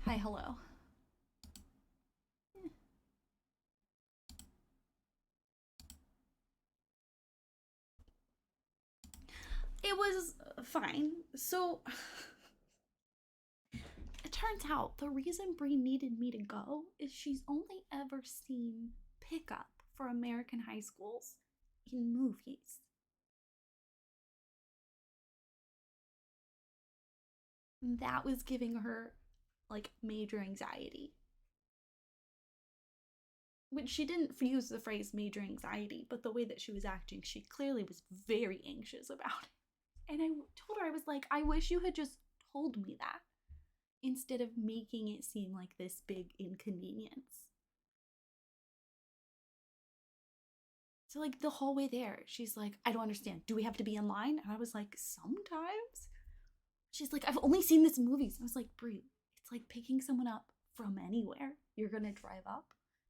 Hi, hello. It was fine. So, it turns out the reason Brie needed me to go is she's only ever seen pickup for American high schools in movies. And that was giving her like major anxiety. Which she didn't use the phrase major anxiety, but the way that she was acting, she clearly was very anxious about it. And I told her, I was like, I wish you had just told me that instead of making it seem like this big inconvenience. So, like, the whole way there, she's like, I don't understand. Do we have to be in line? And I was like, sometimes. She's like, I've only seen this in movies. I was like, Brie, it's like picking someone up from anywhere. You're going to drive up.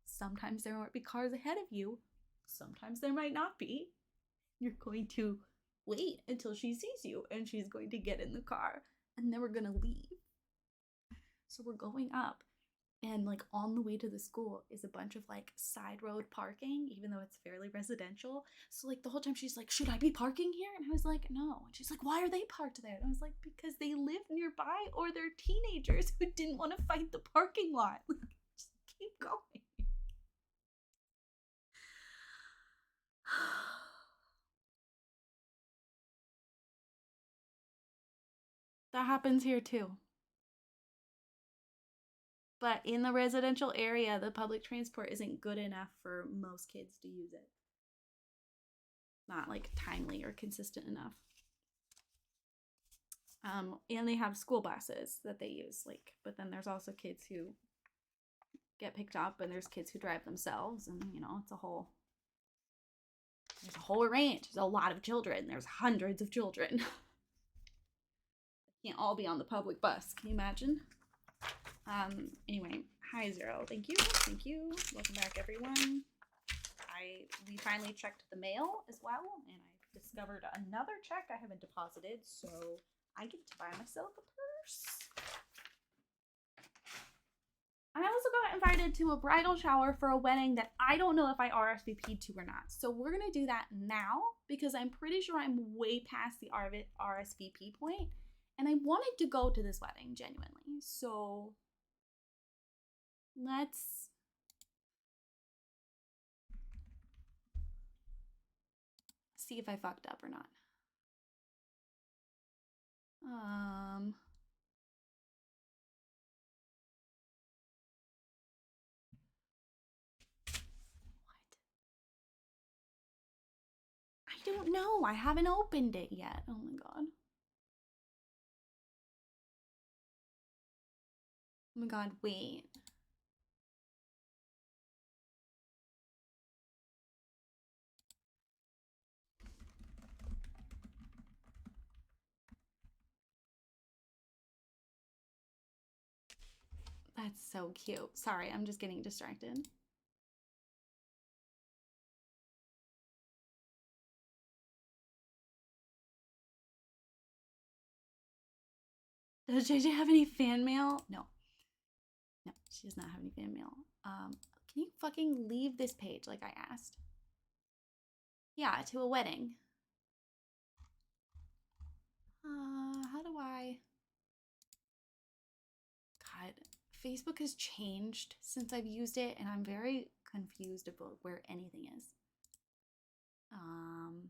Sometimes there might be cars ahead of you. Sometimes there might not be. You're going to wait until she sees you and she's going to get in the car and then we're going to leave. So we're going up, and like on the way to the school is a bunch of like side road parking, even though it's fairly residential. So like the whole time she's like, should I be parking here? And I was like, no. And she's like, why are they parked there? And I was like, because they live nearby or they're teenagers who didn't want to fight the parking lot. Just keep going. That happens here too. But in the residential area, the public transport isn't good enough for most kids to use it. Not like timely or consistent enough. And they have school buses that they use, like, but then there's also kids who get picked up, and there's kids who drive themselves, and it's a whole there's a whole range. There's a lot of children. There's hundreds of children. Can't all be on the public bus. Can you imagine? Anyway, hi Zero. Thank you. Thank you. Welcome back, everyone. We finally checked the mail as well, and I discovered another check I haven't deposited, so I get to buy myself a purse. I also got invited to a bridal shower for a wedding that I don't know if I RSVP'd to or not. So we're gonna do that now because I'm pretty sure I'm way past the RSVP point, and I wanted to go to this wedding genuinely. So let's see if I fucked up or not. Um, what? I don't know. I haven't opened it yet. Oh my god. Oh my god, wait. That's so cute. Sorry, I'm just getting distracted. Does JJ have any fan mail? No. No, she does not have any fan mail. Can you fucking leave this page like I asked? Yeah, to a wedding. How do I? God, Facebook has changed since I've used it, and I'm very confused about where anything is. Um,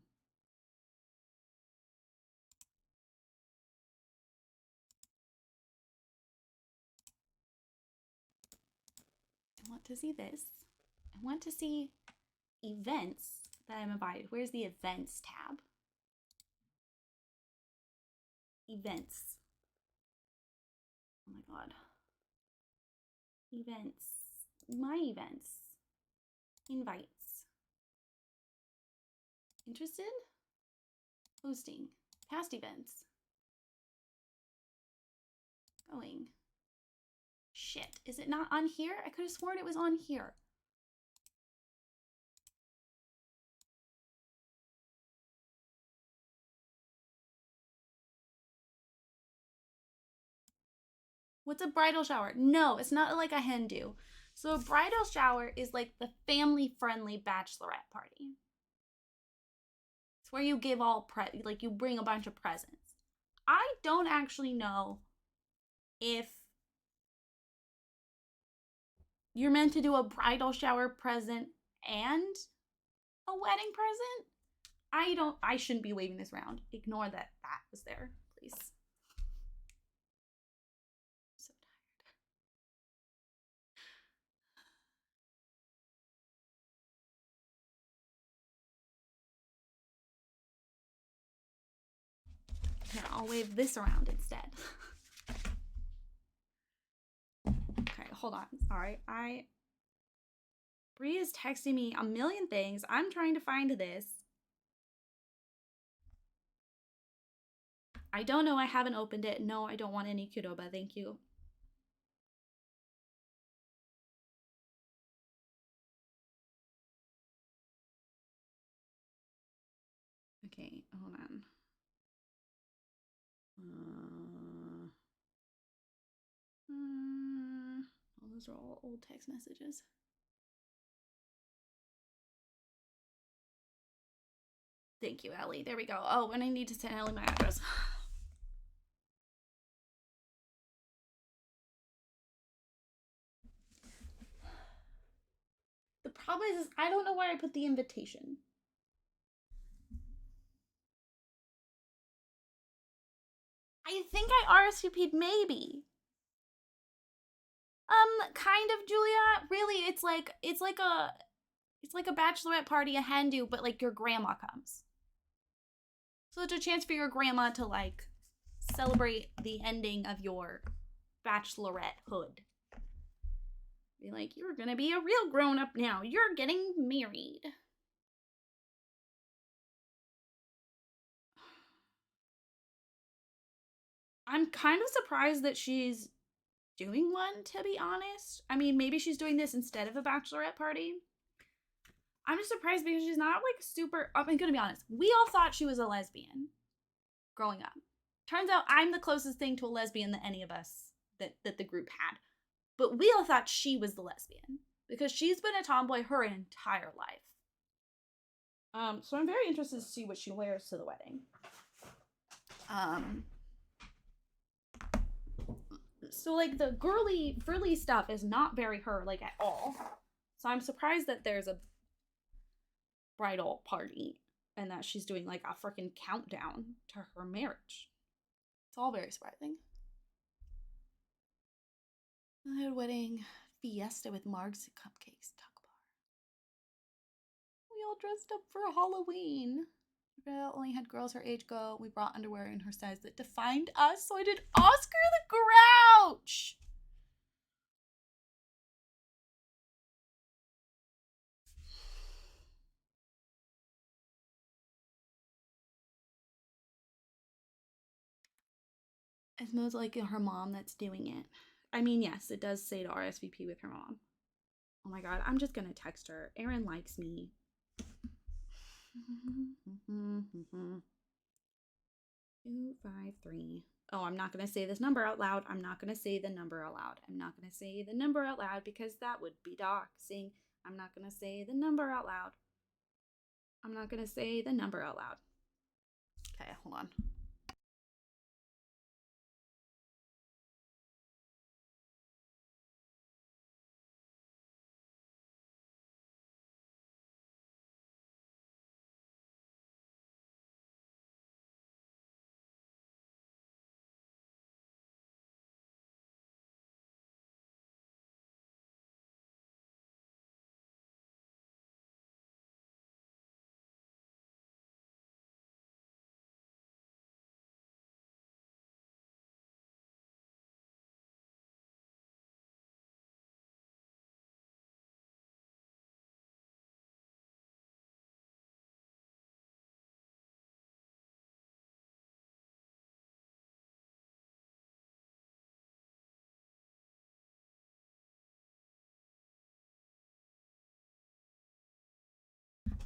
I want to see this. I want to see events that I'm invited. Where's the events tab? Events. Oh my god. Events. My events. Invites. Interested? Hosting. Past events. Going. Shit. Is it not on here? I could have sworn it was on here. What's a bridal shower? No, it's not like a hen do. So a bridal shower is like the family-friendly bachelorette party. It's where you give like you bring a bunch of presents. I don't actually know if you're meant to do a bridal shower present and a wedding present. I shouldn't be waving this around. Ignore that was there, please. I'm so tired. Here, I'll wave this around instead. Okay, hold on. Sorry. Bree is texting me a million things. I'm trying to find this. I don't know. I haven't opened it. No, I don't want any Qdoba. Thank you. Okay, hold on. Oh, those are all old text messages. Thank you, Ellie. There we go. Oh, and I need to send Ellie my address. The problem is I don't know where I put the invitation. I think I RSVP'd maybe. Kind of, Julia. Really, it's like a bachelorette party, a hen do, but like your grandma comes. So it's a chance for your grandma to like celebrate the ending of your bachelorette hood. Be like, you're gonna be a real grown up now. You're getting married. I'm kind of surprised that she's doing one, to be honest. I mean, maybe she's doing this instead of a bachelorette party. I'm just surprised because she's not like super. I'm gonna be honest. We all thought she was a lesbian growing up. Turns out I'm the closest thing to a lesbian that any of us that the group had. But we all thought she was the lesbian because she's been a tomboy her entire life. So I'm very interested to see what she wears to the wedding. So like the girly frilly stuff is not very her like at all. So I'm surprised that there's a bridal party and that she's doing like a freaking countdown to her marriage. It's all very surprising. I had a wedding fiesta with margs and cupcakes, tuck bar. We all dressed up for Halloween. Rebecca only had girls her age go. We brought underwear in her size that defined us, so I did Oscar the Grouch. It's most like her mom that's doing it. I mean, yes, it does say to RSVP with her mom. Oh my god, I'm just gonna text her. Erin likes me. 253. Oh, I'm not gonna say this number out loud. I'm not gonna say the number out loud. I'm not gonna say the number out loud because that would be doxing. I'm not gonna say the number out loud. I'm not gonna say the number out loud. Okay, hold on.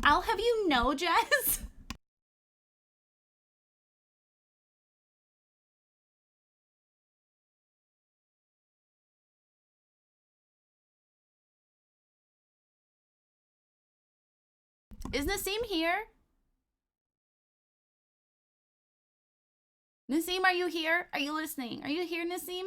I'll have you know, Jess. Is Nassim here? Nassim, are you here? Are you listening? Are you here, Nassim?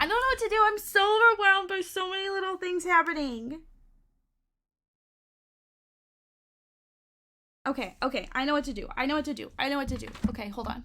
I don't know what to do. I'm so overwhelmed. There's so many little things happening. Okay, okay. I know what to do. I know what to do. I know what to do. Okay, hold on.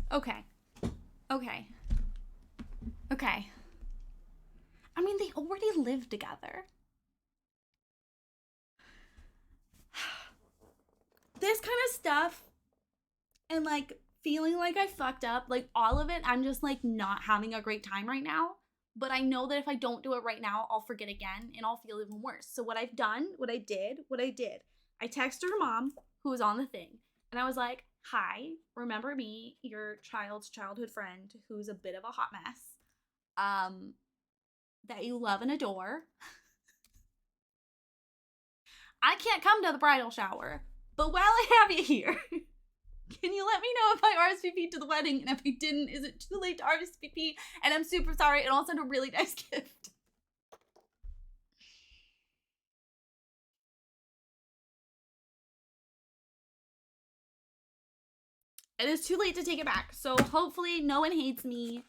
Okay. Okay. Okay. I mean, they already live together. This kind of stuff and like feeling like I fucked up, like all of it, I'm just like not having a great time right now. But I know that if I don't do it right now, I'll forget again and I'll feel even worse. So what I've done, what I did, I texted her mom, who was on the thing, and I was like, "Hi, remember me, your child's childhood friend, who's a bit of a hot mess, that you love and adore. I can't come to the bridal shower, but while I have you here." Can you let me know if I RSVP'd to the wedding? And if I didn't, is it too late to RSVP? And I'm super sorry, and I'll send a really nice gift. It is too late to take it back. So hopefully no one hates me.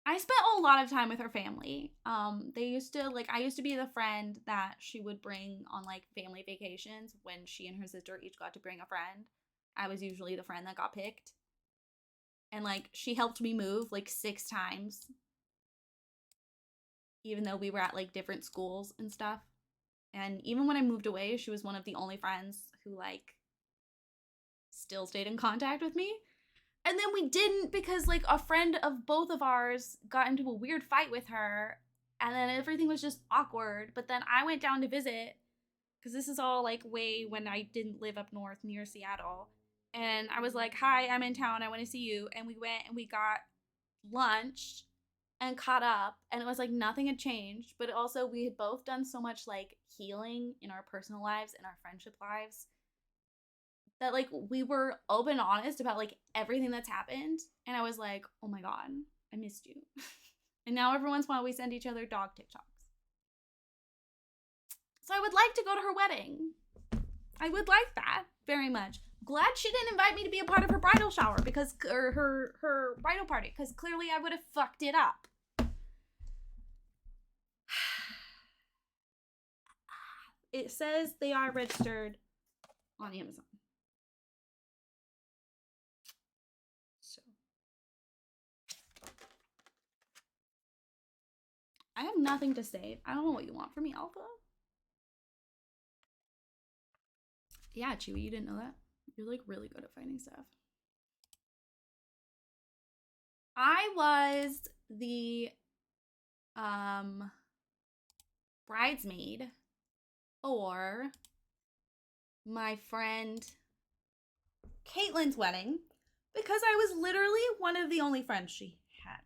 I spent a lot of time with her family. They used to like I used to be the friend that she would bring on like family vacations when she and her sister each got to bring a friend. I was usually the friend that got picked. And like she helped me move like 6 times, even though we were at like different schools and stuff. And even when I moved away, she was one of the only friends who like still stayed in contact with me. And then we didn't because like a friend of both of ours got into a weird fight with her and then everything was just awkward. But then I went down to visit because this is all like way when I didn't live up north near Seattle. And I was like, "Hi, I'm in town. I want to see you." And we went and we got lunch and caught up, and it was like nothing had changed, but also we had both done so much like healing in our personal lives and our friendship lives that like we were open and honest about like everything that's happened. And I was like, "Oh my god, I missed you." And now every once in a while we send each other dog TikToks. So I would like to go to her wedding. I would like that very much. Glad she didn't invite me to be a part of her bridal shower because or her bridal party because clearly I would have fucked it up. It says they are registered on Amazon. So I have nothing to say. I don't know what you want from me, Alpha. Yeah, Chewy, you didn't know that? You're like really good at finding stuff. I was the bridesmaid for my friend Caitlin's wedding because I was literally one of the only friends she had.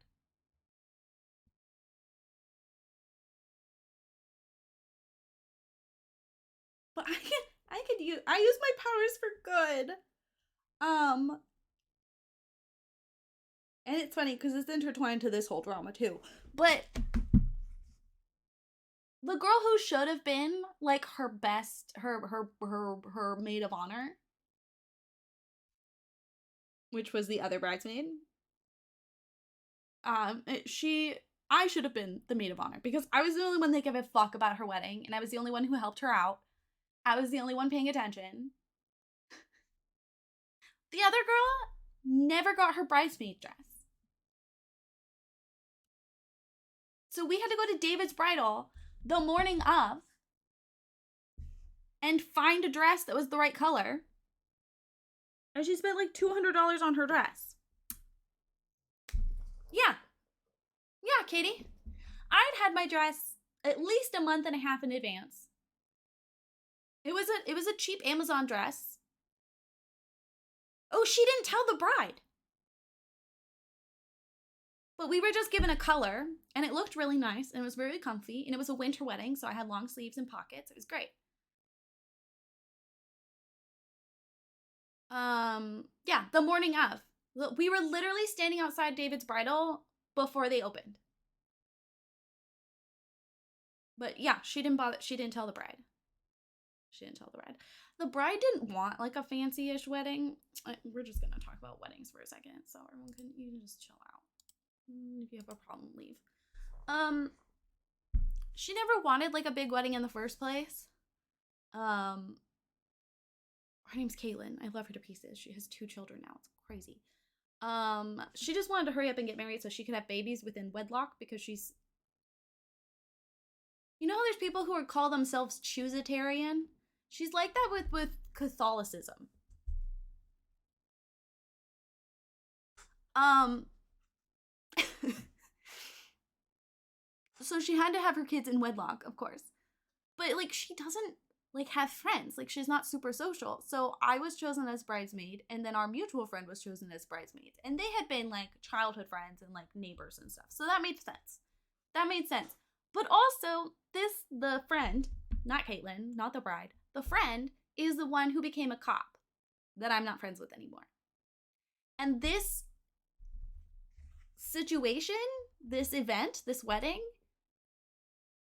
But I use my powers for good. And it's funny because it's intertwined to this whole drama too. But the girl who should have been like her best, her maid of honor, which was the other bridesmaid. I should have been the maid of honor because I was the only one that gave a fuck about her wedding, and I was the only one who helped her out. I was the only one paying attention. The other girl never got her bridesmaid dress. So we had to go to David's bridal the morning of and find a dress that was the right color. And she spent like $200 on her dress. Yeah. Yeah, Katie. I'd had my dress at least a month and a half in advance. It was a cheap Amazon dress. Oh, she didn't tell the bride. But we were just given a color, and it looked really nice, and it was very comfy, and it was a winter wedding, so I had long sleeves and pockets. It was great. Yeah, the morning of. We were literally standing outside David's bridal before they opened. But yeah, she didn't bother. She didn't tell the bride. The bride didn't want like a fancy-ish wedding. We're just gonna talk about weddings for a second, so everyone you can just chill out. If you have a problem, leave. She never wanted like a big wedding in the first place. Her name's Caitlin. I love her to pieces. She has 2 children now. It's crazy. She just wanted to hurry up and get married so she could have babies within wedlock because she's. You know how there's people who call themselves choositarian? She's like that with Catholicism. So she had to have her kids in wedlock, of course. But like she doesn't like have friends. Like she's not super social. So I was chosen as bridesmaid, and then our mutual friend was chosen as bridesmaid. And they had been like childhood friends and like neighbors and stuff. So that made sense. But also, the friend, not Caitlin, not the bride, the friend is the one who became a cop that I'm not friends with anymore. And this situation, this event, this wedding,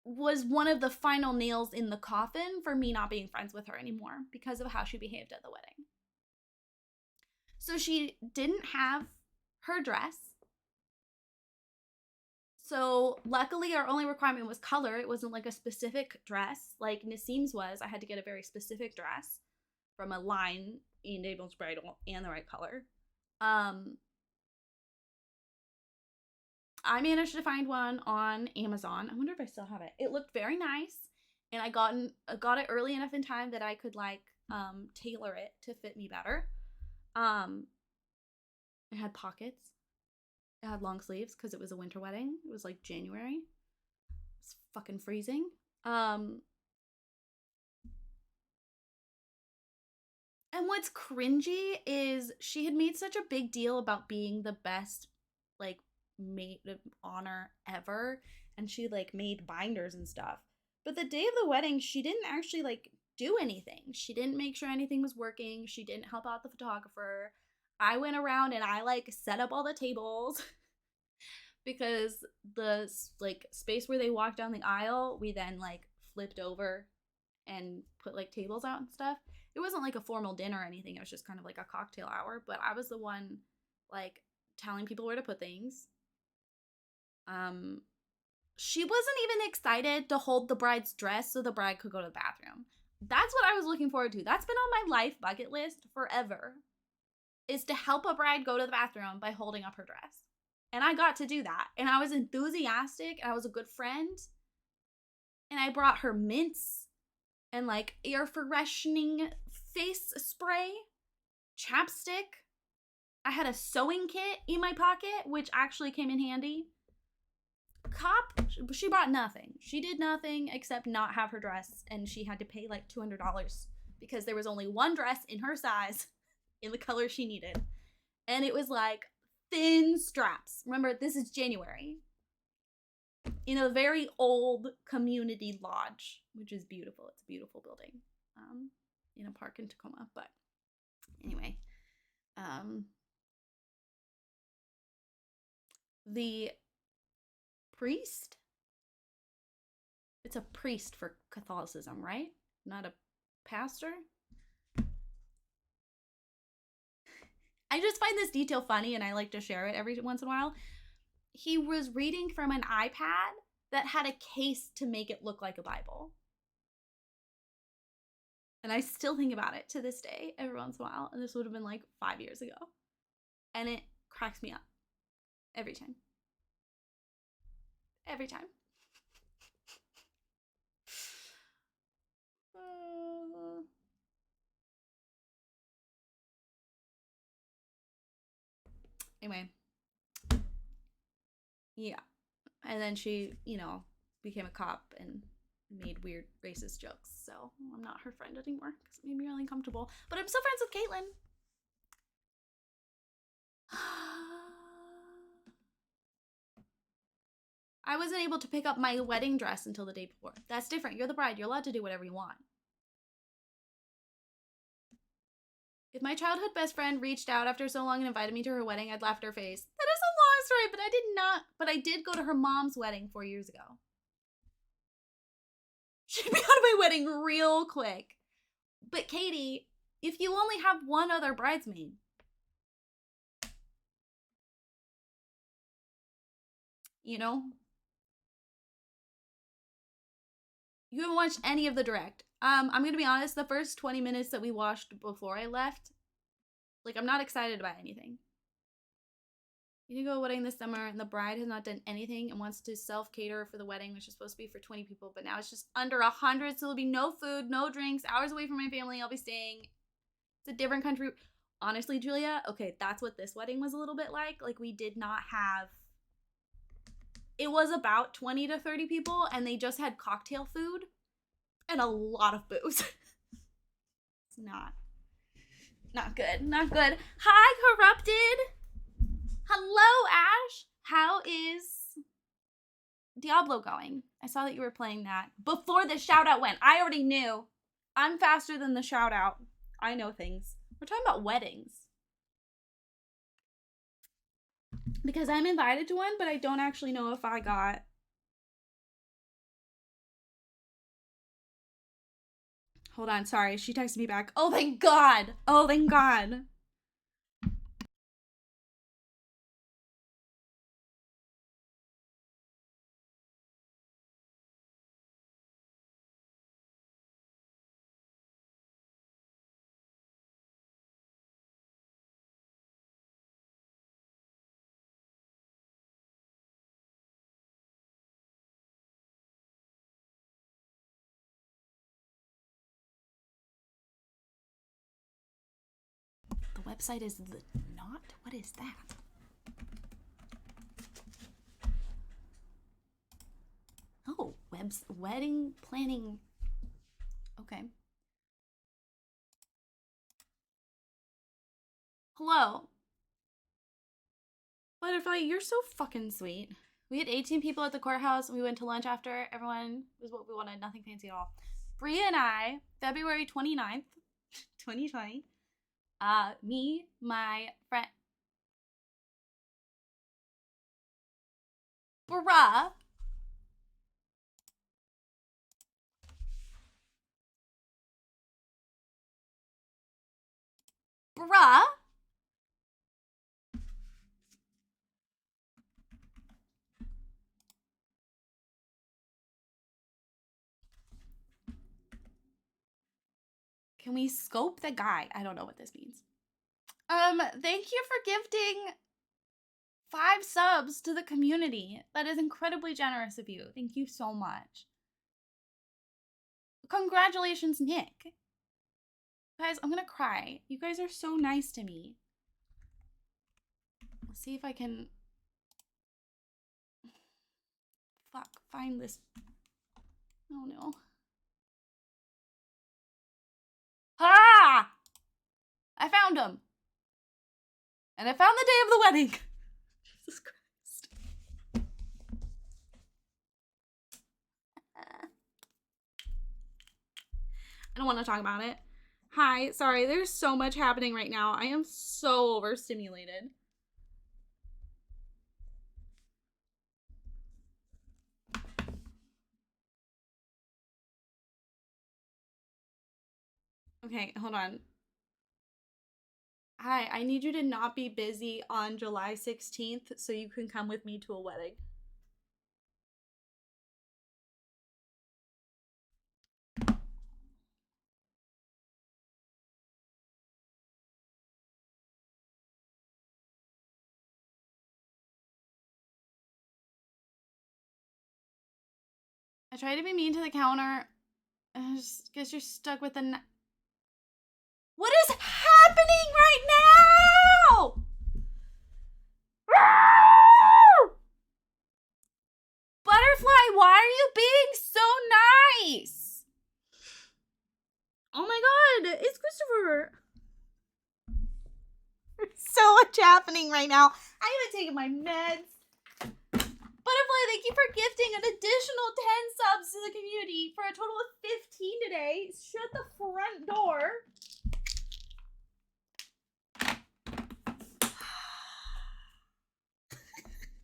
was one of the final nails in the coffin for me not being friends with her anymore because of how she behaved at the wedding. So she didn't have her dress. So luckily our only requirement was color. It wasn't like a specific dress like Nassim's was. I had to get a very specific dress from a line in David's bridal and the right color. I managed to find one on Amazon. I wonder if I still have it. It looked very nice, and I got it early enough in time that I could like tailor it to fit me better. It had pockets. It had long sleeves because it was a winter wedding. It was like January. It's fucking freezing. And what's cringy is she had made such a big deal about being the best like maid of honor ever, and she like made binders and stuff, but the day of the wedding she didn't actually like do anything. She didn't make sure anything was working. She didn't help out the photographer. I went around and I like set up all the tables because the like space where they walked down the aisle, we then like flipped over and put like tables out and stuff. It wasn't like a formal dinner or anything. It was just kind of like a cocktail hour, but I was the one like telling people where to put things. She wasn't even excited to hold the bride's dress so the bride could go to the bathroom. That's what I was looking forward to. That's been on my life bucket list forever, is to help a bride go to the bathroom by holding up her dress. And I got to do that. And I was enthusiastic, and I was a good friend. And I brought her mints and like air freshening face spray, chapstick. I had a sewing kit in my pocket, which actually came in handy. Cop, she bought nothing. She did nothing except not have her dress, and she had to pay like $200 because there was only one dress in her size in the color she needed. And it was like thin straps. Remember, this is January. In a very old community lodge, which is beautiful. It's a beautiful building in a park in Tacoma. But anyway, the priest, it's a priest for Catholicism, right? Not a pastor. I just find this detail funny and I like to share it every once in a while. He was reading from an iPad that had a case to make it look like a Bible. And I still think about it to this day every once in a while. And this would have been like 5 years ago. And it cracks me up every time. Every time. Anyway. Yeah. And then she, became a cop and made weird racist jokes. So I'm not her friend anymore because it made me really uncomfortable. But I'm still friends with Caitlin. I wasn't able to pick up my wedding dress until the day before. That's different. You're the bride. You're allowed to do whatever you want. If my childhood best friend reached out after so long and invited me to her wedding, I'd laugh at her face. That is a long story, but I did go to her mom's wedding 4 years ago. She'd be out of my wedding real quick. But Katie, if you only have one other bridesmaid, you haven't watched any of the direct. I'm gonna be honest, the first 20 minutes that we watched before I left, I'm not excited about anything. You need to go to a wedding this summer, and the bride has not done anything and wants to self-cater for the wedding, which is supposed to be for 20 people, but now it's just under 100, so there'll be no food, no drinks, hours away from my family. I'll be staying. It's a different country. Honestly, Julia, okay, that's what this wedding was a little bit like. We did not have... It was about 20 to 30 people, and they just had cocktail food and a lot of booze. It's not good. Not good. Hi, Corrupted. Hello, Ash. How is Diablo going? I saw that you were playing that before the shout out went. I already knew. I'm faster than the shout out. I know things. We're talking about weddings. Because I'm invited to one, but I don't actually know if I got... Hold on, sorry. She texted me back. Oh, thank God. Oh, thank God. The website is not? What is that? Oh, wedding planning. Okay. Hello. Butterfly, you're so fucking sweet. We had 18 people at the courthouse and we went to lunch after. Everyone was what we wanted, nothing fancy at all. Bria and I, February 29th, 2020. Me, my friend... Bruh. Bruh. Can we scope the guy? I don't know what this means. Thank you for gifting 5 subs to the community. That is incredibly generous of you. Thank you so much. Congratulations, Nick. Guys, I'm gonna cry. You guys are so nice to me. Let's see if I can... Fuck, find this. Oh no. Ah! I found him. And I found the day of the wedding. Jesus Christ. I don't want to talk about it. Hi, sorry, there's so much happening right now. I am so overstimulated. Okay, hold on. Hi, I need you to not be busy on July 16th so you can come with me to a wedding. I tried to be mean to the counter. I just guess you're stuck with the... What is happening right now? Butterfly, why are you being so nice? Oh my god, it's Christopher. There's so much happening right now. I haven't taken my meds. Butterfly, thank you for gifting an additional 10 subs to the community for a total of 15 today. Shut the front door.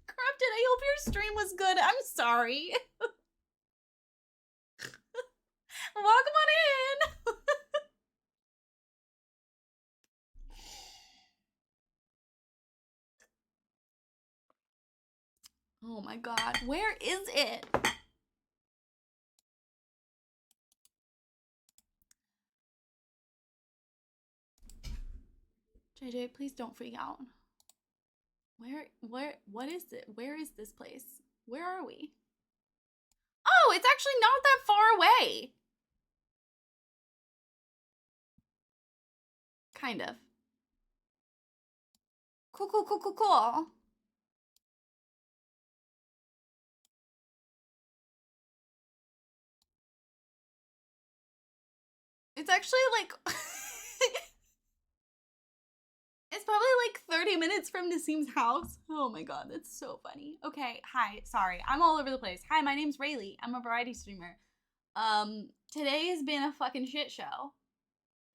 Corrupted, I hope your stream was good. I'm sorry. Welcome on in. Oh my god, where is it? JJ, please don't freak out. What is it? Where is this place? Where are we? Oh, it's actually not that far away. Kind of. Cool. It's actually like... It's probably like 30 minutes from Nassim's house. Oh my god, that's so funny. Okay, hi, sorry, I'm all over the place. Hi, my name's Rayleigh. I'm a variety streamer. Today has been a fucking shit show.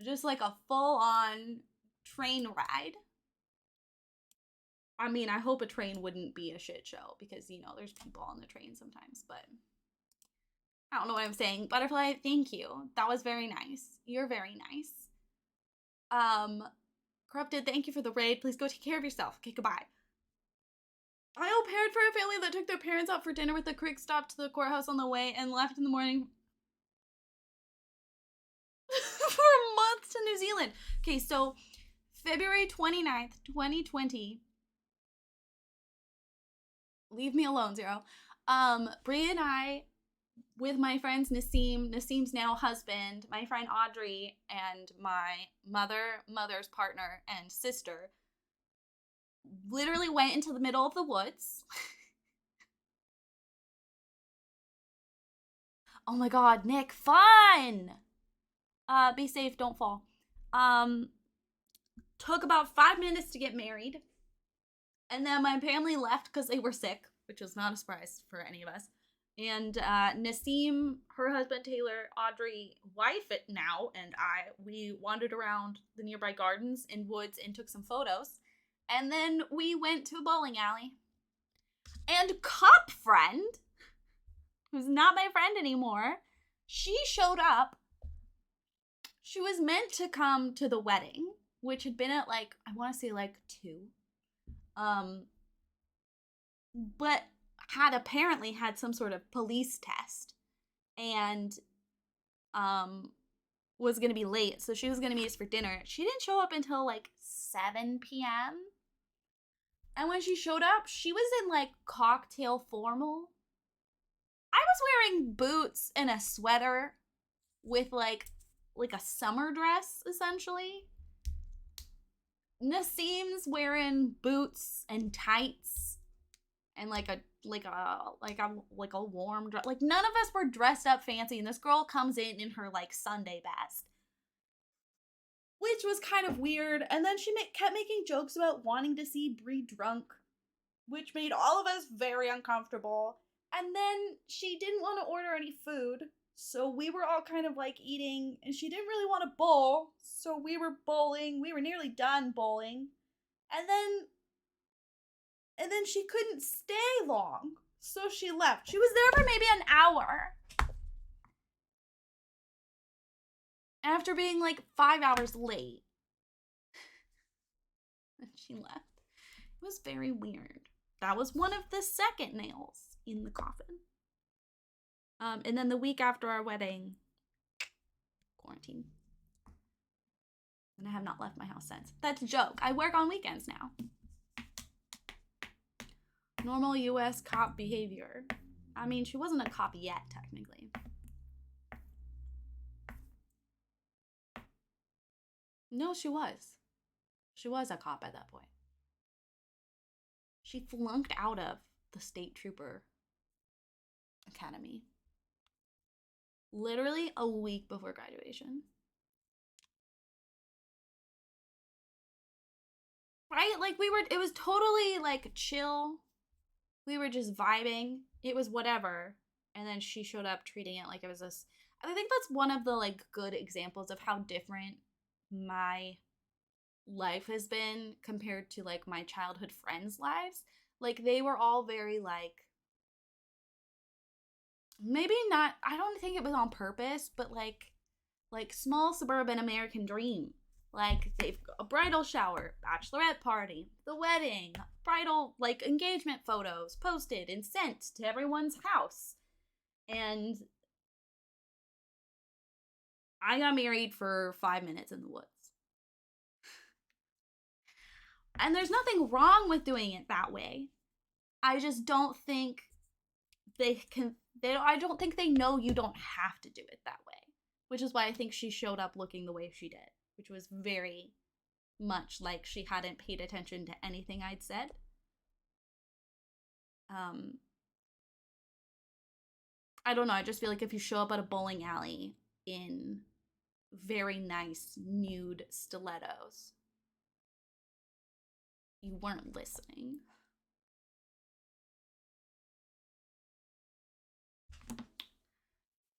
Just like a full-on train ride. I mean, I hope a train wouldn't be a shit show because, you know, there's people on the train sometimes, but I don't know what I'm saying. Butterfly, thank you. That was very nice. You're very nice. Corrupted, thank you for the raid. Please go take care of yourself. Okay, goodbye. I au paired for a family that took their parents out for dinner with a quick stop to the courthouse on the way and left in the morning for a month to New Zealand. Okay, so February 29th, 2020. Leave me alone, Zero. Brie and I, with my friends Nassim's now husband, my friend Audrey, and my mother's partner and sister, literally went into the middle of the woods. Oh my god, Nick, fun! Be safe, don't fall. Took about 5 minutes to get married. And then my family left because they were sick, which was not a surprise for any of us. And Nassim, her husband Taylor, Audrey, wife now, and I, we wandered around the nearby gardens and woods and took some photos. And then we went to a bowling alley. And Cop Friend, who's not my friend anymore, she showed up. She was meant to come to the wedding, which had been at like, I want to say like 2. But had apparently had some sort of police test and was gonna be late, so she was gonna meet us for dinner. She didn't show up until like 7 p.m. And when she showed up, she was in like cocktail formal. I was wearing boots and a sweater with like like a summer dress, essentially. Nassim's wearing boots and tights and like a warm dress. Like none of us were dressed up fancy, and this girl comes in her like Sunday best, which was kind of weird. And then she kept making jokes about wanting to see Brie drunk, which made all of us very uncomfortable. And then she didn't want to order any food, so we were all kind of like eating, and she didn't really want to bowl, so we were bowling. We were nearly done bowling. And then she couldn't stay long, so she left. She was there for maybe an hour. After being like 5 hours late. And she left. It was very weird. That was one of the second nails in the coffin. And then the week after our wedding, quarantine. And I have not left my house since. That's a joke. I work on weekends now. Normal US cop behavior. I mean, she wasn't a cop yet, technically. No, she was. She was a cop at that point. She flunked out of the state trooper academy. Literally a week before graduation. Right? Like it was totally like chill. We were just vibing. It was whatever. And then she showed up treating it like it was this. I think that's one of the like good examples of how different my life has been compared to like my childhood friends' lives. Like they were all very like, maybe not, I don't think it was on purpose, but like small suburban American dream. Like they've got a bridal shower, bachelorette party, the wedding, bridal like engagement photos posted and sent to everyone's house. And I got married for 5 minutes in the woods. And there's nothing wrong with doing it that way. I just don't think I don't think they know you don't have to do it that way. Which is why I think she showed up looking the way she did, which was very much like she hadn't paid attention to anything I'd said. I don't know, I just feel like if you show up at a bowling alley in very nice nude stilettos, you weren't listening.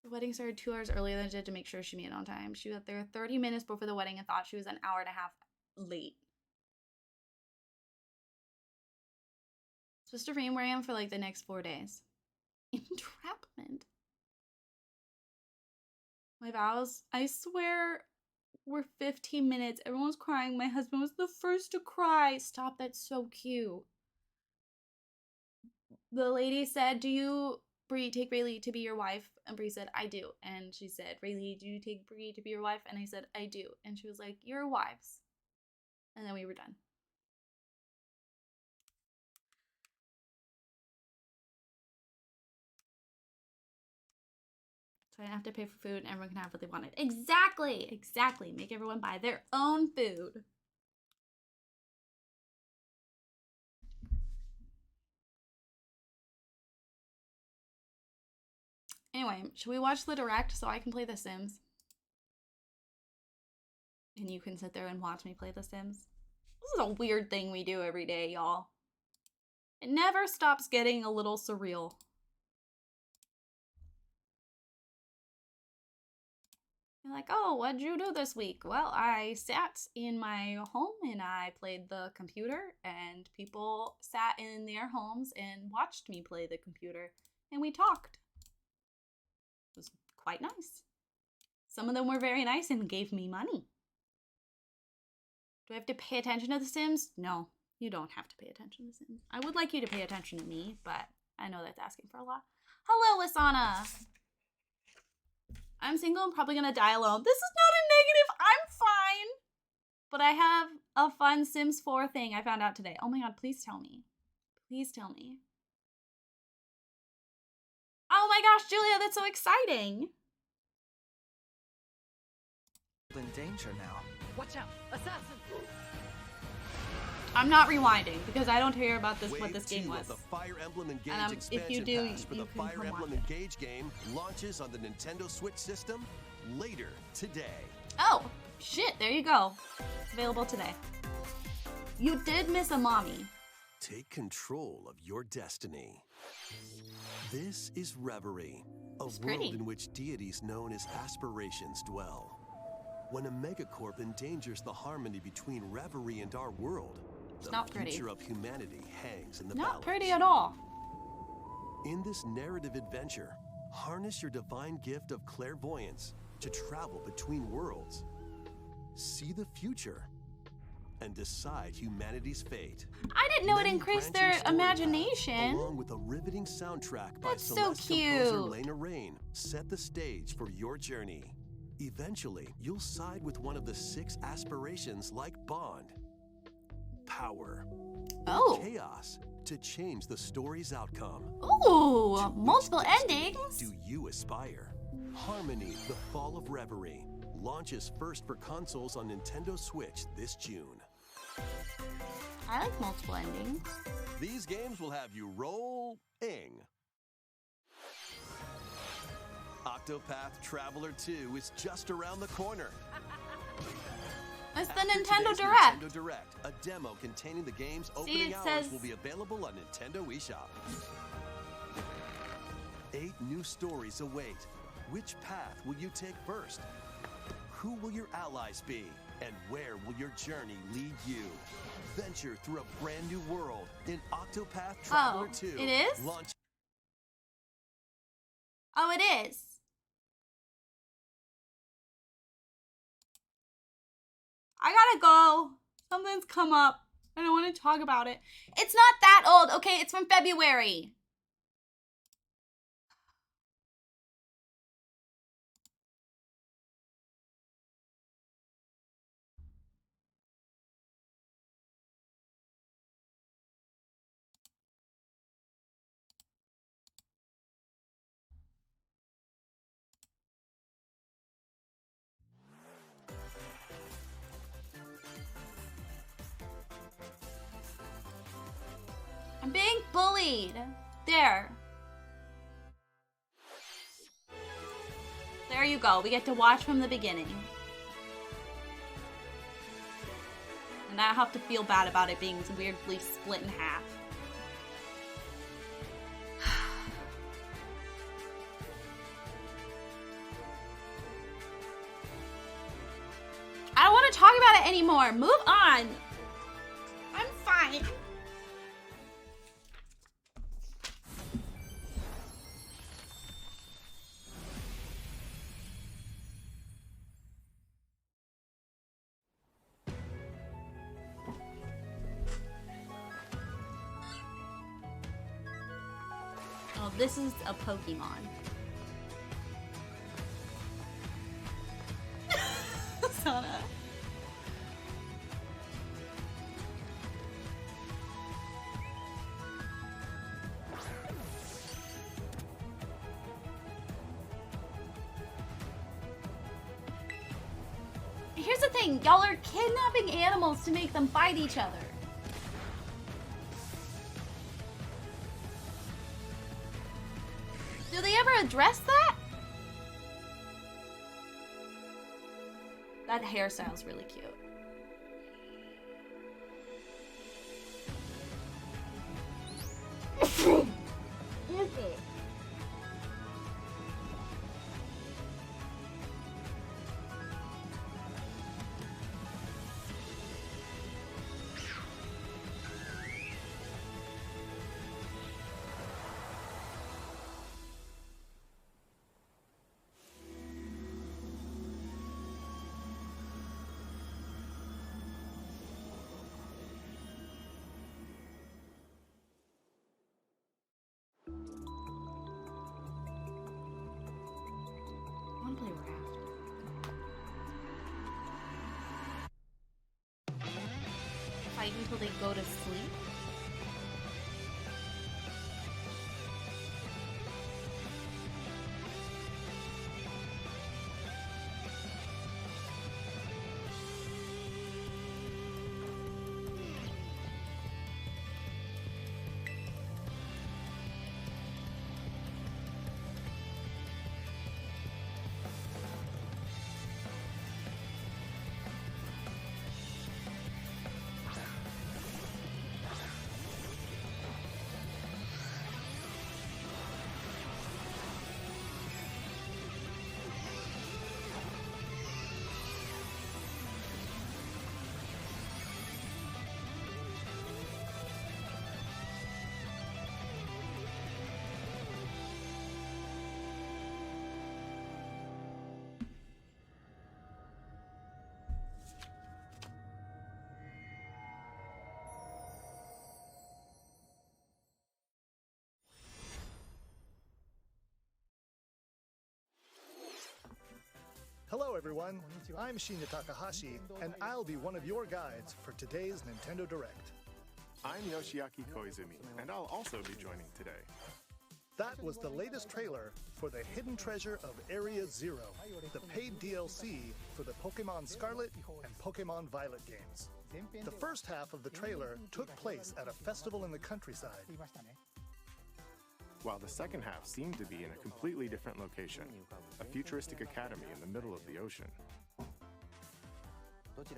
The wedding started 2 hours earlier than it did to make sure she made it on time. She got there 30 minutes before the wedding and thought she was an hour and a half late. Supposed to rain where I am for like the next 4 days. Entrapment. My vows, I swear, were 15 minutes. Everyone was crying. My husband was the first to cry. Stop, that's so cute. The lady said, do you, Brie, take Rayleigh to be your wife? And Brie said, I do. And she said, Rayleigh, do you take Brie to be your wife? And I said, I do. And she was like, you're wives. And then we were done. So I didn't have to pay for food and everyone can have what they wanted. Exactly, exactly. Make everyone buy their own food. Anyway, should we watch the direct so I can play The Sims? And you can sit there and watch me play The Sims? This is a weird thing we do every day, y'all. It never stops getting a little surreal. You're like, oh, what'd you do this week? Well, I sat in my home and I played the computer, and people sat in their homes and watched me play the computer, and we talked. It was quite nice. Some of them were very nice and gave me money. Do I have to pay attention to The Sims? No, you don't have to pay attention to The Sims. I would like you to pay attention to me, but I know that's asking for a lot. Hello, Lisana. I'm single and probably gonna die alone. This is not a negative. I'm fine. But I have a fun Sims 4 thing I found out today. Oh my god, please tell me. Please tell me. Oh my gosh, Julia, that's so exciting. in danger now. Watch out! Assassin! I'm not rewinding because I don't hear about this. Wave what this game 2 was. of the Fire Emblem Engage And if you expansion do, pass for you the can Fire come Emblem watch it. Engage game launches on the Nintendo Switch system later today. Oh shit! There you go. It's available today. You did miss a mommy. Take control of your destiny. This is Reverie, a It's world pretty. in which deities known as aspirations dwell. When a megacorp endangers the harmony between Reverie and our world, It's the not pretty. future of humanity hangs in the Not balance. pretty at all. In this narrative adventure, harness your divine gift of clairvoyance to travel between worlds, see the future, and decide humanity's fate. I didn't know it Many increased branching their story imagination. paths, along with a riveting soundtrack by That's so Celeste composer cute. Lena Raine, set the stage for your journey. Eventually, you'll side with one of the 6 aspirations like Bond, power, Oh. chaos, to change the story's outcome. Ooh, To which multiple destiny endings. do you aspire? Harmony: The Fall of Reverie launches first for consoles on Nintendo Switch this June. I like multiple endings. These games will have you roll-ing. Octopath Traveler 2 is just around the corner. It's the After Nintendo today's Direct. Nintendo Direct, a demo containing the game's See, opening it hours says- will be available on Nintendo eShop. 8 new stories await. Which path will you take first? Who will your allies be? And where will your journey lead you? Venture through a brand new world in Octopath Traveler 2. it is? Launch Oh, it is. I gotta go. Something's come up. I don't want to talk about it. It's not that old. Okay, it's from February. I'm being bullied. There. There you go. We get to watch from the beginning. And I have to feel bad about it being weirdly split in half. I don't want to talk about it anymore. Move on. I'm fine. Oh, this is a Pokemon. Sana. Here's the thing, y'all are kidnapping animals to make them fight each other. Do they ever address that? That hairstyle's really cute. I want to play Raft. Fight until they go to sleep. everyone. I'm Shinya Takahashi, and I'll be one of your guides for today's Nintendo Direct. I'm Yoshiaki Koizumi, and I'll also be joining today. That was the latest trailer for the Hidden Treasure of Area Zero, the paid DLC for the Pokemon Scarlet and Pokemon Violet games. The first half of the trailer took place at a festival in the countryside. While the second half seemed to be in a completely different location, a futuristic academy in the middle of the ocean.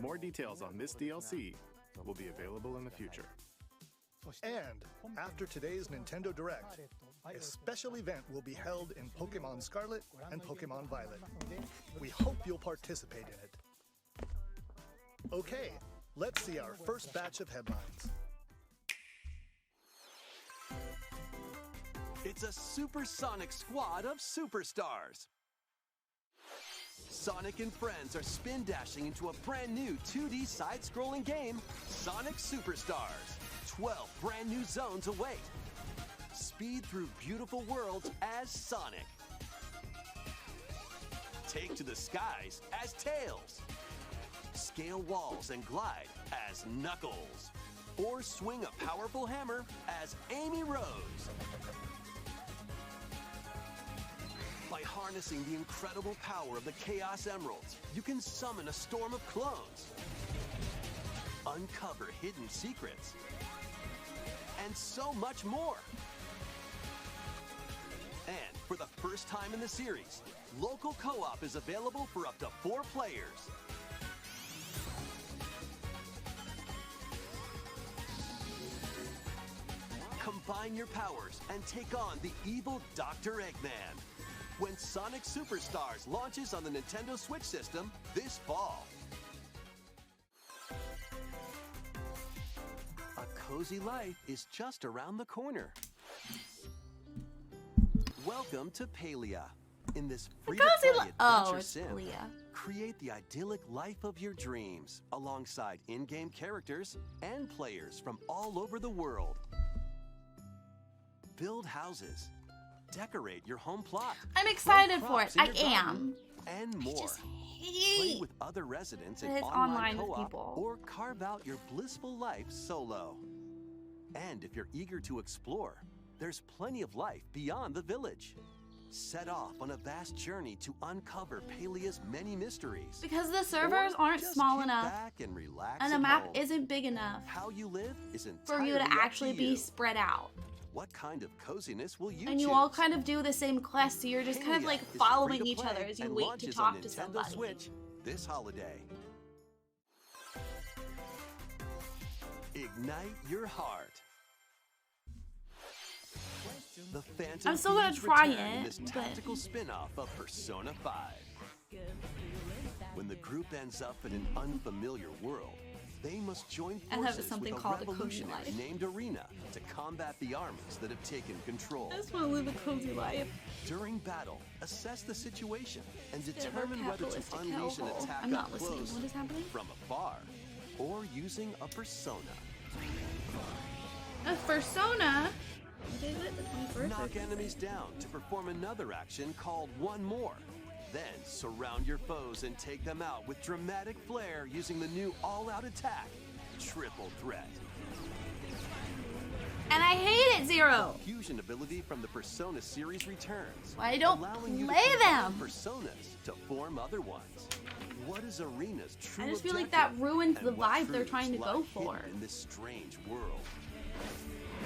More details on this DLC will be available in the future. And after today's Nintendo Direct, a special event will be held in Pokemon Scarlet and Pokemon Violet. We hope you'll participate in it. Okay, let's see our first batch of headlines. It's a supersonic squad of superstars. Sonic and friends are spin dashing into a brand new 2D side-scrolling game, Sonic Superstars. 12 brand new zones await. Speed through beautiful worlds as Sonic. Take to the skies as Tails. Scale walls and glide as Knuckles. Or swing a powerful hammer as Amy Rose. By harnessing the incredible power of the Chaos Emeralds, you can summon a storm of clones, uncover hidden secrets, and so much more. And for the first time in the series, local co-op is available for up to 4 players. Combine your powers and take on the evil Dr. Eggman when Sonic Superstars launches on the Nintendo Switch system this fall. A cozy life is just around the corner. Welcome to Palia. In this free-to-play adventure it's sim, Leah. create the idyllic life of your dreams alongside in-game characters and players from all over the world. Build houses, decorate your home plot. I'm excited grow for it. crops in I your garden, am. and I more. just Play hate with other residents in that it's online online with co-op, people. or carve out your blissful life solo. And if you're eager to explore, there's plenty of life beyond the village. Set off on a vast journey to uncover Palia's many mysteries. because the servers Or aren't just small kick enough back and relax and the at map home. isn't big enough How you live is for you entirely to up actually to be you. spread out. What kind of coziness will you And choose? you all kind of do the same quest, so you're just kind of Palia like is following free to each play other as you and wait to launches talk on to Nintendo somebody. Switch this holiday. Ignite your heart. The Phantom I'm still gonna Thieves try return in it, this but- tactical spin-off of Persona 5. When the group ends up in an unfamiliar world, they must join And have forces something with a called a cozy revolutionary life. named Arena to combat the armies that have taken control. I just want to live a cozy life. During battle, assess the situation and Instead of our determine whether to capitalistic unleash an hellhole. attack I'm not up listening. close What is happening? from afar, or using a persona. A persona. What is it? The 21st? Knock enemies down to perform another action called One More. Then surround your foes and take them out with dramatic flair using the new all-out attack, Triple Threat. And I hate it, Zero. Fusion ability from the Persona series returns. Why don't allowing you to play combine them? personas to form other ones. What is Arena's true I just feel like objective? that ruins And the what vibe they're truths trying to lie go hidden for. in this strange world?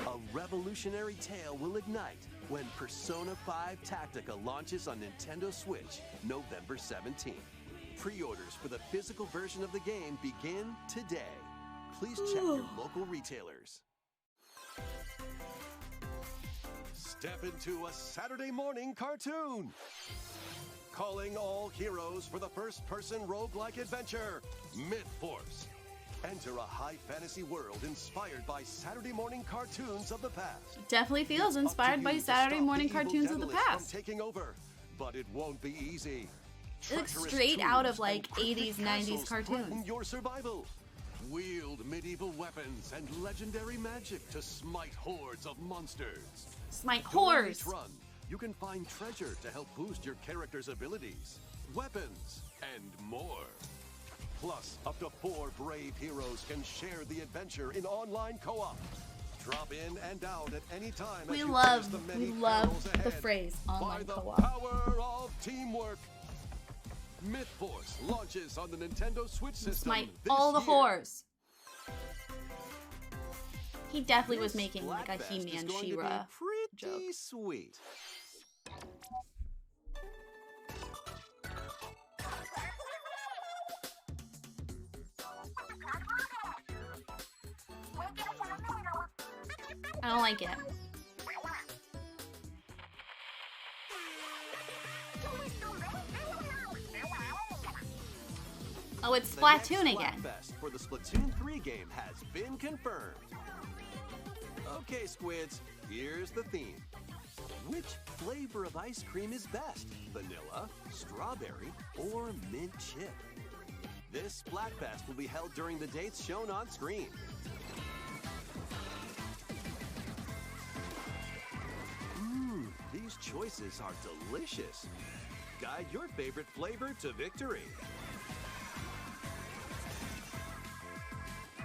A revolutionary tale will ignite when Persona 5 Tactica launches on Nintendo Switch November 17th. Pre-orders for the physical version of the game begin today. Please check your local retailers. Step into a Saturday morning cartoon. Calling all heroes for the first-person roguelike adventure, Myth Force. Enter a high fantasy world inspired by Saturday morning cartoons of the past. Definitely feels Up to inspired by you to Saturday stop morning the evil cartoons of the Daedalus past. From taking over, but it won't be easy. It looks Treacherous straight out of tombs like and cryptic 80s, 90s castles threaten cartoons. your survival. Wield medieval weapons and legendary magic to smite hordes of monsters. Smite During whores. each run, you can find treasure to help boost your character's abilities. weapons, and more. Plus, up to 4 brave heroes can share the adventure in online co-op. Drop in and out at any time. We as you love face the many we love perils the ahead. phrase online By the co-op. power of teamwork. Myth Force launches on the Nintendo Switch system Smite this all the year. whores. He definitely was This making like a Splatfest is He-Man going to be She-Ra pretty joke. sweet. I don't like it. Oh, it's The next Splatoon again. Splatfest for the Splatoon 3 game has been confirmed. Okay, Squids, here's the theme. Which flavor of ice cream is best? Vanilla, strawberry, or mint chip? This Splatfest will be held during the dates shown on screen. These choices are delicious. Guide your favorite flavor to victory.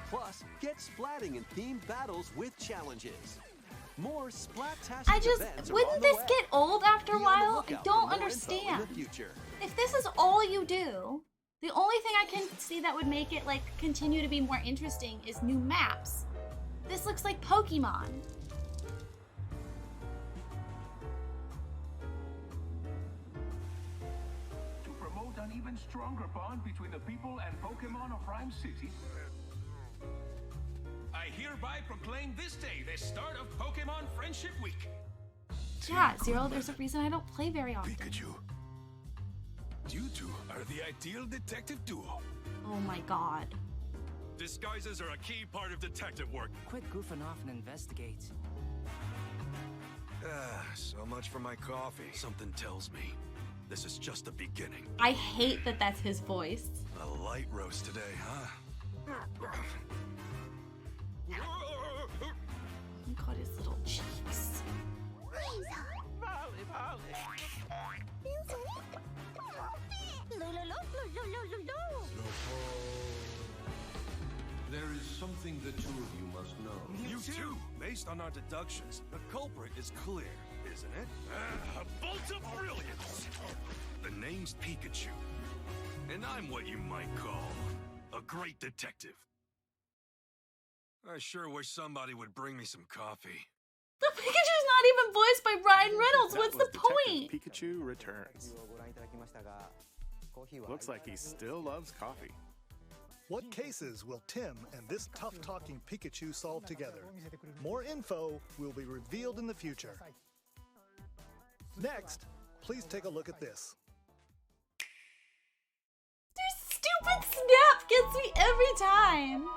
Plus, get splatting in themed battles with challenges. More Splat-tastic I just events are on wouldn't the this way. get old after a Be on the while? I lookout for don't more info understand. in the future. If this is all you do, the only thing I can see that would make it like continue to be more interesting is new maps. This looks like Pokemon. To promote an even stronger bond between the people and Pokemon of Rhyme City, I hereby proclaim this day the start of Pokemon Friendship Week. Yeah, Zero, there's a reason I don't play very often. Pikachu, you two are the ideal detective duo. Oh my god. Disguises are a key part of detective work. Quit goofing off and investigate. So much for my coffee. Something tells me this is just the beginning. I hate that that's his voice. A light roast today, huh? Oh my god, his little cheeks. There is something the two of you must know. You too. Based on our deductions, the culprit is clear, isn't it? A bolt of brilliance. The name's Pikachu, and I'm what you might call a great detective. I sure wish somebody would bring me some coffee. The Pikachu's not even voiced by Ryan Reynolds. That What's was the Detective point? Pikachu Returns. Looks like he still loves coffee. What cases will Tim and this tough-talking Pikachu solve together? More info will be revealed in the future. Next, please take a look at this. Their stupid snap gets me every time.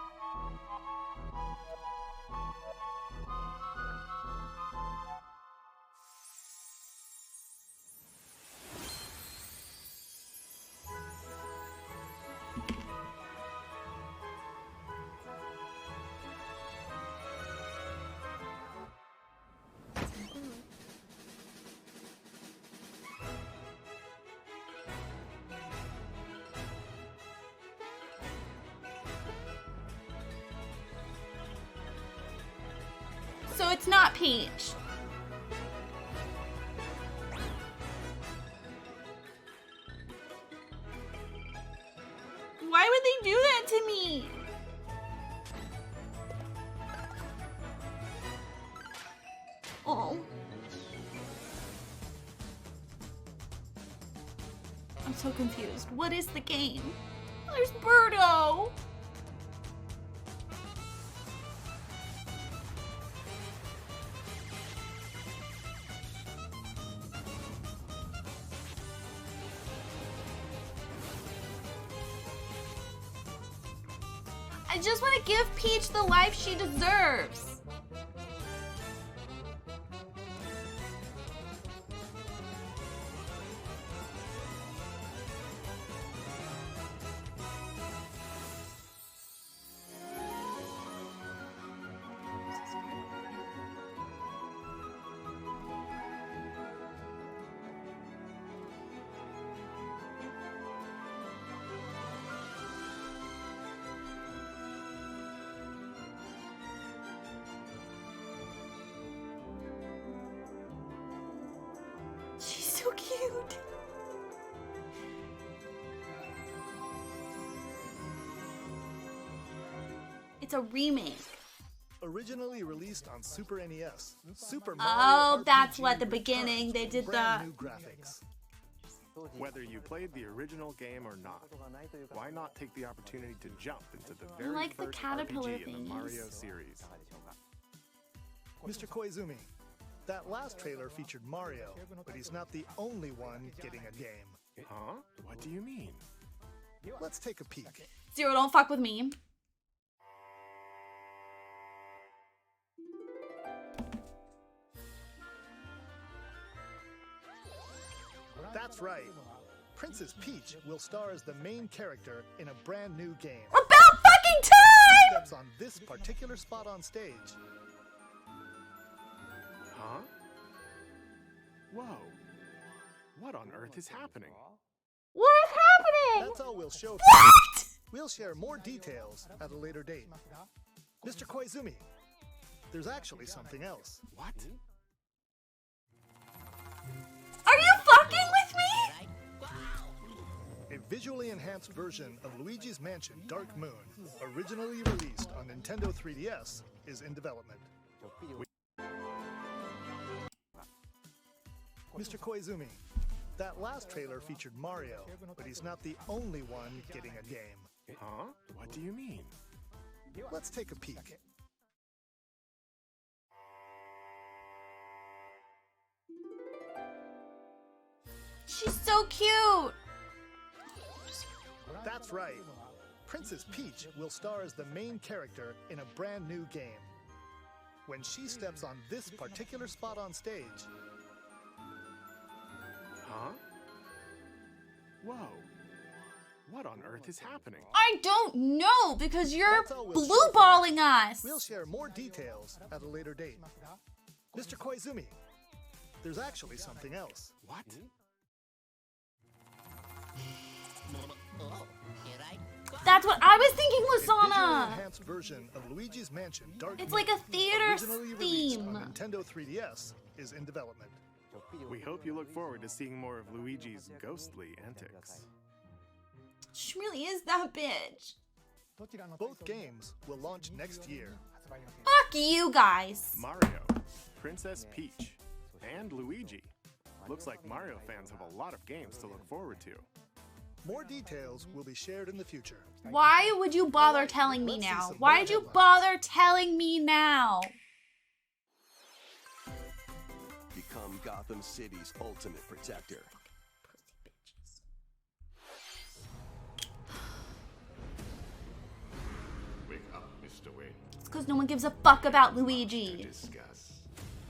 So it's not Peach. Why would they do that to me? Oh. I'm so confused. What is the game? There's Birdo! I just want to give Peach the life she deserves. so cute. It's a remake. Originally released on Super NES, Super Oh, Mario that's RPG what the returns beginning they with did brand the. new graphics. Whether you played the original game or not, why not take the opportunity to jump into the very like the first caterpillar RPG in the thingies. Mario series? Mr. Koizumi, that last trailer featured Mario, but he's not the only one getting a game. Huh? What do you mean? Let's take a peek. Zero, don't fuck with me. That's right. Princess Peach will star as the main character in a brand new game. About fucking time! Steps on this particular spot on stage. Huh? Whoa. What on earth is happening? What is happening? That's all we'll show. What? We'll share more details at a later date. Mr. Koizumi, there's actually something else. What? Are you fucking with me? A visually enhanced version of Luigi's Mansion Dark Moon, originally released on Nintendo 3DS, is in development. Mr. Koizumi, that last trailer featured Mario, but he's not the only one getting a game. Huh? What do you mean? Let's take a peek. She's so cute. That's right. Princess Peach will star as the main character in a brand new game. When she steps on this particular spot on stage, Huh? Whoa. What on earth is happening? I don't know because you're That's all we'll show blue for balling us. we'll share more details at a later date. Mr. Koizumi, there's actually something else. What? That's what I was thinking, A visually Lasana. enhanced version of Luigi's Mansion Dark It's Moon, like a theater originally released on theme. Nintendo 3DS, is in development. We hope you look forward to seeing more of Luigi's ghostly antics. She really is that bitch. Both games will launch next year. Fuck you guys. Mario, Princess Peach, and Luigi. Looks like Mario fans have a lot of games to look forward to. More details will be shared in the future. Why would you bother telling me Let's see now? some Why more did you headlines. bother telling me now? Become Gotham City's ultimate protector. Pussy bitches. Wake up, Mr. Wayne. It's because no one gives a fuck about Luigi. Discuss.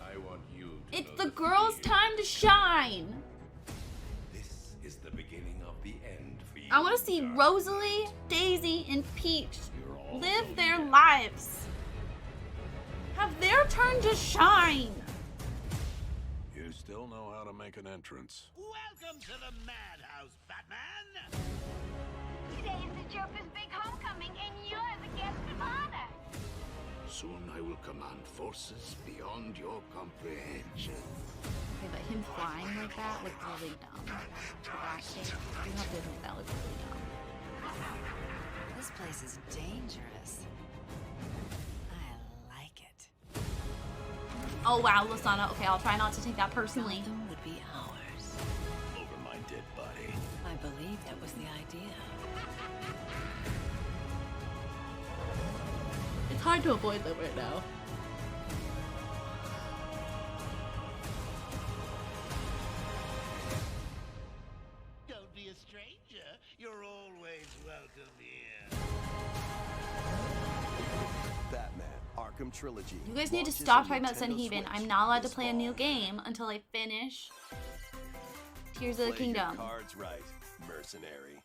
I want you to It's know the that girl's here, time to shine. This is the beginning of the end for you. I want to see Dark Rosalie, Knight. Daisy, and Peach You're all live alone their yet. lives. Have their turn to shine. You still know how to make an entrance. Welcome to the madhouse, Batman! Today is the Joker's big homecoming, and you're the guest of honor. Soon I will command forces beyond your comprehension. Okay, but him flying like that looked really dumb. For that shape, you have to admit that looked really dumb. This place is dangerous. I like it. Oh wow, Lasana. Okay, I'll try not to take that personally. Gotham would be ours. Over my dead body. I believe that was the idea. It's hard to avoid them right now. Don't be a stranger. You're always welcome here. Batman Arkham Trilogy. You guys need to launches stop on talking about Nintendo Sanheven. Switch I'm not allowed to this play a new fall. game until I finish Tears of the Play your Kingdom. cards right, mercenary.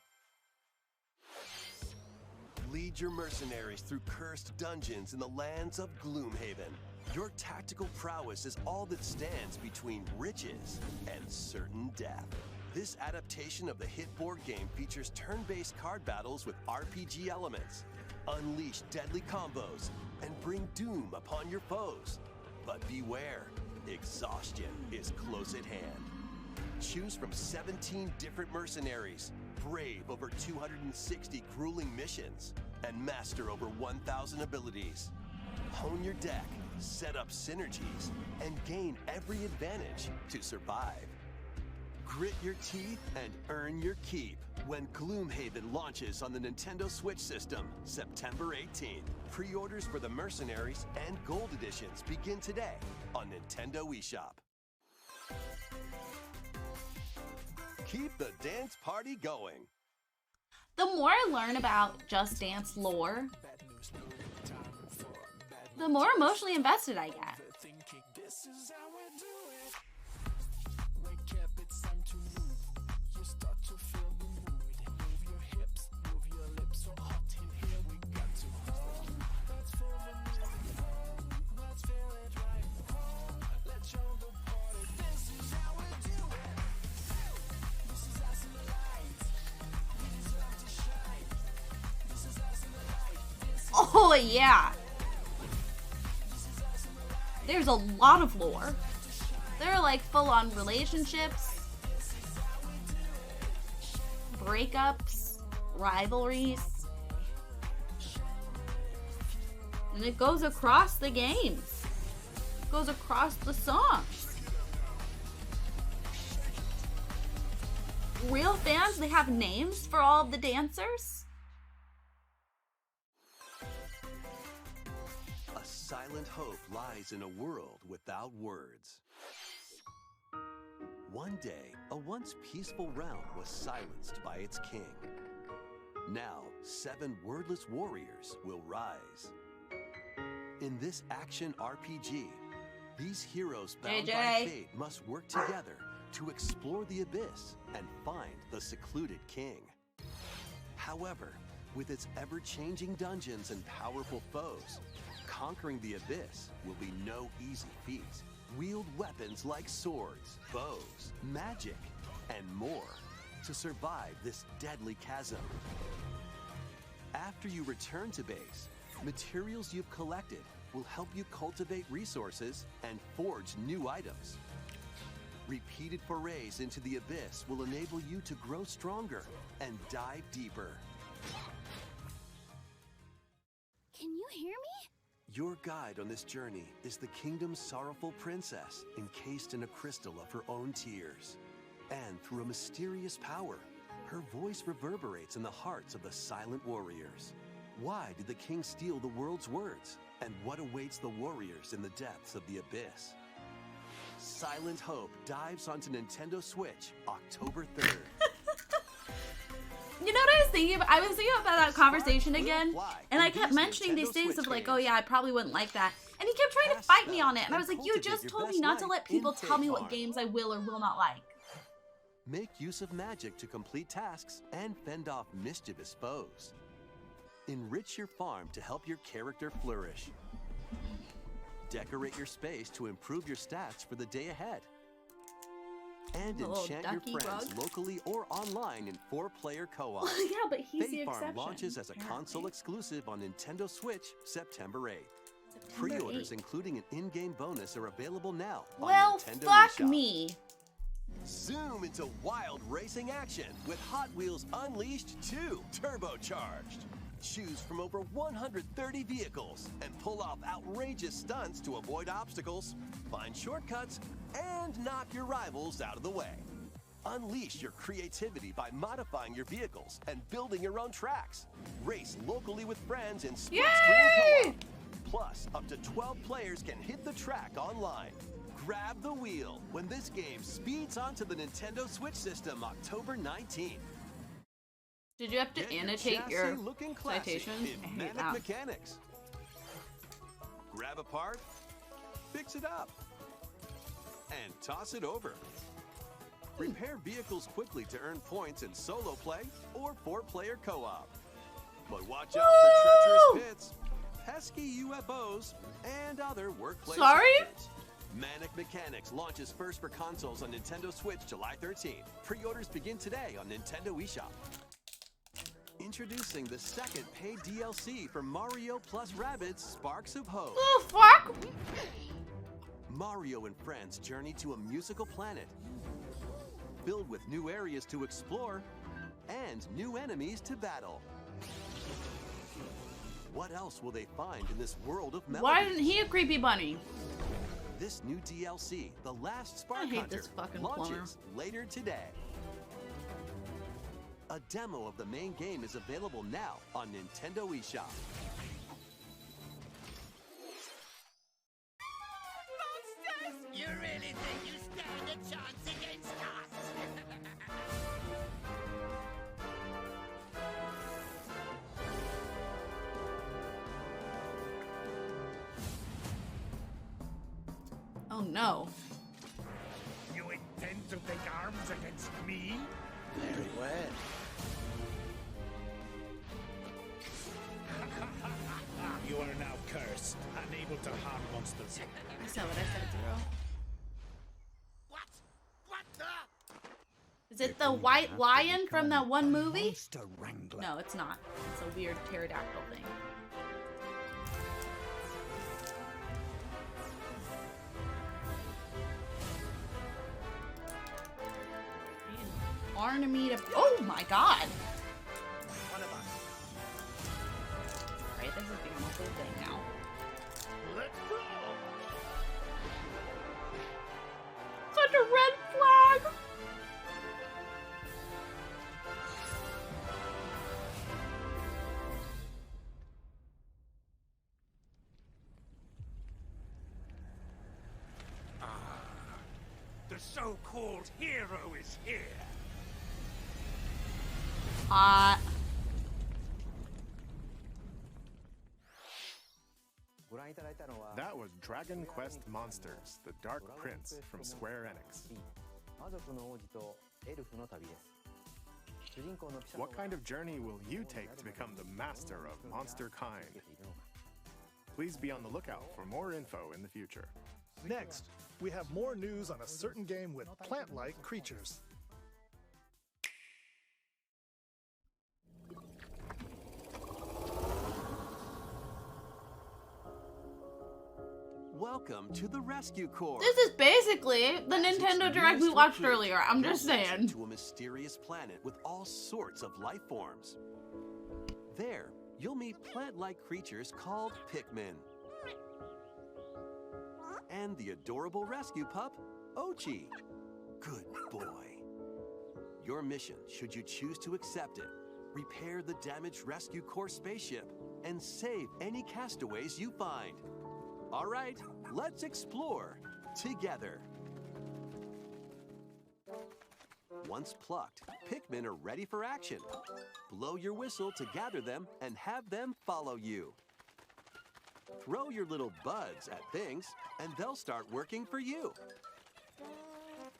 Lead your mercenaries through cursed dungeons in the lands of Gloomhaven. Your tactical prowess is all that stands between riches and certain death. This adaptation of the hit board game features turn-based card battles with RPG elements. Unleash deadly combos and bring doom upon your foes. But beware, exhaustion is close at hand. Choose from 17 different mercenaries, brave over 260 grueling missions, and master over 1,000 abilities. Hone your deck, set up synergies, and gain every advantage to survive. Grit your teeth and earn your keep when Gloomhaven launches on the Nintendo Switch system September 18th. Pre-orders for the Mercenaries and Gold Editions begin today on Nintendo eShop. Keep the dance party going. The more I learn about Just Dance lore, the more emotionally invested I get. Oh yeah! There's a lot of lore. There are like full-on relationships, breakups, rivalries. And it goes across the games. It goes across the songs. Real fans, they have names for all of the dancers. Silent hope lies in a world without words. One day, a once peaceful realm was silenced by its king. Now, 7 wordless warriors will rise. In this action RPG, these heroes bound by fate must work together to explore the abyss and find the secluded king. However, with its ever-changing dungeons and powerful foes, conquering the abyss will be no easy feat. Wield weapons like swords, bows, magic, and more to survive this deadly chasm. After you return to base, materials you've collected will help you cultivate resources and forge new items. Repeated forays into the abyss will enable you to grow stronger and dive deeper. Can you hear me? Your guide on this journey is the kingdom's sorrowful princess, encased in a crystal of her own tears. And through a mysterious power, her voice reverberates in the hearts of the silent warriors. Why did the king steal the world's words? And what awaits the warriors in the depths of the abyss? Silent Hope dives onto Nintendo Switch October 3rd. You know what I was thinking about? I was thinking about that conversation again, and I kept mentioning these things of like, oh yeah, I probably wouldn't like that. And he kept trying to fight me on it, and I was like, you just told me not to let people tell me what games I will or will not like. Make use of magic to complete tasks and fend off mischievous foes. Enrich your farm to help your character flourish. Decorate your space to improve your stats for the day ahead. And enchant your friends locally or online in 4-player co-op. Yeah, but he's the exception. Fate Farm launches as a console exclusive on Nintendo Switch September 8th. Pre-orders, including an in-game bonus, are available now on Nintendo fuck eShop. me. Zoom into wild racing action with Hot Wheels Unleashed 2 Turbocharged. Choose from over 130 vehicles and pull off outrageous stunts to avoid obstacles, find shortcuts, and knock your rivals out of the way. Unleash your creativity by modifying your vehicles and building your own tracks. Race locally with friends in split-screen co-op. Plus, up to 12 players can hit the track online. Grab the wheel when this game speeds onto the Nintendo Switch system October 19th. Did you have to annotate your citations? In Manic Mechanics. Grab a part, fix it up, and toss it over. Repair vehicles quickly to earn points in solo play or 4-player co-op. But watch out for treacherous pits, pesky UFOs, and other workplace hazards. Manic Mechanics launches first for consoles on Nintendo Switch July 13th. Pre-orders begin today on Nintendo eShop. Introducing the second paid DLC for Mario plus Rabbids Sparks of Hope. Oh, fuck! Mario and friends journey to a musical planet filled with new areas to explore and new enemies to battle. What else will they find in this world of melody? Why isn't he a creepy bunny? This new DLC, The Last Spark I hate Hunter, this fucking launches later today. A demo of the main game is available now on Nintendo eShop. Monsters! You really think you stand a chance against us? Oh no. You intend to take arms against me? Very well. You are now cursed, unable to harm monsters. I said what I said, Zero. What? What the? Is it the white lion from that one movie? Monster Wrangler. No, it's not. It's a weird pterodactyl thing. Arnamida. Oh my god! Alright, this is becoming a whole thing now. Let's go! Such a red flag! The so-called hero is here. That was Dragon Quest Monsters, the Dark Prince from Square Enix. What kind of journey will you take to become the master of monster kind? Please be on the lookout for more info in the future. Next, we have more news on a certain game with plant-like creatures. Welcome to the Rescue Corps. This is basically the Nintendo Direct we watched earlier. I'm just saying. To a mysterious planet with all sorts of life forms. There, you'll meet plant-like creatures called Pikmin. And the adorable rescue pup, Ochi. Good boy. Your mission, should you choose to accept it, repair the damaged Rescue Corps spaceship and save any castaways you find. All right, let's explore together. Once plucked, Pikmin are ready for action. Blow your whistle to gather them and have them follow you. Throw your little buds at things, and they'll start working for you.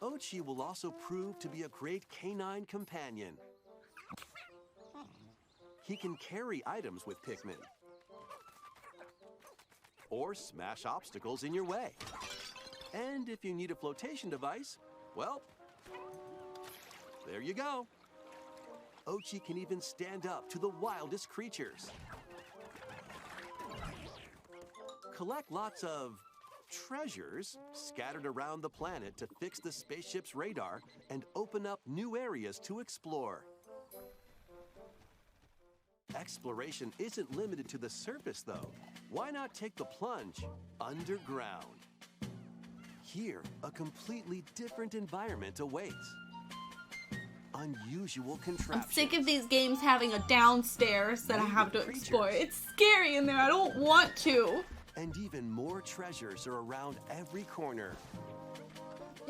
Ochi will also prove to be a great canine companion. He can carry items with Pikmin, or smash obstacles in your way. And if you need a flotation device, well, there you go. Ochi can even stand up to the wildest creatures. Collect lots of treasures scattered around the planet to fix the spaceship's radar and open up new areas to explore. Exploration isn't limited to the surface, though. Why not take the plunge underground? Here, a completely different environment awaits. Unusual contraptions. I'm sick of these games having a downstairs that I have to explore. It's scary in there. I don't want to. And even more treasures are around every corner.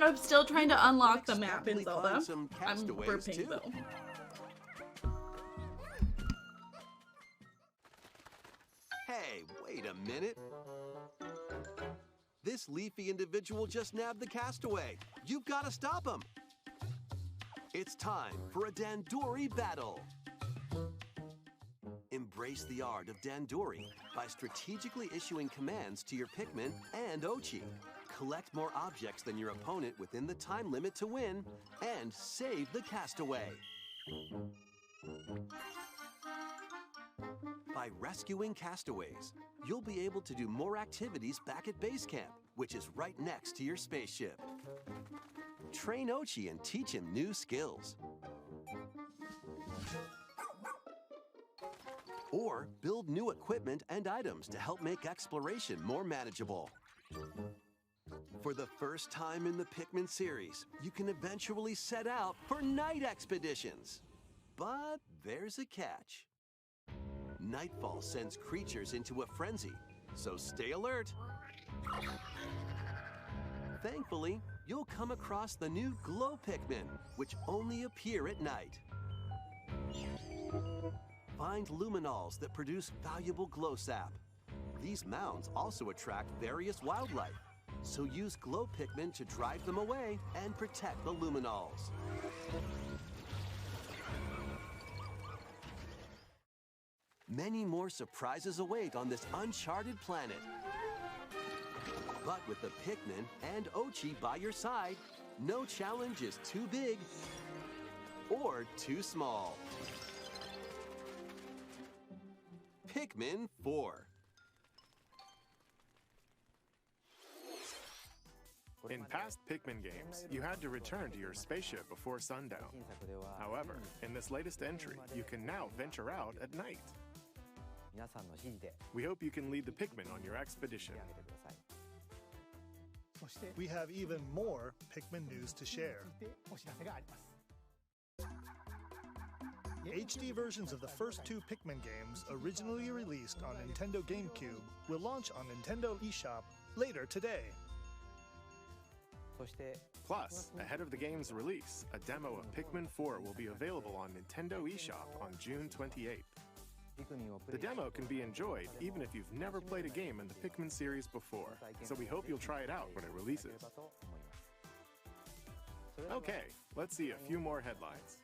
I'm still trying to unlock the map in Expect to Zelda. find some I'm castaways, burping too. though. Hey, wait a minute. This leafy individual just nabbed the castaway. You've got to stop him. It's time for a Dandori battle. Embrace the art of Dandori by strategically issuing commands to your Pikmin and Ochi. Collect more objects than your opponent within the time limit to win, and save the castaway. By rescuing castaways, you'll be able to do more activities back at base camp, which is right next to your spaceship. train Ochi and teach him new skills. Or build new equipment and items to help make exploration more manageable. For the first time in the Pikmin series, you can eventually set out for night expeditions. But there's a catch. Nightfall sends creatures into a frenzy, so stay alert. Thankfully, you'll come across the new Glow Pikmin, which only appear at night. Find luminals that produce valuable glow sap. These mounds also attract various wildlife, so use Glow Pikmin to drive them away and protect the luminals. Many more surprises await on this uncharted planet. But with the Pikmin and Ochi by your side, no challenge is too big or too small. Pikmin 4. In past Pikmin games, you had to return to your spaceship before sundown. However, in this latest entry, you can now venture out at night. We hope you can lead the Pikmin on your expedition. We have even more Pikmin news to share. HD versions of the first two Pikmin games, originally released on Nintendo GameCube, will launch on Nintendo eShop later today. Plus, ahead of the game's release, a demo of Pikmin 4 will be available on Nintendo eShop on June 28th. The demo can be enjoyed even if you've never played a game in the Pikmin series before, so we hope you'll try it out when it releases. Okay, let's see a few more headlines.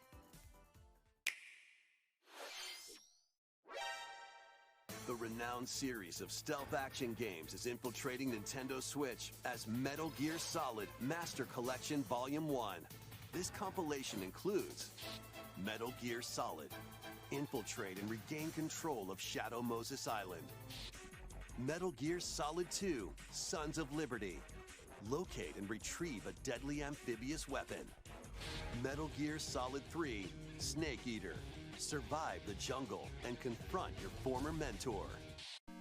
The renowned series of stealth action games is infiltrating Nintendo Switch as Metal Gear Solid Master Collection Volume 1. This compilation includes Metal Gear Solid, infiltrate and regain control of Shadow Moses Island. Metal Gear Solid 2, Sons of Liberty, locate and retrieve a deadly amphibious weapon. Metal Gear Solid 3, Snake Eater, survive the jungle and confront your former mentor.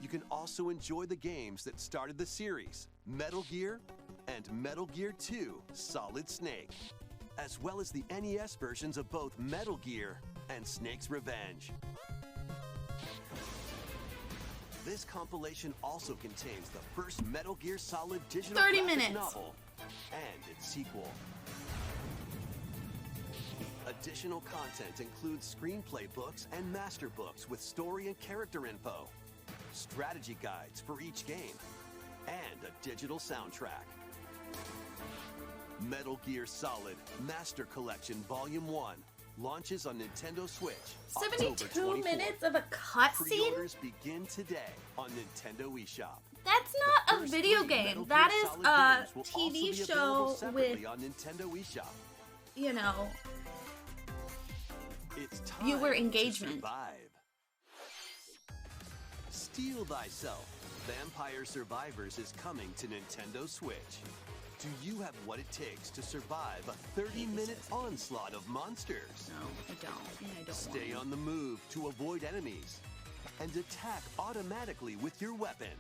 You can also enjoy the games that started the series, Metal Gear and Metal Gear 2, Solid Snake, as well as the NES versions of both Metal Gear and Snake's Revenge. This compilation also contains the first Metal Gear Solid digital 30 graphic minutes. novel and its sequel. Additional content includes screenplay books and master books with story and character info, strategy guides for each game, and a digital soundtrack. Metal Gear Solid Master Collection Volume 1 launches on Nintendo Switch. 72 minutes of a cutscene? Pre-orders begin today on Nintendo eShop. That's not a video game. That is a TV show with, on Nintendo eShop. you know, It's time viewer to engagement. survive. Steel Thyself, Vampire Survivors is coming to Nintendo Switch. Do you have what it takes to survive a 30-minute onslaught of monsters? No, I don't. And I don't Stay want on the move to avoid enemies and attack automatically with your weapons.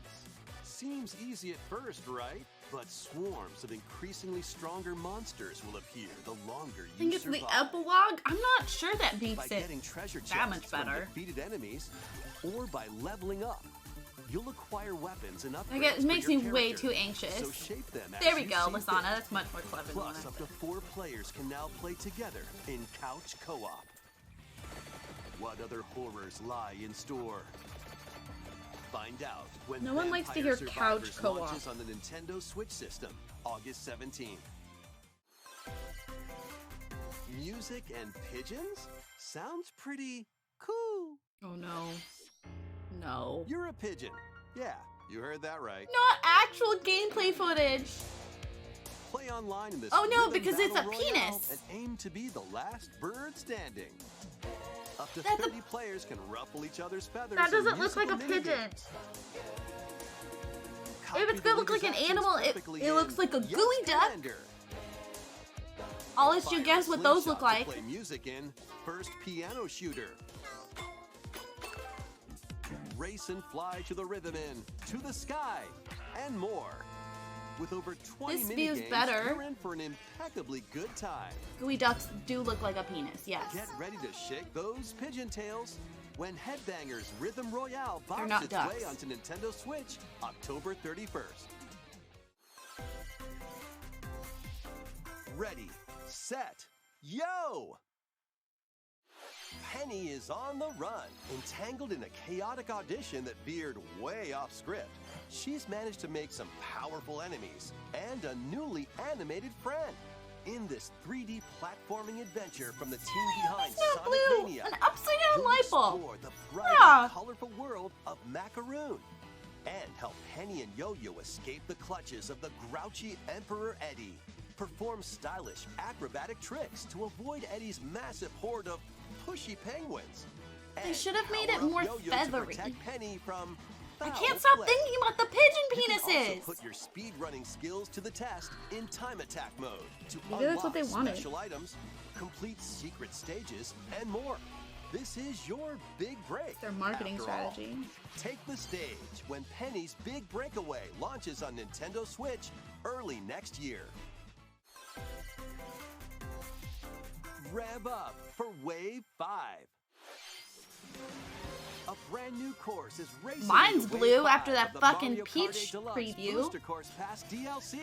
Seems easy at first, right? But swarms of increasingly stronger monsters will appear the longer I think you it's survive. the epilogue. I'm not sure that makes By it getting treasure chests that much from better. defeated enemies, or by leveling up, you'll acquire weapons and upgrades. I guess it for makes your me way character. too anxious. So shape them as There we you go, see Lasana. fit. That's much more clever than what Plus, I up to 4 players can now play together in couch co-op. What other horrors lie in store? Find out when No one likes to Vampire hear couch Survivors co-op. launches on the Nintendo Switch system, August 17th. Music and pigeons? Sounds pretty cool. Oh no. No. You're a pigeon. Yeah, you heard that right. Not actual gameplay footage. Play online in this Oh, no, rhythm because it's battle a royale penis. and aim to be the last bird standing. Up to That's a- 30 players can ruffle each other's feathers. That in doesn't look like a musical pigeon. minigames. If it's gonna look like an animal, it looks like a gooey duck. I'll let you Fire guess a what those slingshot look to like. Play music in First Piano Shooter. Race and fly to the rhythm in To the Sky, and more. With over 20 This mini view's games, better. you're in for an impeccably good time. Gooey ducks do look like a penis, yes. Get ready to shake those pigeon tails when Headbangers Rhythm Royale They're bobs not its ducks. way onto Nintendo Switch October 31st. Ready, set, yo! Penny is on the run, entangled in a chaotic audition that veered way off script. She's managed to make some powerful enemies and a newly animated friend in this 3D platforming adventure from the team behind It's not Sonic blue! Mania. An upside down You'll light bulb! explore the bright Yeah. and colorful world of Macaroon and help Penny and Yo-Yo escape the clutches of the grouchy Emperor Eddie. Perform stylish acrobatic tricks to avoid Eddie's massive horde of pushy penguins. They And should have made it power up more Yo-Yo to feathery. protect Penny from I foul can't stop play. thinking about the pigeon You can also penises! put your speed running skills to the test in time attack mode to Maybe that's what unlock they wanted. special items, complete secret stages, and more. This is your big break. It's their marketing after all. strategy. Take the stage when Penny's Big Breakaway launches on Nintendo Switch early next year. Rev up for Wave 5. A brand new course is racing. Mine's into Wave blue 5 after that of the fucking Mario Kart 8 Peach Deluxe preview. Booster Course Pass DLC.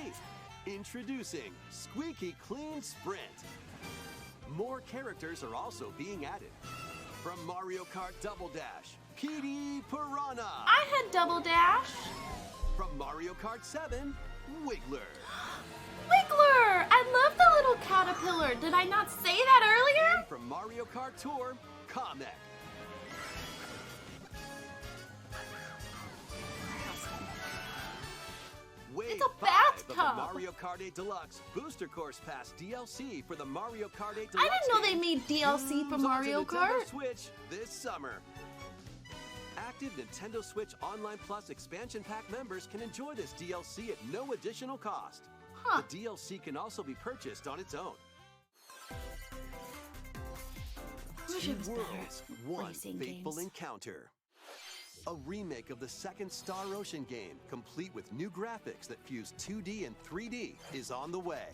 Introducing Squeaky Clean Sprint. More characters are also being added. From Mario Kart Double Dash, Petey Piranha. I had Double Dash. From Mario Kart 7, Wiggler. Wiggler! I love the little caterpillar. Did I not say that earlier? And from Mario Kart Tour, Kamek. Wave It's a 5 of the bathtub. Mario Kart 8 Deluxe Booster Course Pass DLC for the Mario Kart 8 Deluxe. I didn't know they game made DLC for comes Mario onto Nintendo Kart. Switch this summer. Active Nintendo Switch Online Plus expansion pack members can enjoy this DLC at no additional cost. Huh. The DLC can also be purchased on its own. Wish Two it was better worlds, one racing fateful games. encounter. A remake of the second Star Ocean game, complete with new graphics that fuse 2D and 3D, is on the way.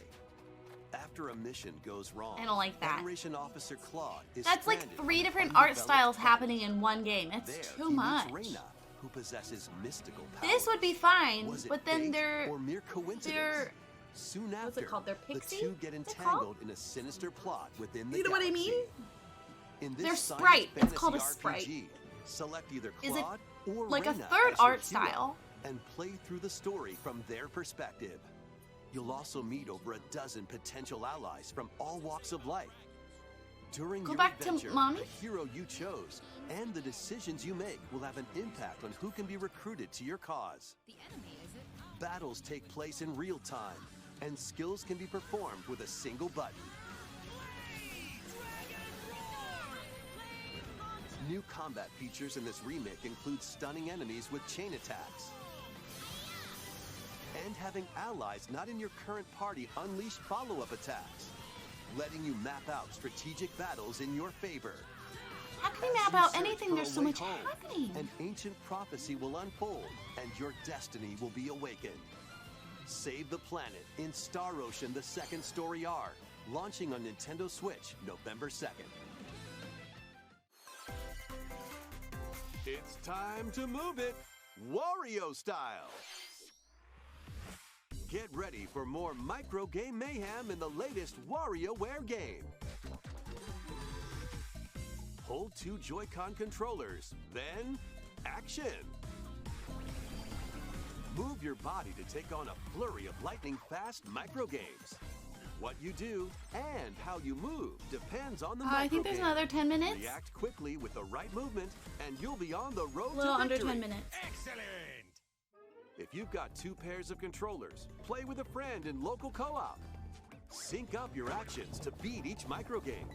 After a mission goes wrong, I don't like that. Federation Officer Claude is That's like stranded 3 on different an art undeveloped styles planet. happening in one game. It's There, too he much. meets Reyna, who possesses mystical powers. This would be fine, Was it but then fate they're or mere coincidence? they're Soon what's it after, called? They're the pixie? two get What's it called? entangled in a sinister plot within the You know what I galaxy. mean? In this They're science sprite. It's fantasy called a RPG, sprite. select either Is it Claude or like a Reyna third as your art hero style? and play through the story from their perspective. You'll also meet over a dozen potential allies from all walks of life. During Go your back to adventure, mommy? the hero you chose and the decisions you make will have an impact on who can be recruited to your cause. The enemy is it? Battles take place in real time, and skills can be performed with a single button. New combat features in this remake include stunning enemies with chain attacks. And having allies not in your current party unleash follow-up attacks, letting you map out strategic battles in your favor. How can you As map you out search anything? for There's a so way much home, happening. An ancient prophecy will unfold, and your destiny will be awakened. Save the planet in Star Ocean: The Second Story R, launching on Nintendo Switch November 2nd. It's time to move it, Wario style. Get ready for more micro game mayhem in the latest WarioWare game. Hold 2 Joy-Con controllers, then action. Move your body to take on a flurry of lightning-fast micro games. What you do and how you move depends on the I think there's micro game. another 10 minutes. React quickly with the right movement, and you'll be on the road A little to under victory. 10 minutes. Excellent! If you've got 2 pairs of controllers, play with a friend in local co-op. Sync up your actions to beat each micro game.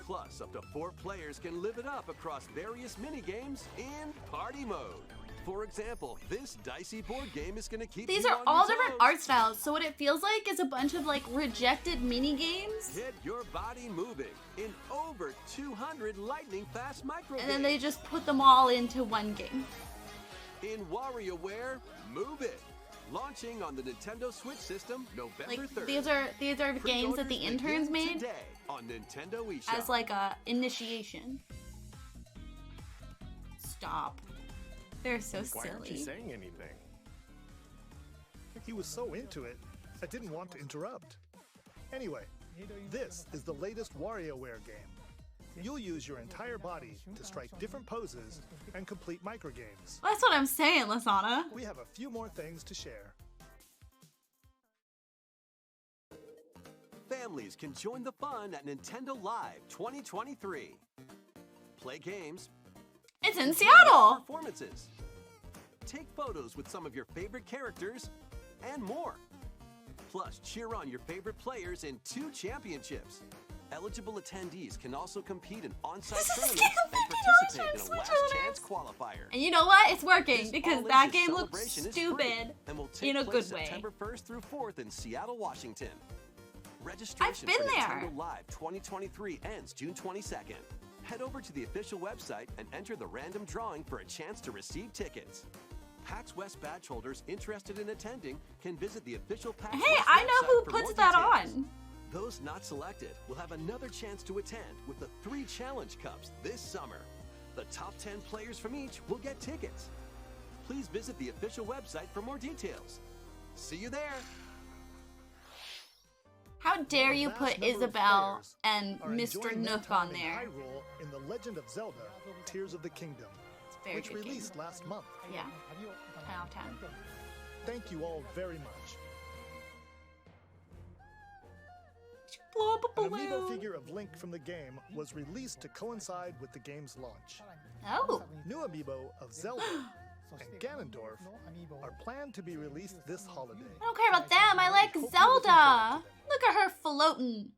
Plus, up to 4 players can live it up across various mini games in party mode. For example, this dicey board game is going to keep These you are on all your different toes. art styles, so what it feels like is a bunch of like rejected mini games, Get your body moving in over 200 lightning-fast micro and then they games. just put them all into one game. In WarioWare, Move It! Launching on the Nintendo Switch system November Like 3rd. these are games that the Pre-orders interns begin made today on Nintendo eShop. as like a initiation. Stop. They're so Why aren't you silly. saying anything? He was so into it, I didn't want to interrupt. Anyway, this is the latest WarioWare game. You'll use your entire body to strike different poses and complete microgames. That's what I'm saying, Lasana. We have a few more things to share. Families can join the fun at Nintendo Live 2023. Play games, It's in enjoy Seattle. performances, take photos with some of your favorite characters, and more. Plus, cheer on your favorite players in 2 championships. Eligible attendees can also compete in on-site This is tournaments $50 and participate in a Switch last chance qualifier. And you know what? It's working This because all-ages that game looks celebration is stupid free and will take in a place good way. September 1st through 4th in Seattle, Washington. Registration been for there. Nintendo Live 2023 ends June 22nd. Head over to the official website and enter the random drawing for a chance to receive tickets. PAX West badge holders interested in attending can visit the official PAX Hey, West I know website who for puts more that details. on. Those not selected will have another chance to attend with the 3 challenge cups this summer. The top 10 players from each will get tickets. Please visit the official website for more details. See you there. How dare you Vast put number of Isabel players and are Mr. enjoying their Nook time on in there? Hyrule in The Legend of Zelda: Tears of the Kingdom, Very which good game. released last month. Yeah. 10 out of 10. Thank you all very much. Blow up a An amiibo balloon. figure of Link from the game was released to coincide with the game's launch. Oh. New amiibo of Zelda and Ganondorf are planned to be released this holiday. I don't care about them. I like Zelda. Look at her floating.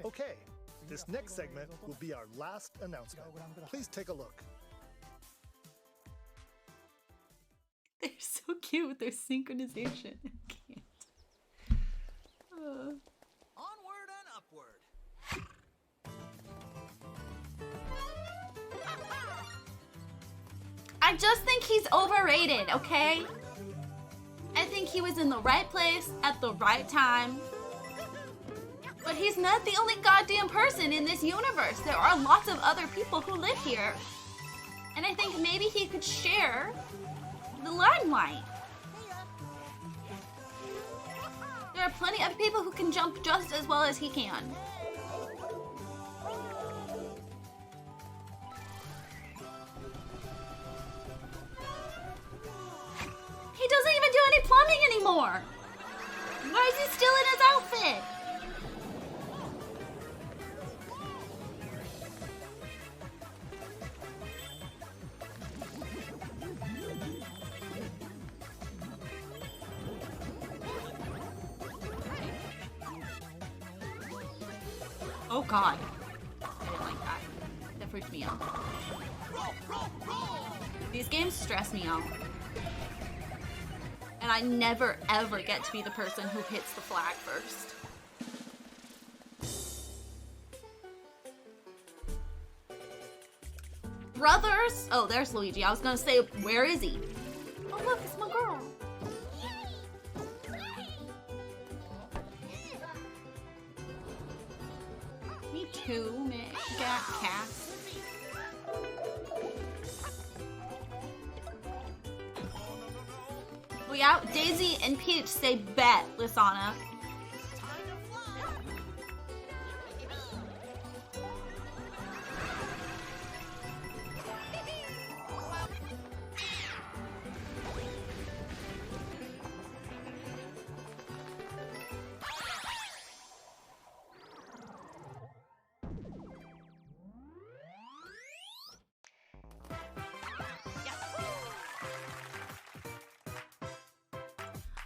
Okay, this next segment will be our last announcement. Please take a look. They're so cute with their synchronization. I can't. Onward and upward. I just think he's overrated, okay? I think he was in the right place at the right time. But he's not the only goddamn person in this universe. There are lots of other people who live here. And I think maybe he could share the limelight. There are plenty of people who can jump just as well as he can. He doesn't even do any plumbing anymore. Why is he still in his outfit? Oh god. I didn't like that. That freaked me out. These games stress me out. And I never ever get to be the person who hits the flag first. Brothers! Oh, there's Luigi. I was gonna say, where is he? Oh look, it's my girl. Me too, man. Got cats. We out. Daisy and Peach say bet, Lisana.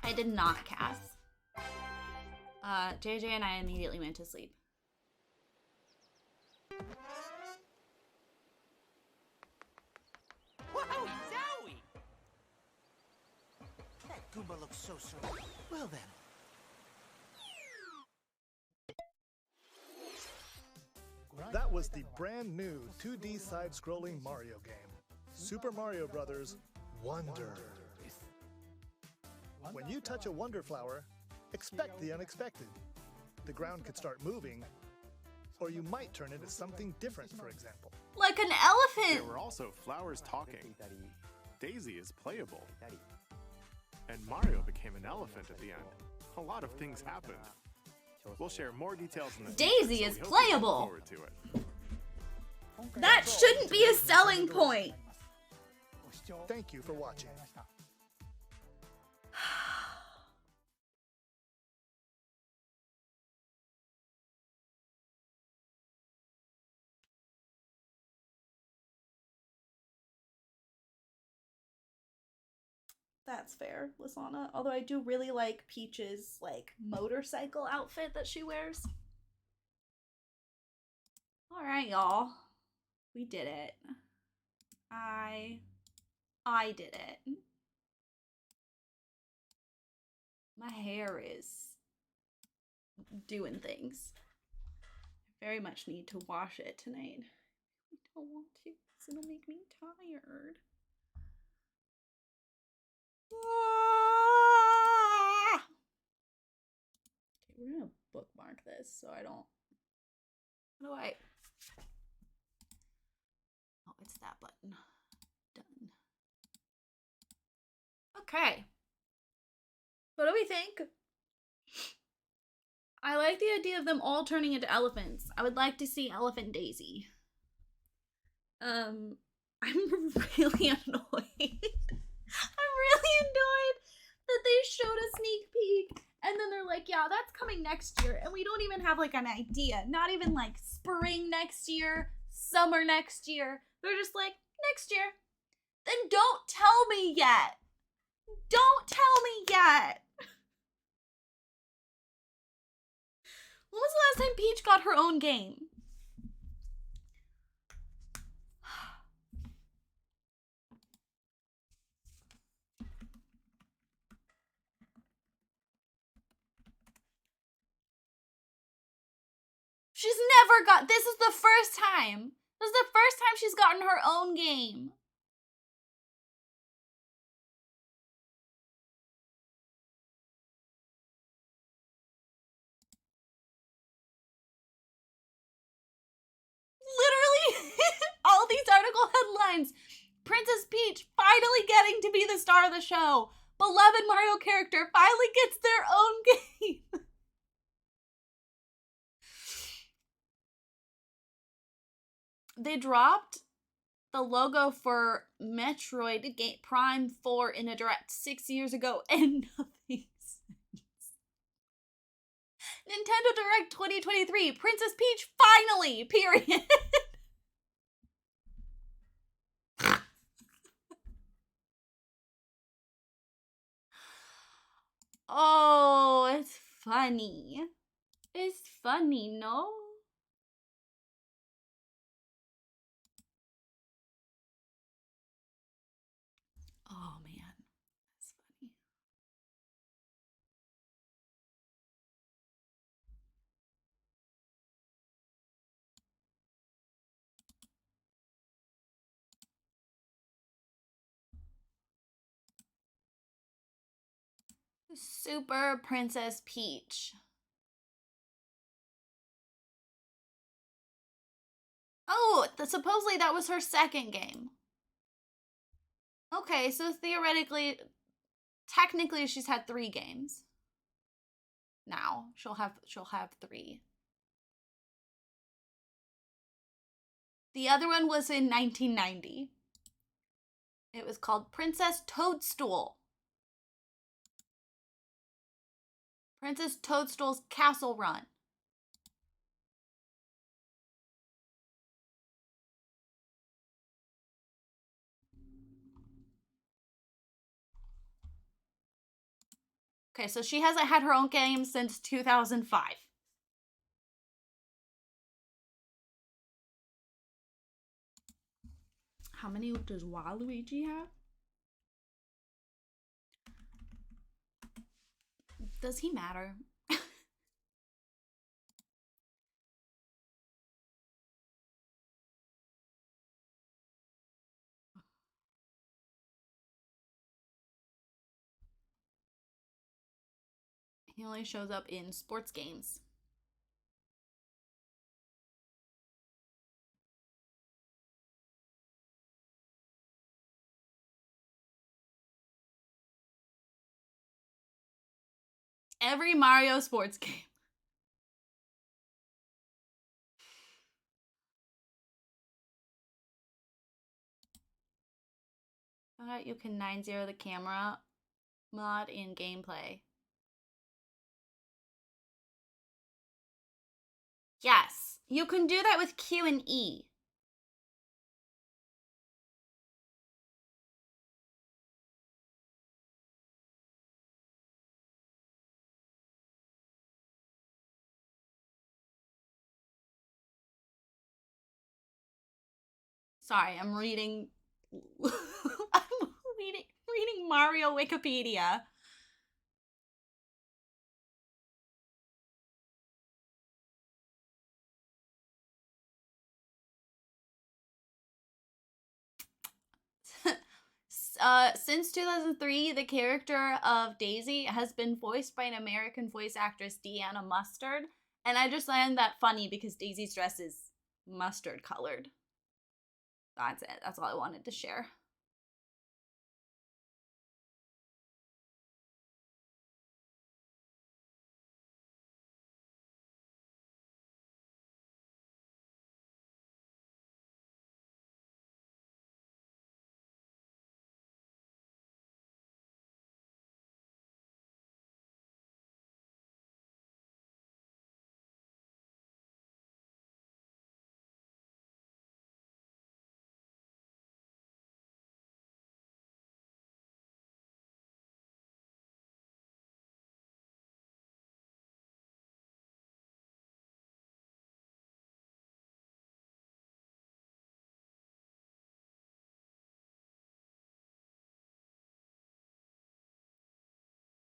I did not cast. JJ and I immediately went to sleep. Wowie zowie! Goomba looks so surreal. Well then. That was the brand new 2D side-scrolling Mario game, Super Mario Bros. Wonder. When you touch a Wonder Flower, expect the unexpected. The ground could start moving, or you might turn into something different, for example. Like an There elephant! were also flowers talking. Daisy is playable. And Mario became an elephant at the end. A lot of things happened. We'll share more details in the Daisy future, is so we hope you look playable. forward to it. That shouldn't be a selling point! Thank you for watching. That's fair, Lasana. Although I do really like Peach's, like, motorcycle outfit that she wears. Alright, y'all. We did it. I did it. My hair is doing things. I very much need to wash it tonight. I don't want to, because it'll make me tired. Okay, we're gonna bookmark this so I don't. How do I? Oh, it's that button. Done. Okay. What do we think? I like the idea of them all turning into elephants. I would like to see Elephant Daisy. I'm really annoyed. I'm really annoyed that they showed a sneak peek and then they're like, yeah, that's coming next year. And we don't even have like an idea. Not even like spring next year, summer next year. They're just like, next year. Then don't tell me yet. Don't tell me yet. When was the last time Peach got her own game? She's never got, this is the first time. This is the first time she's gotten her own game. Literally, all these article headlines. Princess Peach finally getting to be the star of the show. Beloved Mario character finally gets their own game. They dropped the logo for Metroid Prime 4 in a direct 6 years ago and nothing since. Nintendo Direct 2023, Princess Peach finally, period. Oh, it's funny. It's funny, no? Oh man, that's funny. Super Princess Peach. Oh, supposedly that was her second game. Okay, so theoretically, technically she's had 3 games. Now, she'll have 3. The other one was in 1990. It was called Princess Toadstool. Princess Toadstool's Castle Run. Okay, so she hasn't had her own game since 2005. How many does Waluigi have? Does he matter? He only shows up in sports games. Every Mario sports game. You can 9-0 the camera mod in gameplay. Yes, you can do that with Q and E. Sorry, I'm reading I'm reading Mario Wikipedia. Since 2003, the character of Daisy has been voiced by an American voice actress, Deanna Mustard, and I just find that funny because Daisy's dress is mustard colored. That's it. That's all I wanted to share.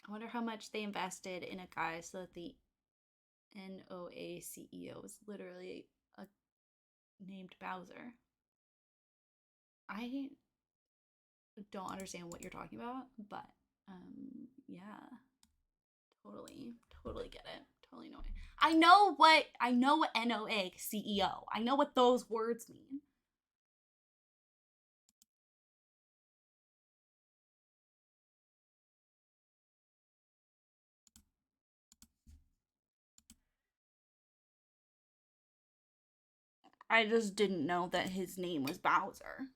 I wonder how much they invested in a guy so that the NOA CEO is literally named Bowser. I don't understand what you're talking about, but yeah, totally get it. Totally know it. I know what NOA CEO. I know what those words mean. I just didn't know that his name was Bowser.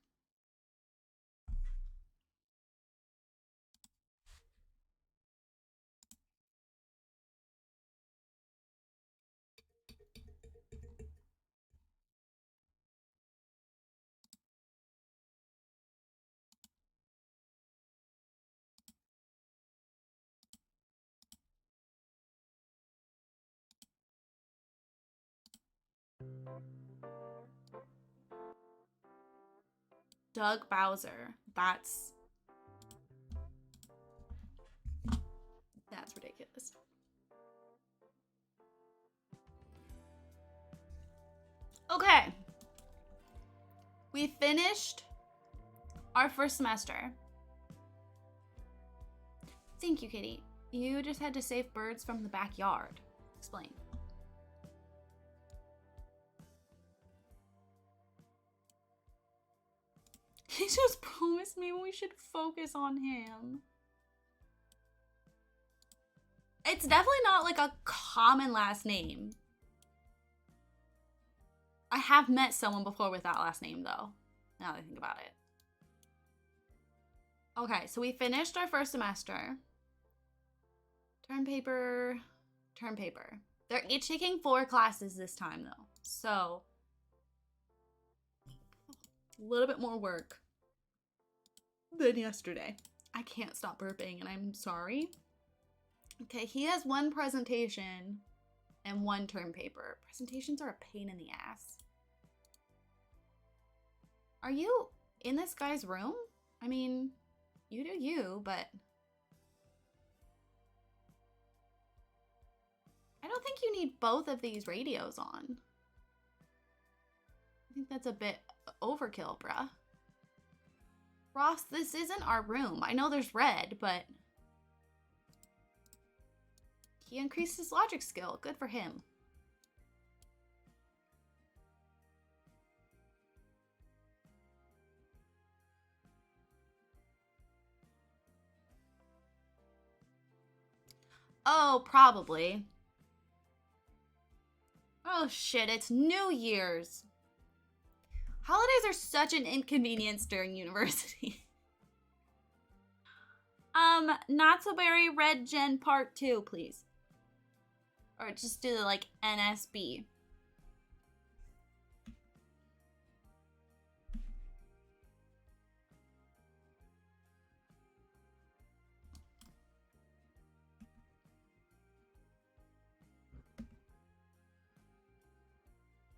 Doug Bowser. That's ridiculous. Okay. We finished our first semester. Thank you, Kitty. You just had to save birds from the backyard. Explain. He just promised me we should focus on him. It's definitely not like a common last name. I have met someone before with that last name though, now that I think about it. Okay, so we finished our first semester. Term paper. They're each taking 4 classes this time though, so a little bit more work than yesterday. I can't stop burping and I'm sorry. Okay, he has 1 presentation and 1 term paper. Presentations are a pain in the ass. Are you in this guy's room? I mean, you do you, but think you need both of these radios on. I think that's a bit overkill, bruh. Ross, this isn't our room. I know there's red, but he increased his logic skill. Good for him. Oh, probably. Oh shit, it's New Year's. Holidays are such an inconvenience during university. Not so berry red gen part 2, please. Or just do the like NSB.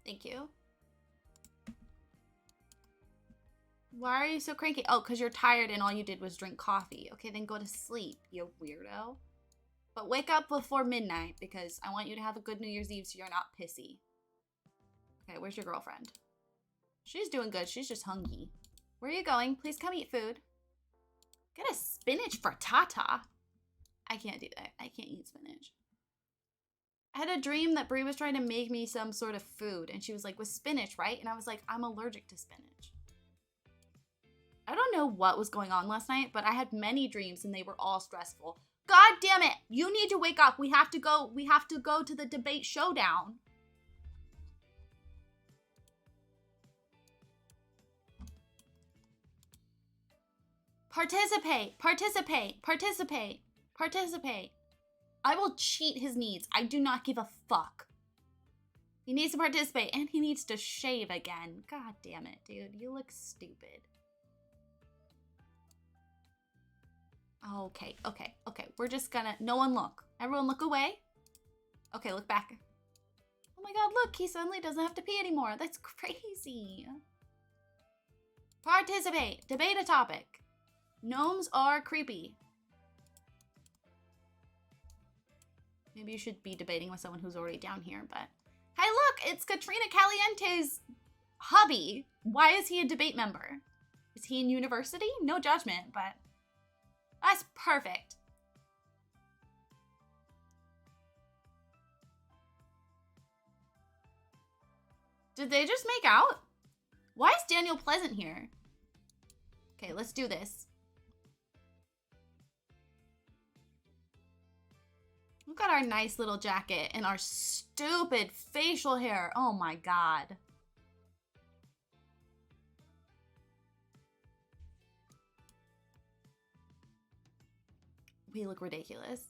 Thank you. Why are you so cranky? Oh, because you're tired and all you did was drink coffee. Okay, then go to sleep, you weirdo. But wake up before midnight because I want you to have a good New Year's Eve so you're not pissy. Okay, where's your girlfriend? She's doing good. She's just hungry. Where are you going? Please come eat food. Get a spinach frittata. I can't do that. I can't eat spinach. I had a dream that Brie was trying to make me some sort of food. And she was like, with spinach, right? And I was like, I'm allergic to spinach. I don't know what was going on last night, but I had many dreams and they were all stressful. God damn it! You need to wake up. We have to go to the debate showdown. Participate, participate, participate, participate. I will cheat his needs. I do not give a fuck. He needs to participate and he needs to shave again. God damn it, dude. You look stupid. Okay, okay, okay. We're just gonna, no one look. Everyone look away. Okay, look back. Oh my god, look, he suddenly doesn't have to pee anymore. That's crazy. Participate. Debate a topic. Gnomes are creepy. Maybe you should be debating with someone who's already down here, but... Hey, look! It's Katrina Caliente's hubby. Why is he a debate member? Is he in university? No judgment, but... That's perfect. Did they just make out? Why is Daniel Pleasant here? Okay, let's do this. Look at our nice little jacket and our stupid facial hair. Oh my god. We look ridiculous.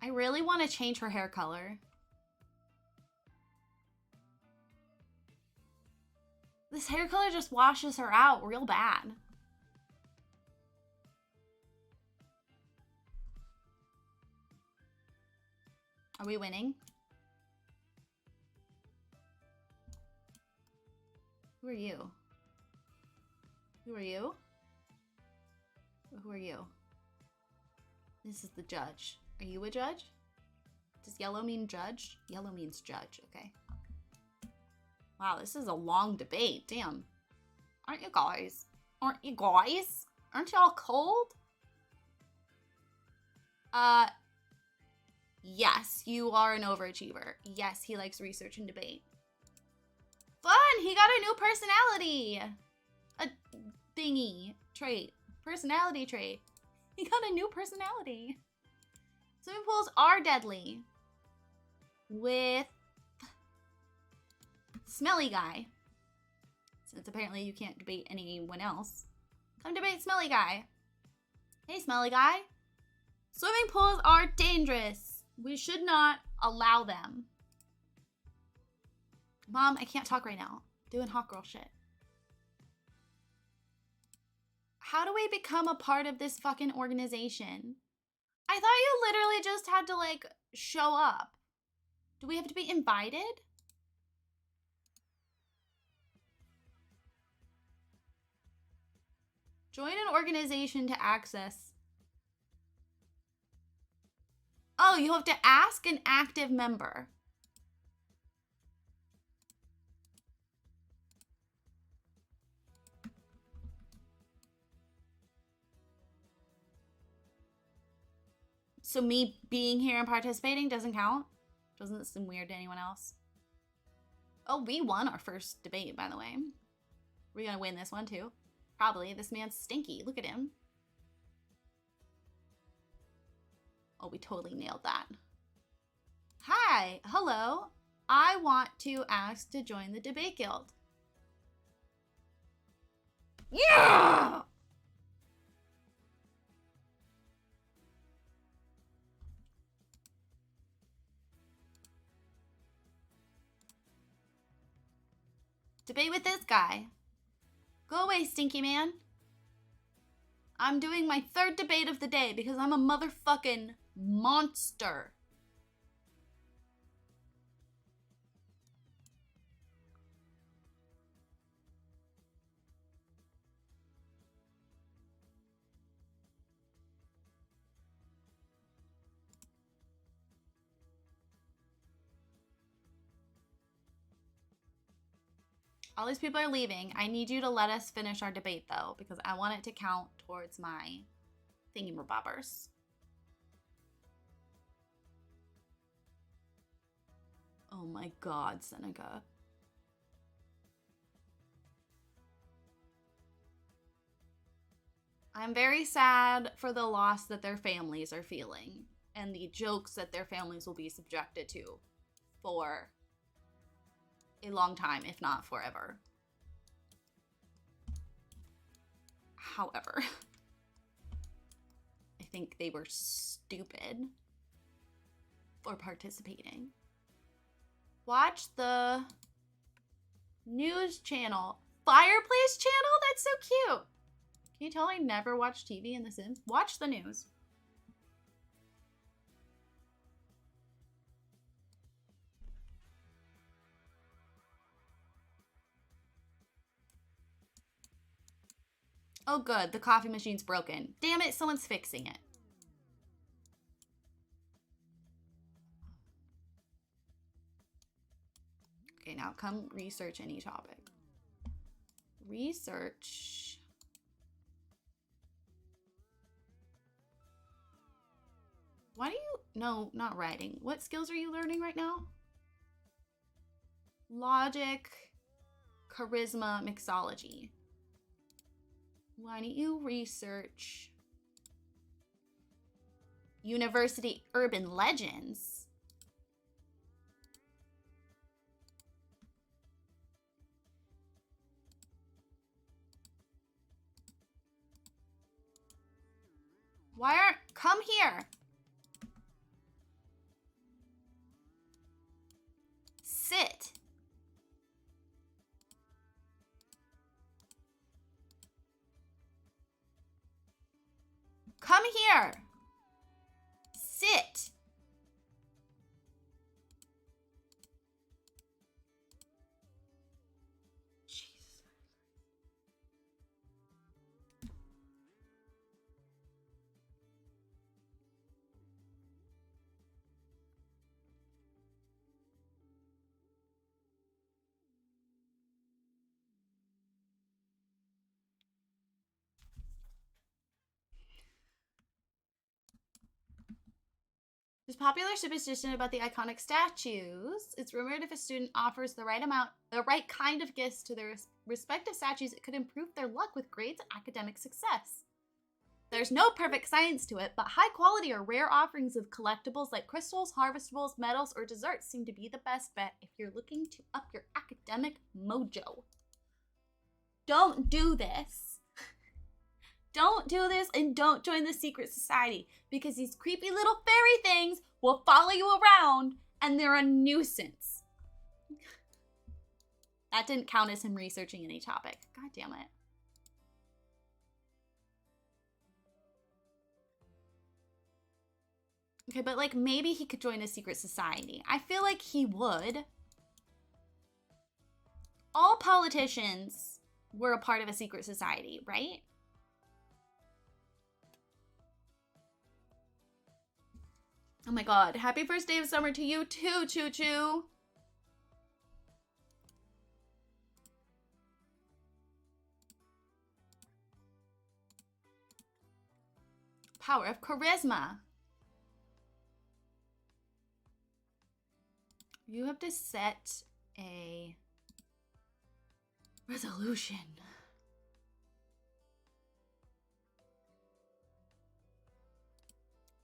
I really want to change her hair color. This hair color just washes her out real bad. Are we winning? Who are you? Who are you? Who are you? This is the judge. Are you a judge? Does yellow mean judge? Yellow means judge, okay. Wow, this is a long debate. Damn. Aren't you guys? Aren't you guys? Aren't y'all cold? Yes, you are an overachiever. Yes, he likes research and debate. Fun! He got a new personality! A thingy. Trait. Personality trait. He got a new personality. Swimming pools are deadly. With Smelly Guy. Since apparently you can't debate anyone else. Come debate Smelly Guy. Hey, Smelly Guy. Swimming pools are dangerous. We should not allow them. Mom, I can't talk right now. Doing hot girl shit. How do we become a part of this fucking organization? I thought you literally just had to, like, show up. Do we have to be invited? Join an organization to access. Oh, you have to ask an active member. So me being here and participating doesn't count? Doesn't it seem weird to anyone else? Oh, we won our first debate, by the way. We're gonna win this one too. Probably. This man's stinky. Look at him. Oh, we totally nailed that. Hi. Hello. I want to ask to join the debate guild. Yeah! Debate with this guy. Go away, stinky man. I'm doing my third debate of the day because I'm a motherfucking monster. All these people are leaving. I need you to let us finish our debate, though, because I want it to count towards my thingy-mabobbers. Oh my god, Seneca. I'm very sad for the loss that their families are feeling and the jokes that their families will be subjected to for a long time, if not forever. However, I think they were stupid for participating. Watch the news channel. Fireplace channel? That's so cute. Can you tell I never watch TV in The Sims? Watch the news. Oh good, the coffee machine's broken. Damn it, someone's fixing it. Okay, now come research any topic. Research. Why do you, no, not writing. What skills are you learning right now? Logic, charisma, mixology. Why don't you research university urban legends? Why aren't, come here. Sit. Come here. Sit. Jesus. There's popular superstition about the iconic statues. It's rumored if a student offers the right kind of gifts to their respective statues, it could improve their luck with grades and academic success. There's no perfect science to it, but high quality or rare offerings of collectibles like crystals, harvestables, metals, or desserts seem to be the best bet if you're looking to up your academic mojo. Don't do this. Don't do this and don't join the secret society because these creepy little fairy things will follow you around and they're a nuisance. That didn't count as him researching any topic. God damn it. Okay, but like maybe he could join a secret society. I feel like he would. All politicians were a part of a secret society, right? Oh my god. Happy first day of summer to you too, Choo Choo. Power of charisma. You have to set a resolution.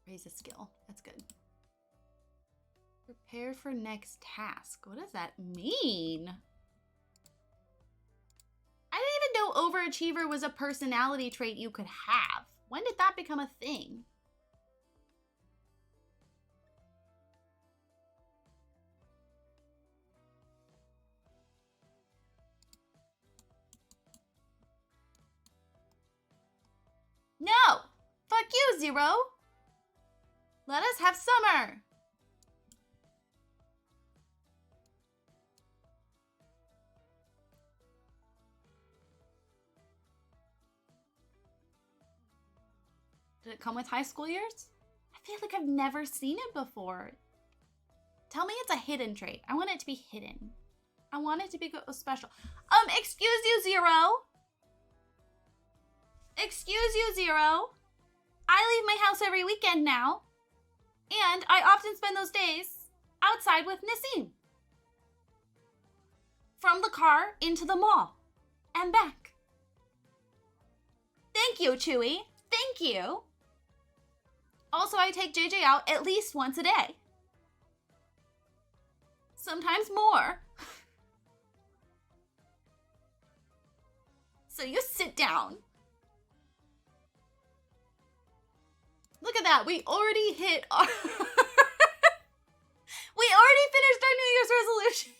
Raise a skill. That's good. Prepare for next task. What does that mean? I didn't even know overachiever was a personality trait you could have. When did that become a thing? No! Fuck you, Zero! Let us have summer! Did it come with high school years? I feel like I've never seen it before. Tell me it's a hidden trait. I want it to be hidden. I want it to be special. Excuse you, Zero. Excuse you, Zero. I leave my house every weekend now. And I often spend those days outside with Nassim. From the car into the mall and back. Thank you, Chewy. Thank you. Also, I take JJ out at least once a day. Sometimes more. So you sit down. Look at that. We already hit our... We already finished our New Year's resolution.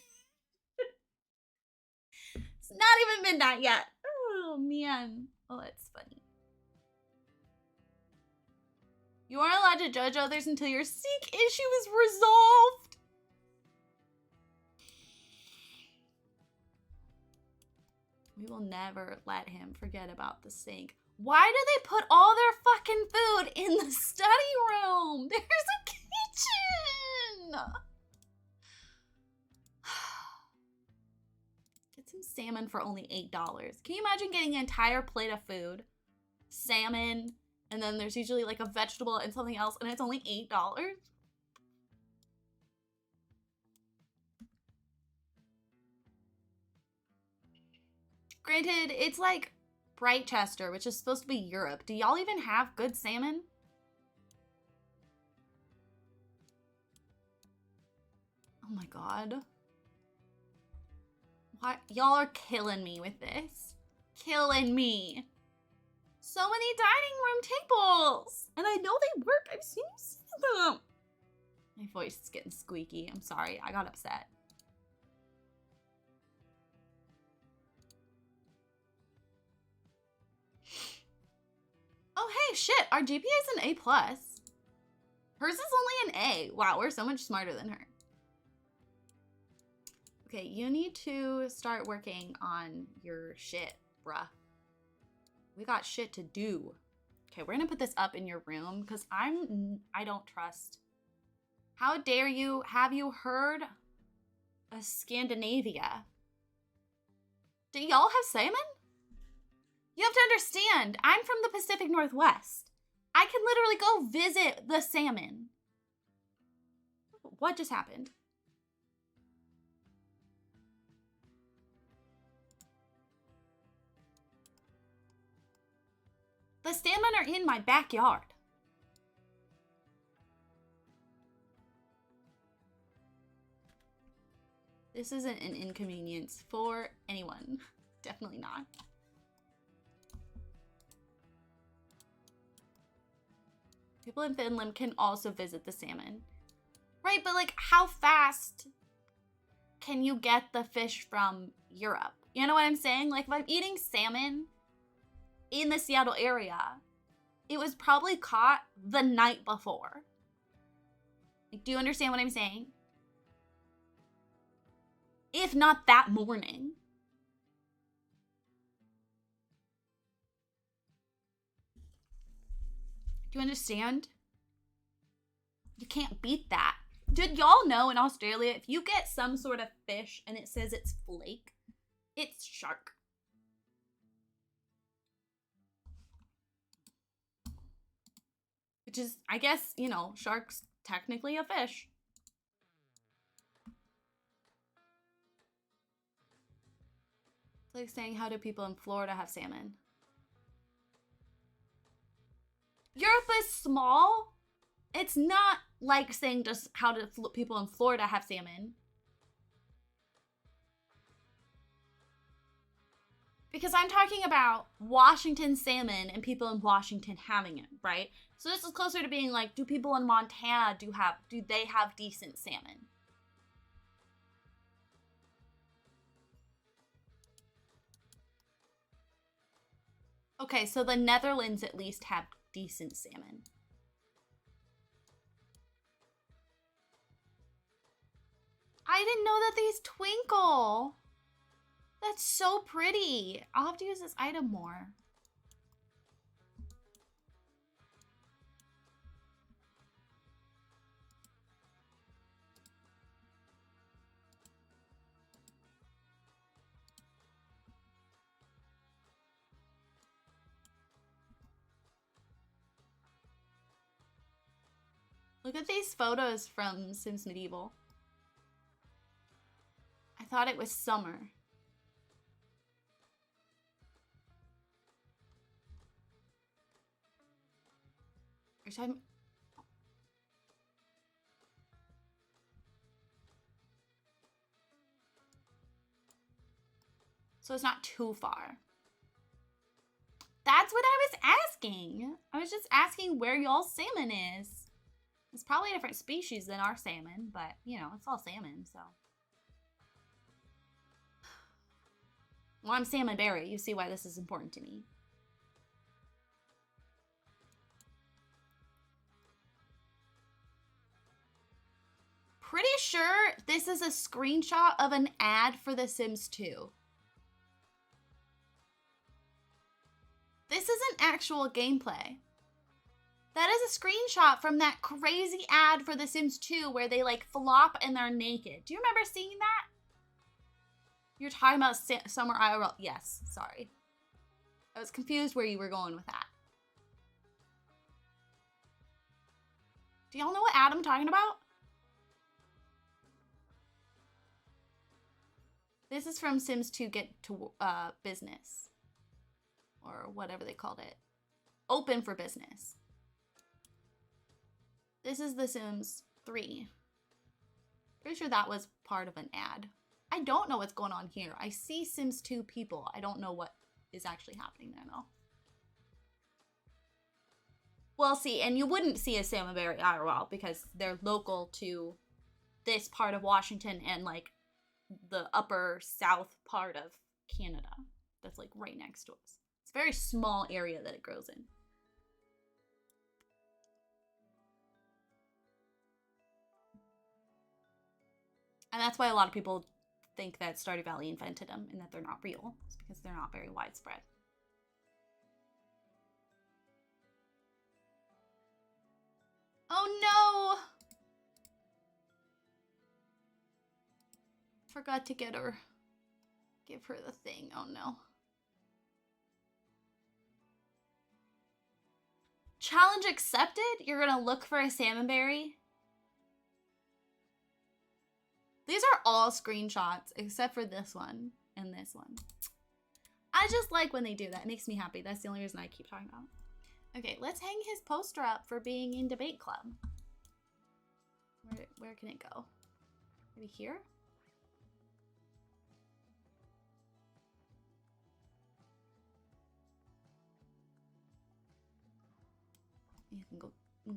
It's not even midnight yet. Oh, man. Oh, that's funny. You aren't allowed to judge others until your sink issue is resolved. We will never let him forget about the sink. Why do they put all their fucking food in the study room? There's a kitchen. Get some salmon for only $8. Can you imagine getting an entire plate of food? Salmon, and then there's usually like a vegetable and something else, and it's only $8? Granted, it's like Brightchester, which is supposed to be Europe. Do y'all even have good salmon? Oh my god. What? Y'all are killing me with this. Killing me. So many dining room tables. And I know they work. I've seen them. My voice is getting squeaky. I'm sorry. I got upset. Oh, hey, shit. Our GPA is an A+. Hers is only an A. Wow, we're so much smarter than her. Okay, you need to start working on your shit, bruh. We got shit to do. Okay, we're gonna put this up in your room because I don't trust. How dare you? Have you heard of Scandinavia? Do y'all have salmon? You have to understand, I'm from the Pacific Northwest. I can literally go visit the salmon. What just happened? The salmon are in my backyard. This isn't an inconvenience for anyone. Definitely not. People in Finland can also visit the salmon. Right, but like how fast can you get the fish from Europe? You know what I'm saying? Like if I'm eating salmon in the Seattle area, it was probably caught the night before. Like, do you understand what I'm saying? If not that morning. Do you understand? You can't beat that. Did y'all know in Australia, if you get some sort of fish and it says it's flake, it's shark. Which is, I guess, you know, shark's technically a fish. It's like saying, how do people in Florida have salmon? Europe is small. It's not like saying just how do people in Florida have salmon. Because I'm talking about Washington salmon and people in Washington having it, right? So this is closer to being like, do people in Montana do they have decent salmon? Okay, so the Netherlands at least have decent salmon. I didn't know that these twinkle. That's so pretty. I'll have to use this item more. Look at these photos from Sims Medieval. I thought it was summer. So it's not too far. That's what I was asking. I was just asking where y'all's salmon is. It's probably a different species than our salmon, but you know, it's all salmon, so. Well, I'm Salmon Berry. You see why this is important to me. Pretty sure this is a screenshot of an ad for The Sims 2. This isn't actual gameplay. That is a screenshot from that crazy ad for The Sims 2 where they like flop and they're naked. Do you remember seeing that? You're talking about Summer IRL. Yes, sorry. I was confused where you were going with that. Do y'all know what ad I'm talking about? This is from Sims 2 Get to Business. Or whatever they called it. Open for business. This is The Sims 3. Pretty sure that was part of an ad. I don't know what's going on here. I see Sims 2 people. I don't know what is actually happening there though. Well, see, and you wouldn't see a Salmon Berry IRL because they're local to this part of Washington and like the upper south part of Canada. That's like right next to us. It's a very small area that it grows in. And that's why a lot of people think that Stardew Valley invented them and that they're not real. It's because they're not very widespread. Oh no! Forgot to give her the thing. Oh no. Challenge accepted? You're gonna look for a salmon berry? These are all screenshots except for this one and this one. I just like when they do that. It makes me happy. That's the only reason I keep talking about it. Okay, let's hang his poster up for being in debate club. Where can it go? Maybe here? You can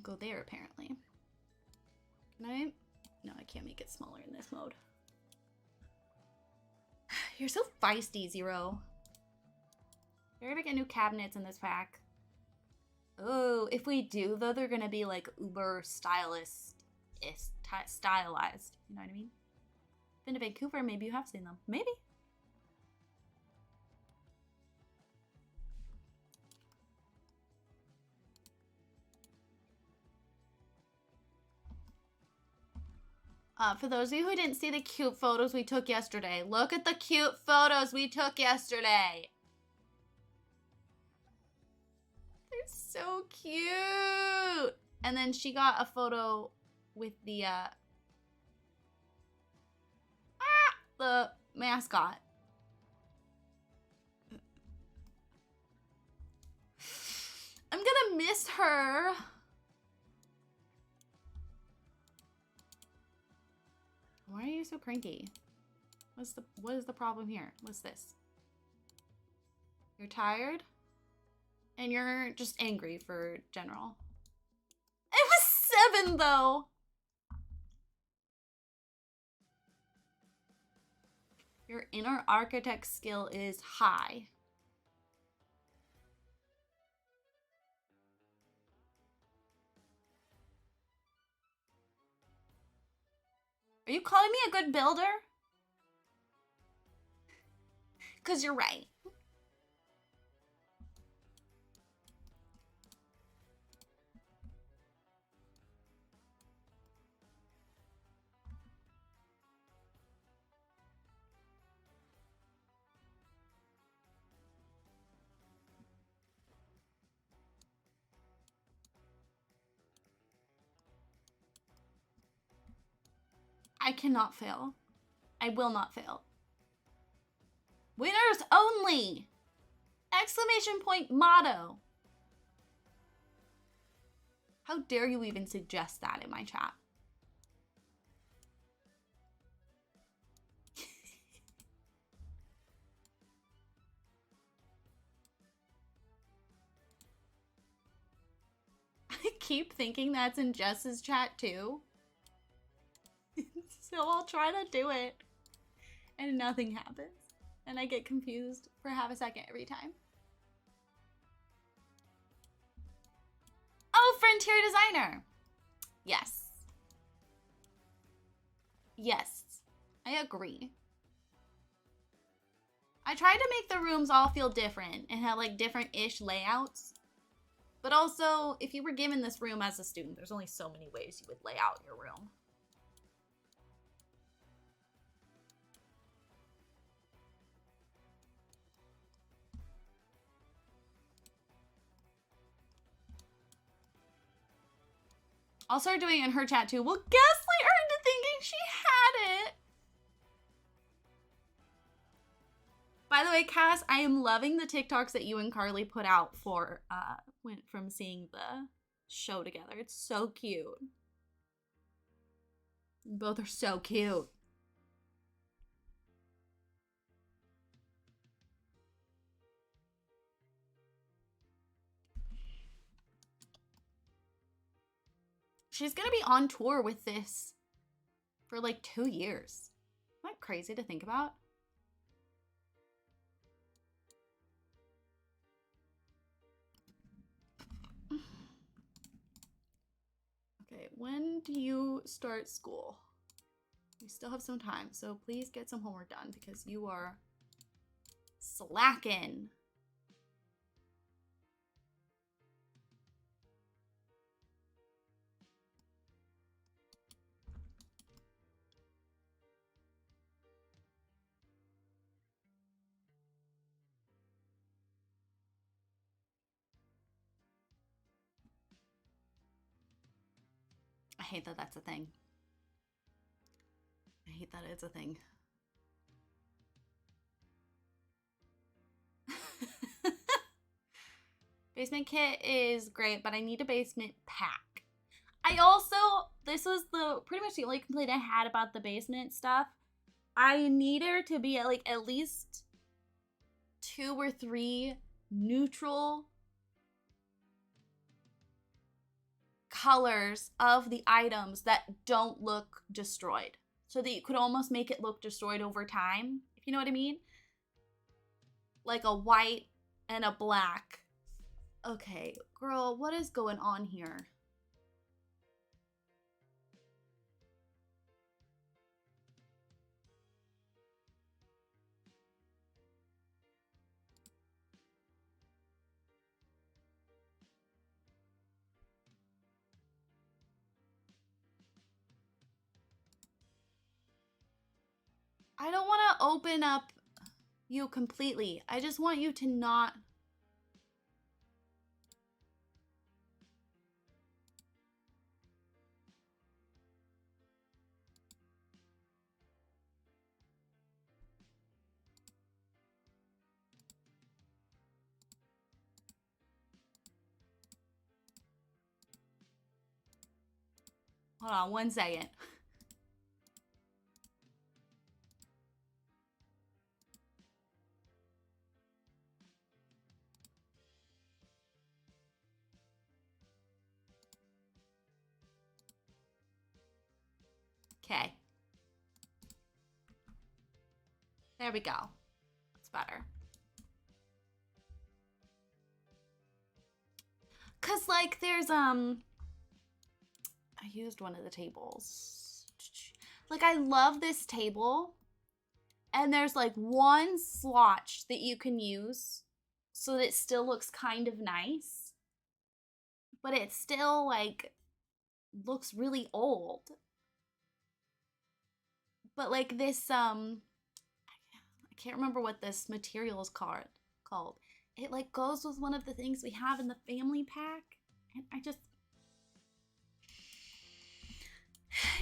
go there apparently. Can I? No, I can't make it smaller in this mode. You're so feisty, Zero. They're gonna get new cabinets in this pack. Oh, if we do though, they're gonna be like uber stylized. You know what I mean? Been to Vancouver, maybe you have seen them. Maybe. For those of you who didn't see the cute photos we took yesterday, look at the cute photos we took yesterday. They're so cute. And then she got a photo with the mascot. I'm gonna miss her. Why are you so cranky? What is the problem here? What's this? You're tired? And you're just angry for general. It was 7 though. Your inner architect skill is high. Are you calling me a good builder? 'Cause you're right. I cannot fail. I will not fail. Winners only! Exclamation point motto. How dare you even suggest that in my chat? I keep thinking that's in Jess's chat too. So I'll try to do it. And nothing happens. And I get confused for half a second every time. Oh, Frontier Designer. Yes. Yes. I agree. I tried to make the rooms all feel different and have like different-ish layouts. But also, if you were given this room as a student, there's only so many ways you would lay out your room. I'll start doing it in her chat too. Well, Gaslight earned it thinking she had it. By the way, Cass, I am loving the TikToks that you and Carly put out for from seeing the show together. It's so cute. You both are so cute. She's gonna be on tour with this for like 2 years. Isn't that crazy to think about? Okay, when do you start school? We still have some time, so please get some homework done because you are slacking. I hate that that's a thing. I hate that it's a thing. Basement kit is great, but I need a basement pack. I also, this was pretty much the only complaint I had about the basement stuff. I need her to be at least 2 or 3 neutral colors of the items that don't look destroyed, so that you could almost make it look destroyed over time, if you know what I mean. Like a white and a black. Okay, girl, what is going on here? I don't want to open up you completely. I just want you to not... Hold on 1 second. Okay. There we go. That's better. Cause like there's I used one of the tables. Like I love this table. And there's like one swatch that you can use so that it still looks kind of nice. But it still like looks really old. But like this I can't remember what this material is called. It like goes with one of the things we have in the family pack. And I just...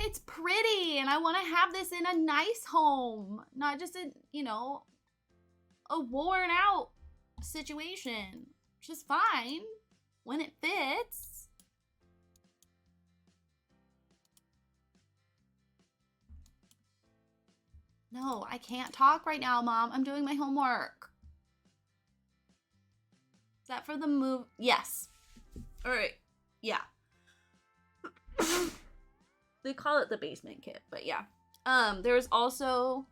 It's pretty and I want to have this in a nice home. Not just in, you know, a worn out situation. Which is fine when it fits. No, I can't talk right now, Mom. I'm doing my homework. Is that for the move? Yes. All right. Yeah. They call it the basement kit, but yeah. There's also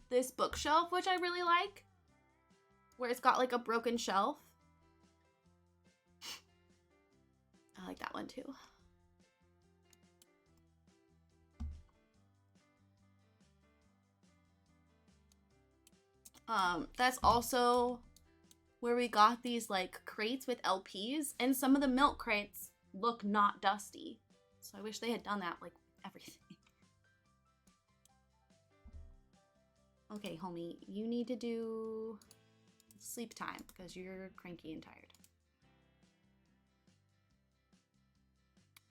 this bookshelf, which I really like, where it's got like a broken shelf. I like that one too. That's also where we got these like crates with LPs, and some of the milk crates look not dusty. So I wish they had done that, like everything. Okay, homie, you need to do sleep time because you're cranky and tired.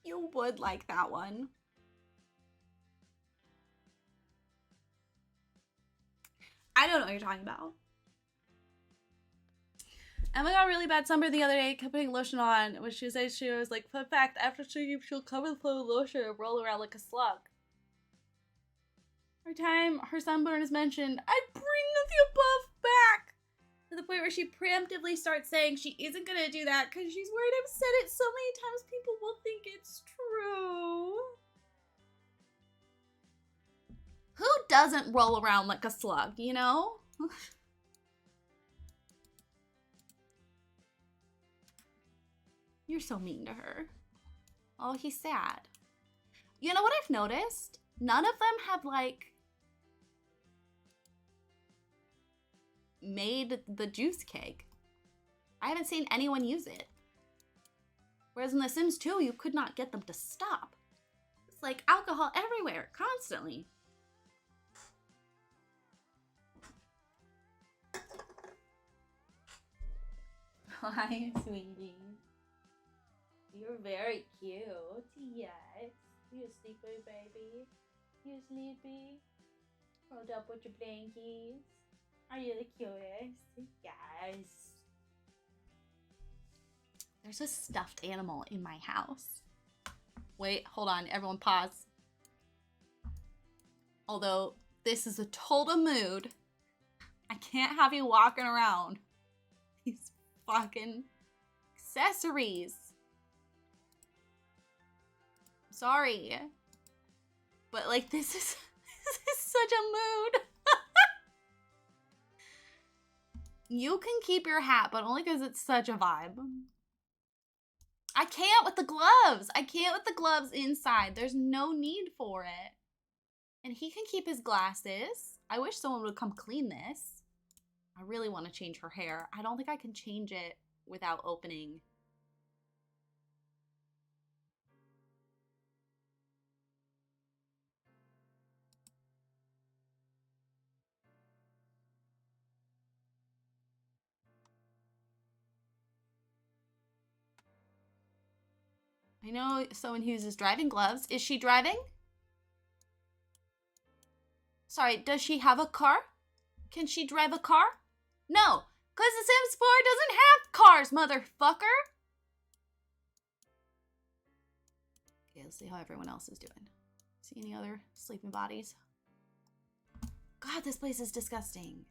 You would like that one. I don't know what you're talking about. Emma got really bad sunburn the other day, kept putting lotion on. When she said she was like, fun fact, after shaving, she'll cover the flow with lotion and roll around like a slug. Every time her sunburn is mentioned, I bring the above back to the point where she preemptively starts saying she isn't gonna do that because she's worried I've said it so many times people will think it's true. Who doesn't roll around like a slug, you know? You're so mean to her. Oh, he's sad. You know what I've noticed? None of them have, like, made the juice keg. I haven't seen anyone use it. Whereas in The Sims 2, you could not get them to stop. It's like alcohol everywhere, constantly. Hi, sweetie. You're very cute. Yes. You sleepy, baby? You sleepy? Rolled up with your blankies? Are you the cutest? Yes. There's a stuffed animal in my house. Wait, hold on. Everyone pause. Although this is a total mood, I can't have you walking around these fucking accessories. Sorry. But like this is such a mood. You can keep your hat, but only because it's such a vibe. I can't with the gloves. I can't with the gloves inside. There's no need for it. And he can keep his glasses. I wish someone would come clean this. I really want to change her hair. I don't think I can change it without opening. I know someone who uses driving gloves. Is she driving? Sorry, does she have a car? Can she drive a car? No, because The Sims 4 doesn't have cars, motherfucker. Okay, let's see how everyone else is doing. See any other sleeping bodies? God, this place is disgusting.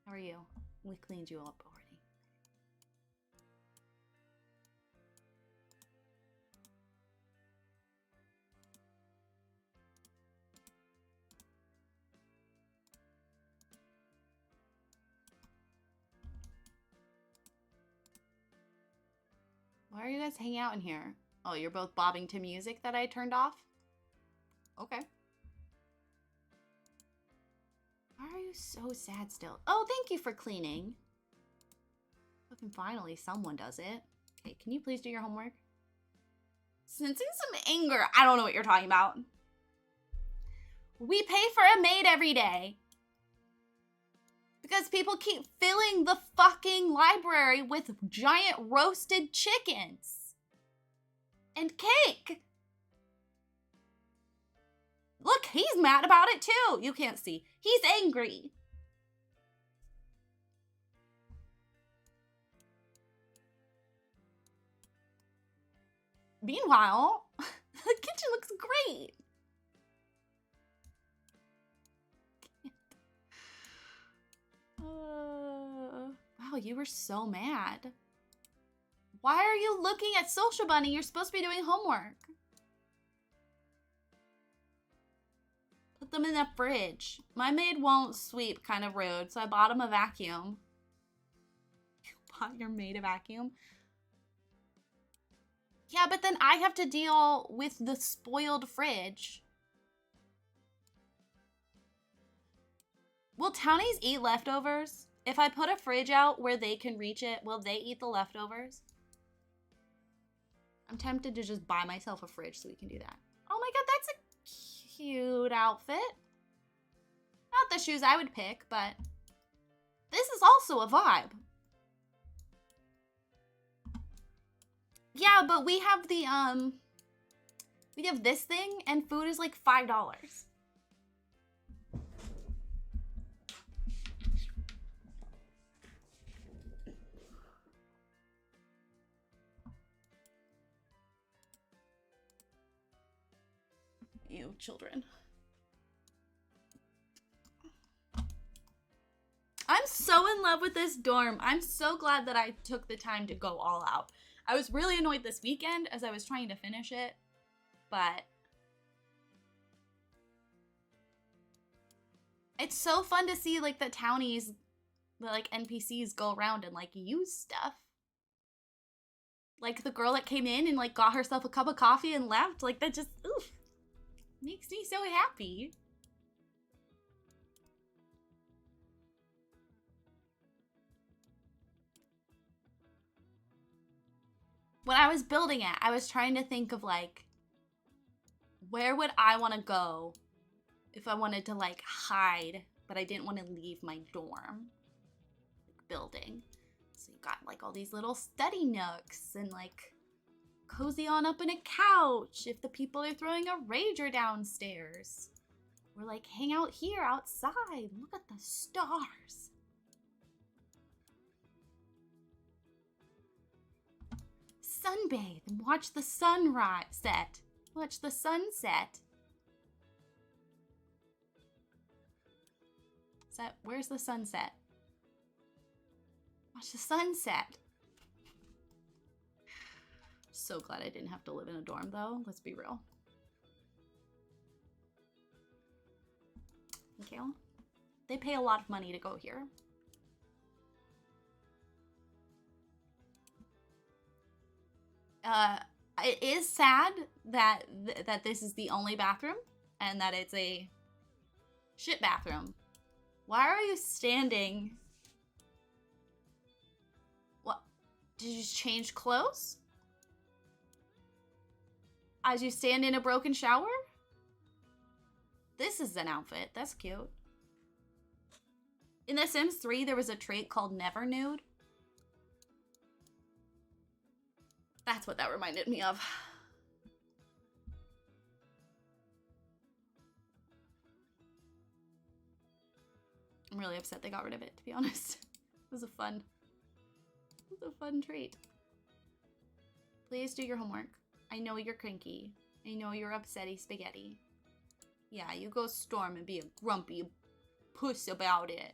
How are you? We cleaned you up already. Why are you guys hanging out in here? Oh, you're both bobbing to music that I turned off? Okay. Why are you so sad still? Oh, thank you for cleaning. Fucking finally, someone does it. Okay, can you please do your homework? Sensing some anger. I don't know what you're talking about. We pay for a maid every day. Because people keep filling the fucking library with giant roasted chickens. And cake. Look, he's mad about it too. You can't see. He's angry. Meanwhile, the kitchen looks great. Wow, you were so mad. Why are you looking at Social Bunny? You're supposed to be doing homework. Put them in the fridge. My maid won't sweep, kind of rude, so I bought him a vacuum. You bought your maid a vacuum? Yeah, but then I have to deal with the spoiled fridge. Will townies eat leftovers? If I put a fridge out where they can reach it, will they eat the leftovers? I'm tempted to just buy myself a fridge so we can do that. Oh my god, that's a cute outfit. Not the shoes I would pick, but this is also a vibe. Yeah, but we have the, we have this thing and food is like $5. You children. I'm so in love with this dorm. I'm so glad that I took the time to go all out. I was really annoyed this weekend as I was trying to finish it, but it's so fun to see like the townies, the like NPCs go around and like use stuff. Like the girl that came in and like got herself a cup of coffee and left, like that just, oof, makes me so happy. When I was building it, I was trying to think of like, where would I want to go if I wanted to like hide, but I didn't want to leave my dorm building. So you got like all these little study nooks and like cozy on up in a couch if the people are throwing a rager downstairs. Or like hang out here outside. Look at the stars. Sunbathe and watch the sunrise set. Watch the sunset. Where's the sunset? Watch the sunset. So glad I didn't have to live in a dorm though. Let's be real. Okay. They pay a lot of money to go here. It is sad that that this is the only bathroom and that it's a shit bathroom. Why are you standing? What? Did you just change clothes? As you stand in a broken shower? This is an outfit. That's cute. In The Sims 3, there was a trait called Never Nude. That's what that reminded me of. I'm really upset they got rid of it, to be honest. It was a fun treat. Please do your homework. I know you're cranky. I know you're upsetty spaghetti. Yeah, you go storm and be a grumpy puss about it.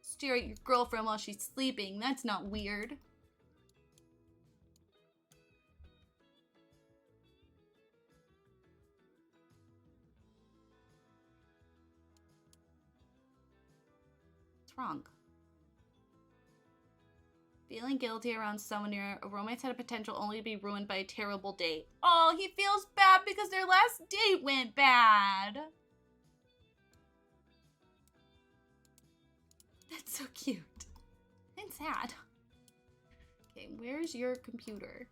Stare at your girlfriend while she's sleeping. That's not weird. What's wrong? Feeling guilty around someone near a romance had a potential only to be ruined by a terrible date. Oh, he feels bad because their last date went bad. That's so cute. And sad. Okay, where's your computer?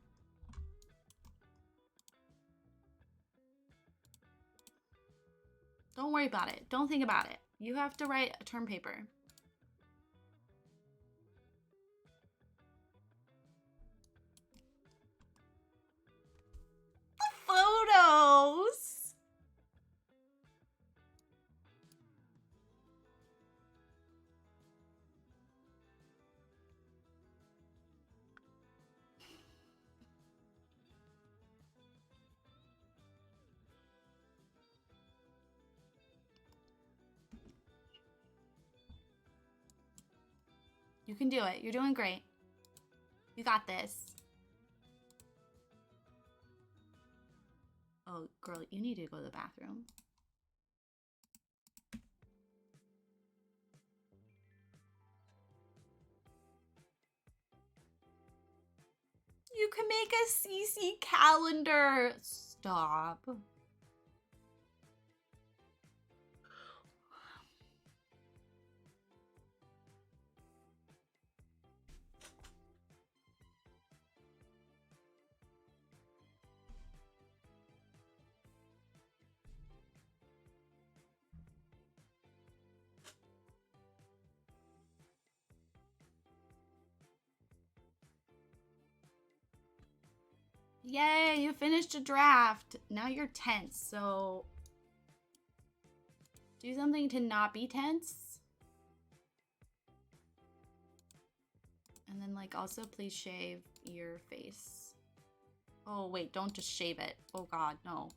Don't worry about it. Don't think about it. You have to write a term paper. Photos. You can do it. You're doing great. You got this. Oh, girl, you need to go to the bathroom. You can make a CC calendar. Stop. Yay, you finished a draft. Now you're tense, so do something to not be tense. And then like also please shave your face. Oh wait, don't just shave it. Oh God, no.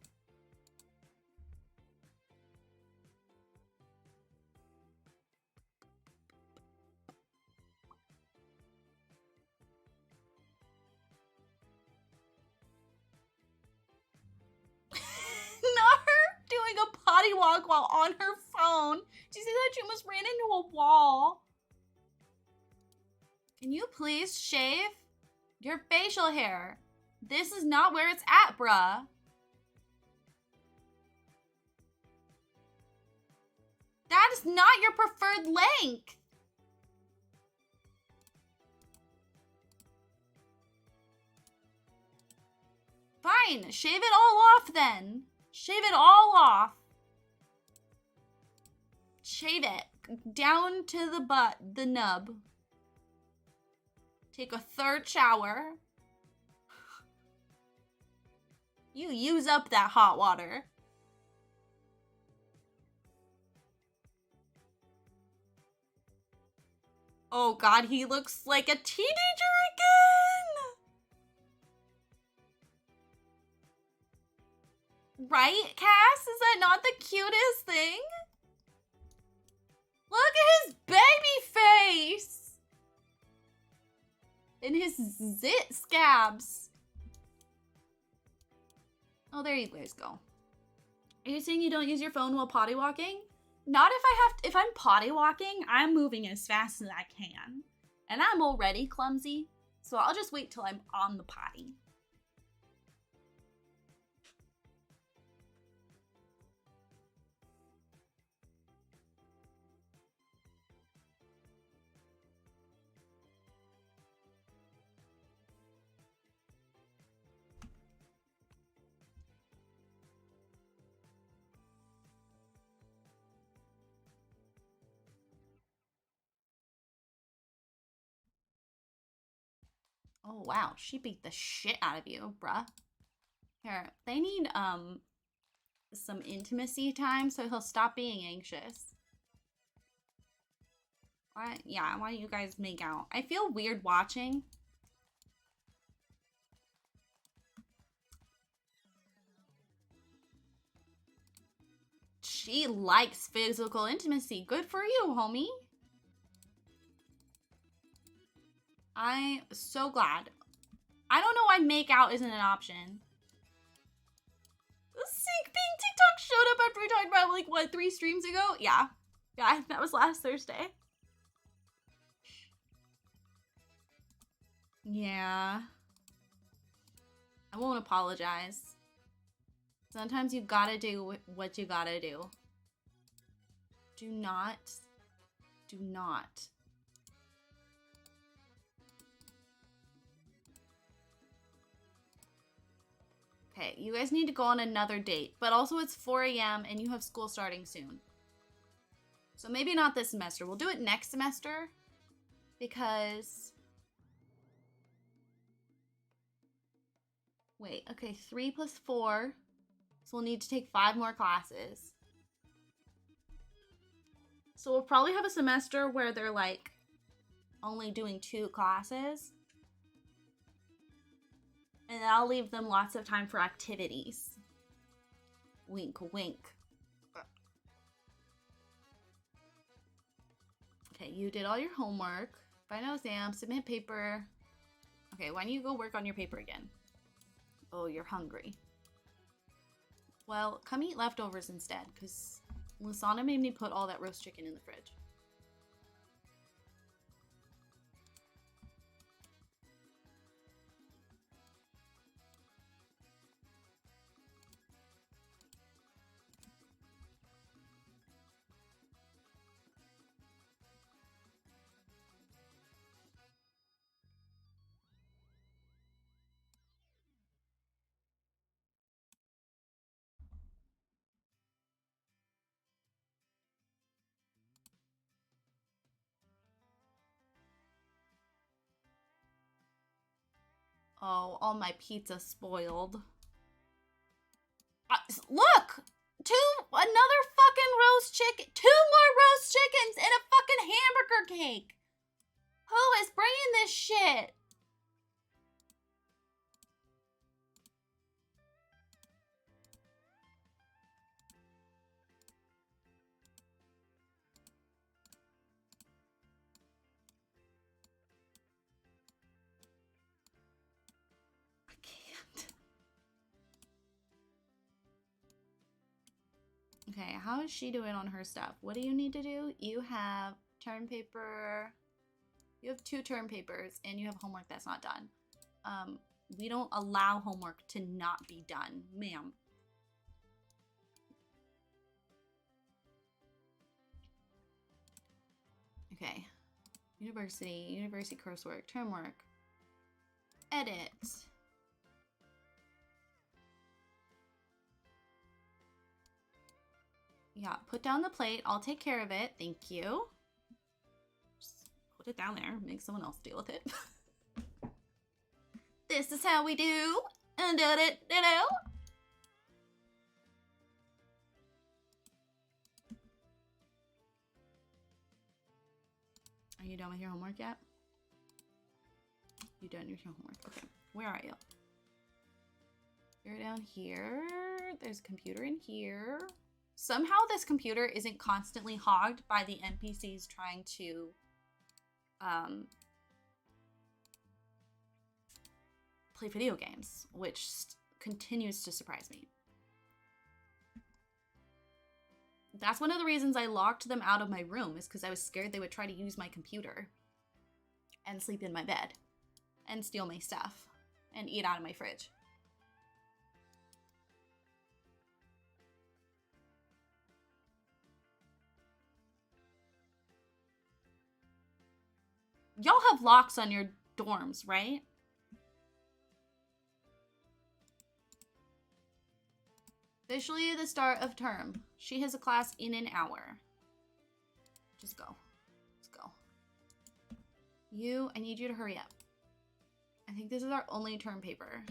Not her doing a potty walk while on her phone. Did you see that she almost ran into a wall? Can you please shave your facial hair? This is not where it's at, bruh. That is not your preferred length. Fine, shave it all off then. Shave it all off. Shave it down to the butt, the nub. Take a third shower. You use up that hot water. Oh God, he looks like a teenager again. Right, Cass? Is that not the cutest thing? Look at his baby face! And his zit scabs. Oh, there you guys go. Are you saying you don't use your phone while potty walking? Not if I'm potty walking, I'm moving as fast as I can. And I'm already clumsy, so I'll just wait till I'm on the potty. Oh, wow. She beat the shit out of you, bruh. Here, they need, some intimacy time so he'll stop being anxious. Why? Yeah, why don't you guys make out? I feel weird watching. She likes physical intimacy. Good for you, homie. I'm so glad. I don't know why make out isn't an option. The Sync Being TikTok showed up after we talked about, like, what, 3 streams ago? Yeah. Yeah, that was last Thursday. Yeah. I won't apologize. Sometimes you gotta do what you gotta do. Do not. Okay, you guys need to go on another date, but also it's 4 a.m. and you have school starting soon. So maybe not this semester. We'll do it next semester because... Wait, okay, 3 plus 4. So we'll need to take 5 more classes. So we'll probably have a semester where they're like only doing 2 classes. And I'll leave them lots of time for activities. Wink, wink. Okay, you did all your homework. Final exam, submit paper. Okay, why don't you go work on your paper again? Oh, you're hungry. Well, come eat leftovers instead, because Lasana made me put all that roast chicken in the fridge. Oh, all my pizza spoiled. Look! Another fucking roast chicken. 2 more roast chickens and a fucking hamburger cake. Who is bringing this shit? Okay, how is she doing on her stuff? What do you need to do? You have term paper. You have 2 term papers and you have homework that's not done. We don't allow homework to not be done, ma'am. Okay. University coursework, term work. Edit. Yeah, put down the plate. I'll take care of it. Thank you. Just put it down there. Make someone else deal with it. This is how we do. And did it. Are you done with your homework yet? You done with your homework? Okay. Where are you? You're down here. There's a computer in here. Somehow this computer isn't constantly hogged by the NPCs trying to play video games, which continues to surprise me. That's one of the reasons I locked them out of my room, is because I was scared they would try to use my computer and sleep in my bed and steal my stuff and eat out of my fridge. Y'all have locks on your dorms, right? Officially the start of term. She has a class in an hour. Just go. Let's go. I need you to hurry up. I think this is our only term paper.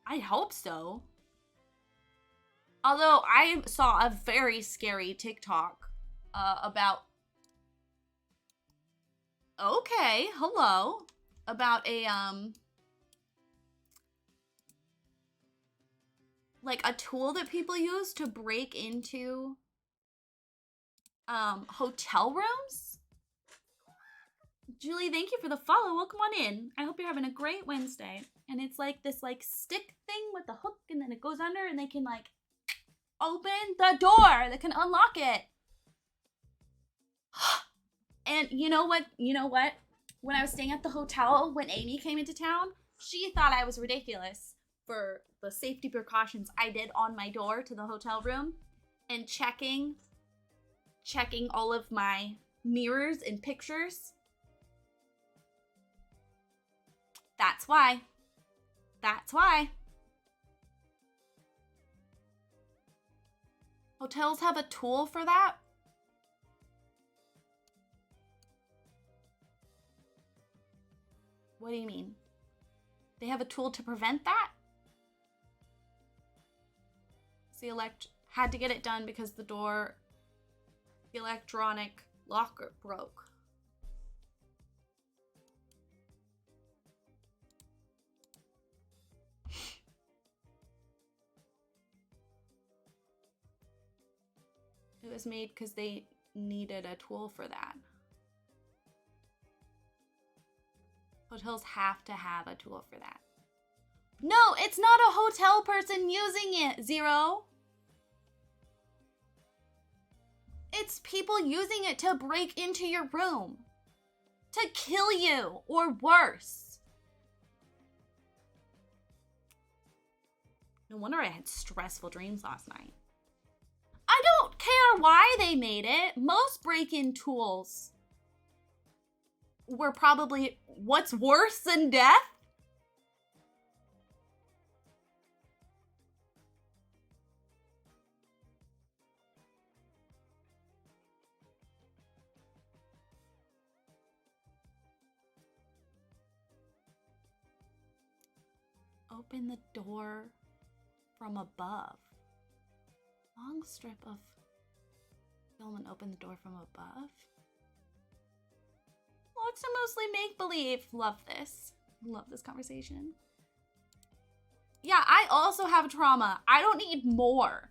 I hope so. Although I saw a very scary TikTok about... Okay, hello. About a, like a tool that people use to break into hotel rooms. Julie, thank you for the follow. Welcome on in. I hope you're having a great Wednesday. And it's like this like stick thing with the hook, and then it goes under, and they can like open the door. They can unlock it. And you know what? You know what? When I was staying at the hotel, when Amy came into town, she thought I was ridiculous for the safety precautions I did on my door to the hotel room and checking all of my mirrors and pictures. That's why. That's why. Hotels have a tool for that? What do you mean? They have a tool to prevent that? The had to get it done because the electronic locker broke. It was made because they needed a tool for that. Hotels have to have a tool for that. No, it's not a hotel person using it, Zero. It's people using it to break into your room. To kill you, or worse. No wonder I had stressful dreams last night. I don't care why they made it. Most break-in tools were probably what's worse than death. Open the door from above. Long strip of film and open the door from above. Lots of mostly make-believe. Love this. Love this conversation. Yeah, I also have trauma. I don't need more.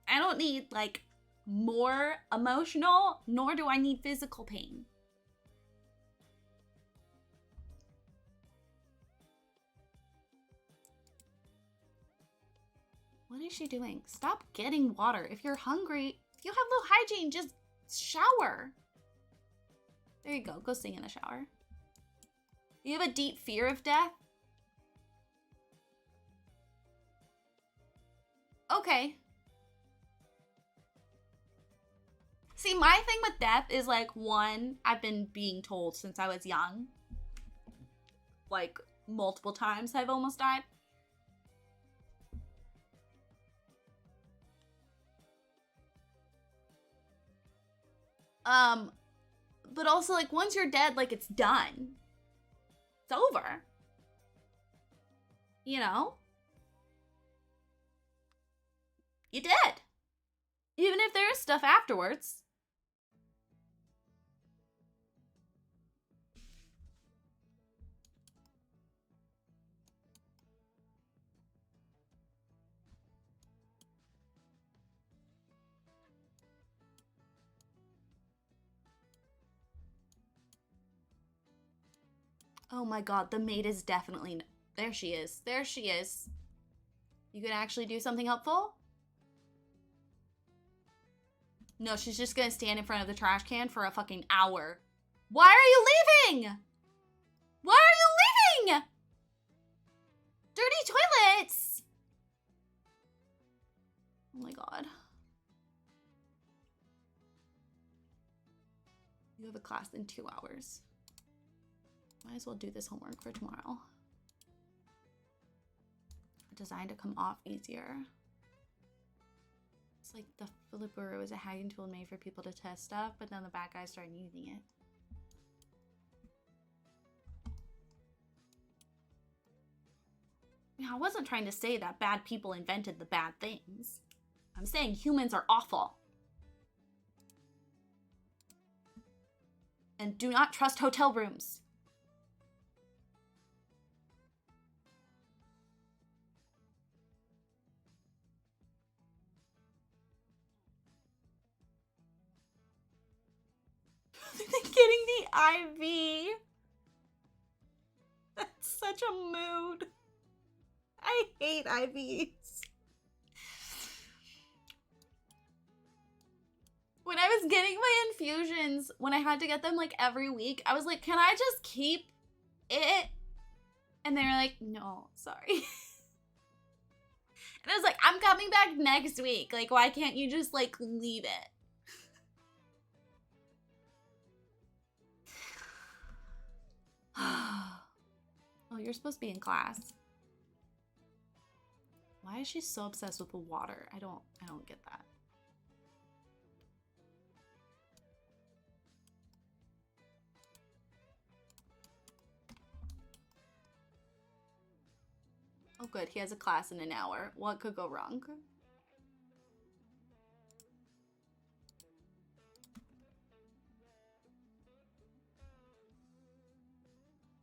I don't need, like, more emotional, nor do I need physical pain. What is she doing? Stop getting water. If you're hungry, if you have low hygiene, just shower. There you go. Go sing in the shower. You have a deep fear of death? Okay. See, my thing with death is like, one, I've been being told since I was young. Like, multiple times I've almost died. But also, like, once you're dead, like, it's done. It's over. You know? You did. Even if there is stuff afterwards. Oh my god, the maid is definitely... There she is. There she is. You could actually do something helpful? No, she's just gonna stand in front of the trash can for a fucking hour. Why are you leaving? Why are you leaving? Dirty toilets! Oh my god. You have a class in 2 hours. Might as well do this homework for tomorrow. Designed to come off easier. like the flipper was a hacking tool made for people to test stuff, but then the bad guys started using it. I wasn't trying to say that bad people invented the bad things. I'm saying humans are awful. And do not trust hotel rooms. Getting the IV. That's such a mood. I hate IVs. When I was getting my infusions, when I had to get them like every week, I was like, can I just keep it? And they were like, no, sorry. And I was like, I'm coming back next week. Like, why can't you just like leave it? Oh, you're supposed to be in class. Why is she so obsessed with the water? I don't get that. Oh good, he has a class in an hour. What could go wrong?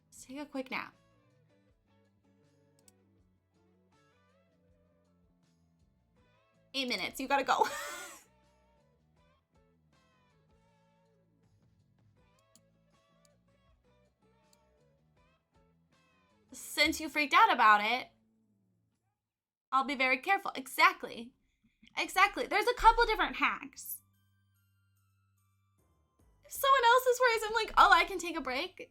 Let's take a quick nap. Eight minutes, you gotta go. Since you freaked out about it, I'll be very careful. Exactly. Exactly. There's a couple different hacks. If someone else is worried, I'm like, oh, I can take a break.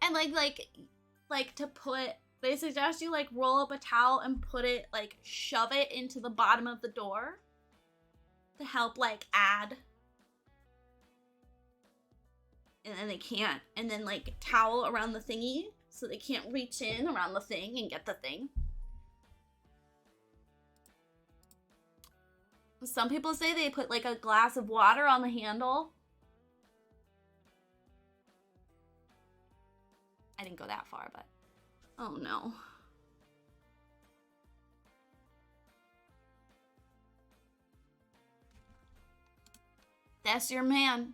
And like to put, they suggest you like roll up a towel and put it, like shove it into the bottom of the door to help like add. And then they can't. And then like towel around the thingy so they can't reach in around the thing and get the thing. Some people say they put like a glass of water on the handle. I didn't go that far, but oh no. That's your man.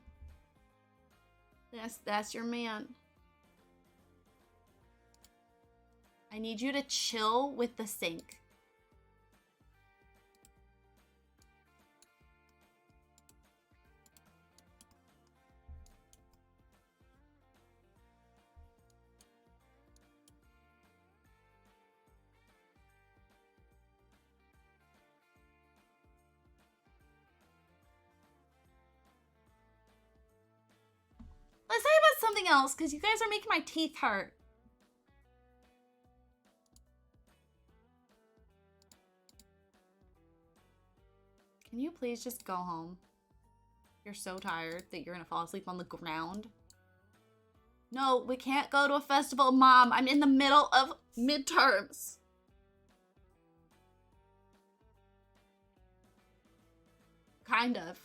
That's your man. I need you to chill with the sink. Let's talk about something else, because you guys are making my teeth hurt. Can you please just go home? You're so tired that you're gonna fall asleep on the ground. No, we can't go to a festival, Mom. I'm in the middle of midterms. Kind of.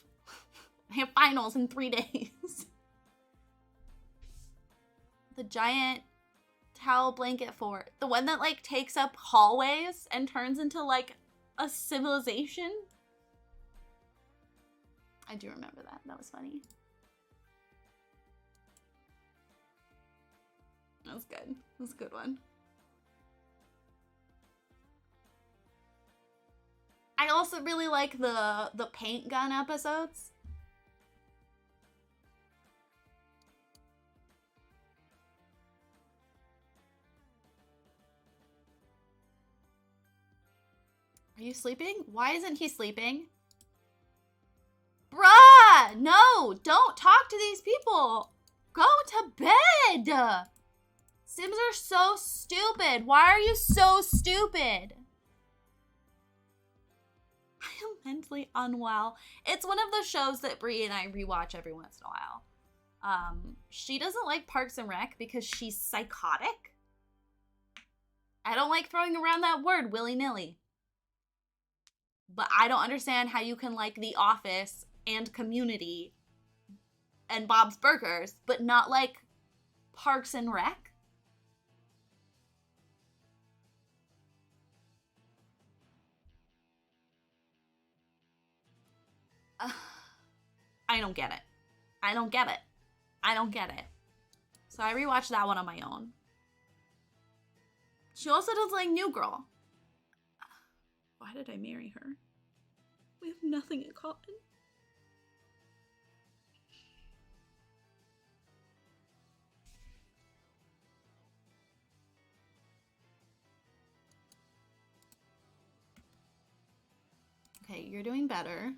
I have finals in 3 days. The giant towel blanket fort. The one that like takes up hallways and turns into like a civilization. I do remember that. That was funny. That was good. That was a good one. I also really like the paint gun episodes. Are you sleeping? Why isn't he sleeping? Bruh! No! Don't talk to these people! Go to bed! Sims are so stupid. Why are you so stupid? I am mentally unwell. It's one of the shows that Brie and I rewatch every once in a while. She doesn't like Parks and Rec because she's psychotic. I don't like throwing around that word willy-nilly. But I don't understand how you can like The Office and Community and Bob's Burgers, but not like Parks and Rec. I don't get it. I don't get it. I don't get it. So I rewatched that one on my own. She also does like New Girl. Why did I marry her? We have nothing in common. Okay, you're doing better.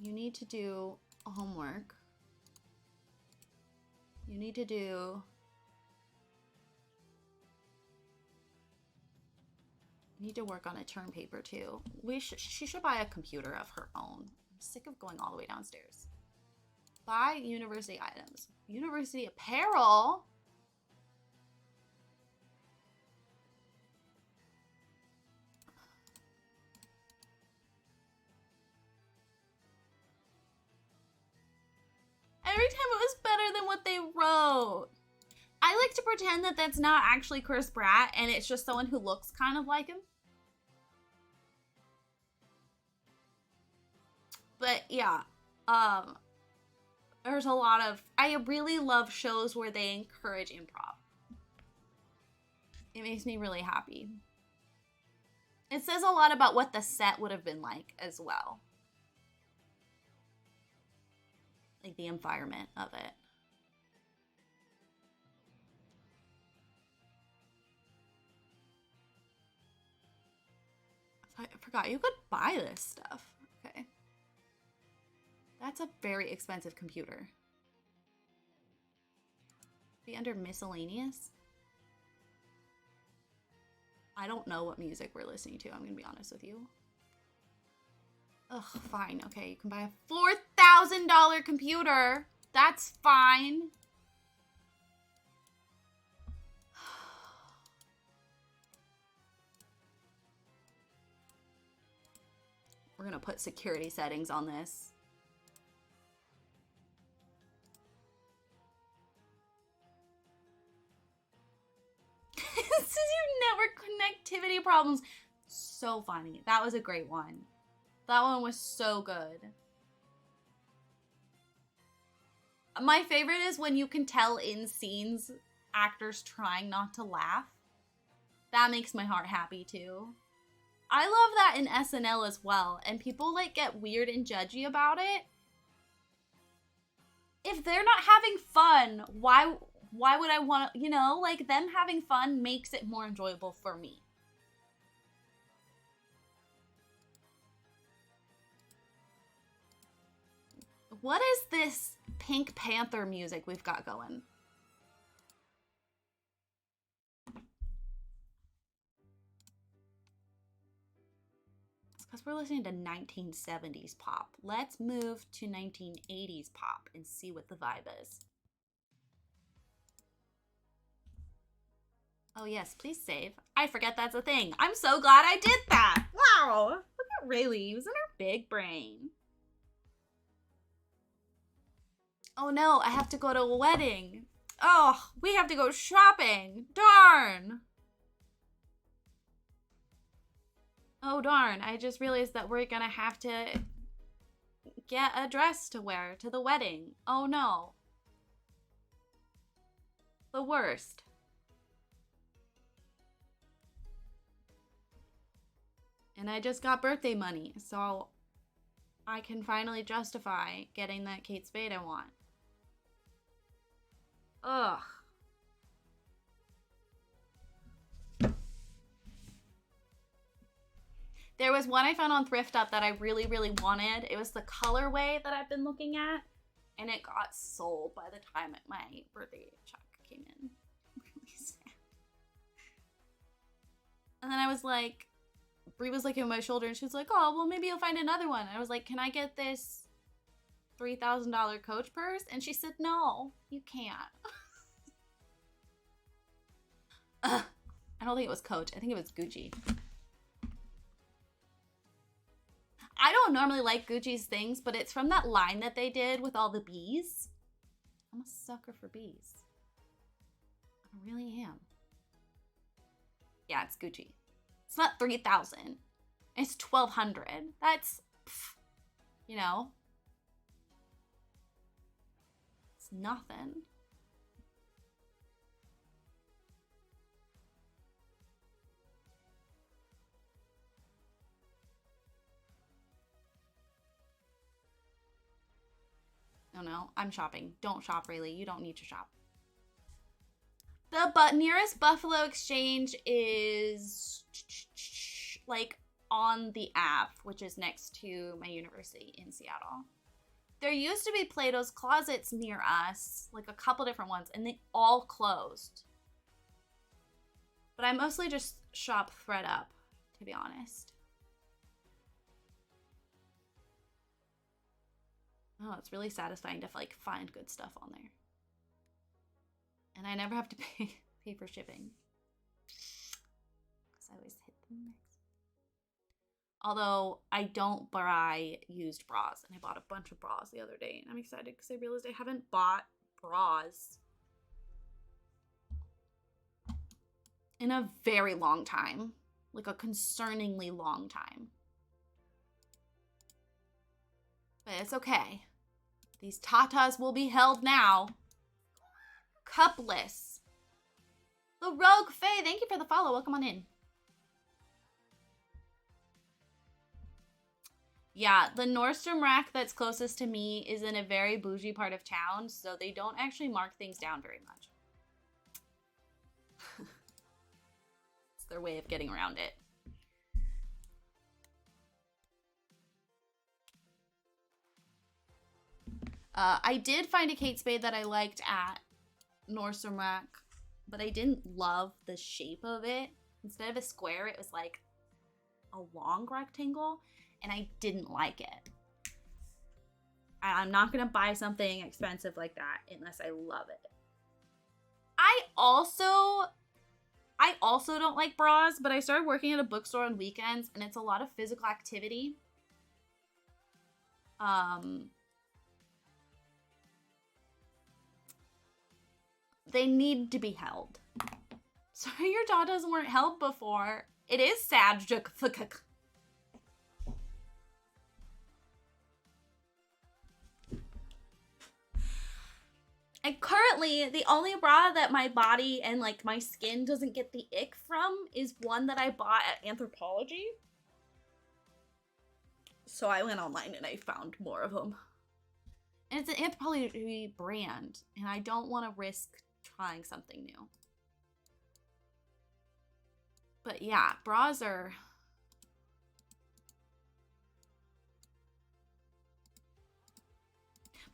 You need to do homework. You need to do... You need to work on a term paper too. She should buy a computer of her own. I'm sick of going all the way downstairs. Buy university items. University apparel? Every time it was better than what they wrote. I like to pretend that that's not actually Chris Pratt and it's just someone who looks kind of like him. But yeah, there's a lot of, I really love shows where they encourage improv. It makes me really happy. It says a lot about what the set would have been like as well. Like the environment of it. I forgot you could buy this stuff. Okay. That's a very expensive computer. Be under miscellaneous? I don't know what music we're listening to, I'm gonna be honest with you. Ugh, fine. Okay, you can buy a $4,000 computer. That's fine. We're gonna put security settings on this. It says you network connectivity problems. So funny. That was a great one. That one was so good. My favorite is when you can tell in scenes actors trying not to laugh. That makes my heart happy too. I love that in SNL as well, and people like get weird and judgy about it. If they're not having fun, why would I want to, you know, like them having fun makes it more enjoyable for me. What is this Pink Panther music we've got going? It's because we're listening to 1970s pop. Let's move to 1980s pop and see what the vibe is. Oh yes, please save. I forget that's a thing. I'm so glad I did that. Wow. Look at Rayleigh using her big brain. Oh no, I have to go to a wedding. Oh, we have to go shopping. Darn. Oh darn, I just realized that we're gonna have to get a dress to wear to the wedding. Oh no. The worst. And I just got birthday money, so I can finally justify getting that Kate Spade I want. Ugh. There was one I found on Thrift Up that I really, really wanted. It was the colorway that I've been looking at, and it got sold by the time my birthday check came in. Really sad. And then I was like, Brie was looking at my shoulder, and she was like, oh, well, maybe you'll find another one. And I was like, can I get this $3,000 Coach purse? And she said, no, you can't. I don't think it was Coach. I think it was Gucci. I don't normally like Gucci's things, but it's from that line that they did with all the bees. I'm a sucker for bees. I really am. Yeah, it's Gucci. It's not 3,000. It's 1,200. That's, you know, it's nothing. No, I'm shopping. Don't shop, really. You don't need to shop. The nearest Buffalo Exchange is like on the Ave, which is next to my university in Seattle. There used to be Plato's Closets near us, like a couple different ones, and they all closed. But I mostly just shop ThredUp, to be honest. Oh, it's really satisfying to like find good stuff on there. And I never have to pay for shipping. Because I always hit them next. Although I don't buy used bras. And I bought a bunch of bras the other day. And I'm excited because I realized I haven't bought bras in a very long time. Like a concerningly long time. But it's okay. These tatas will be held now. Cupless. The Rogue Faye, thank you for the follow. Welcome on in. Yeah, the Nordstrom rack that's closest to me is in a very bougie part of town, so they don't actually mark things down very much. It's their way of getting around it. I did find a Kate Spade that I liked at Nordstrom Rack, but I didn't love the shape of it. Instead of a square, it was like a long rectangle, and I didn't like it. I'm not gonna buy something expensive like that unless I love it. I also don't like bras, but I started working at a bookstore on weekends, and it's a lot of physical activity. They need to be held. Sorry your daughters weren't held before. It is sad. And currently, the only bra that my body and like my skin doesn't get the ick from is one that I bought at Anthropologie. So I went online and I found more of them. And it's an Anthropologie brand, and I don't want to risk trying something new. But yeah, bras are...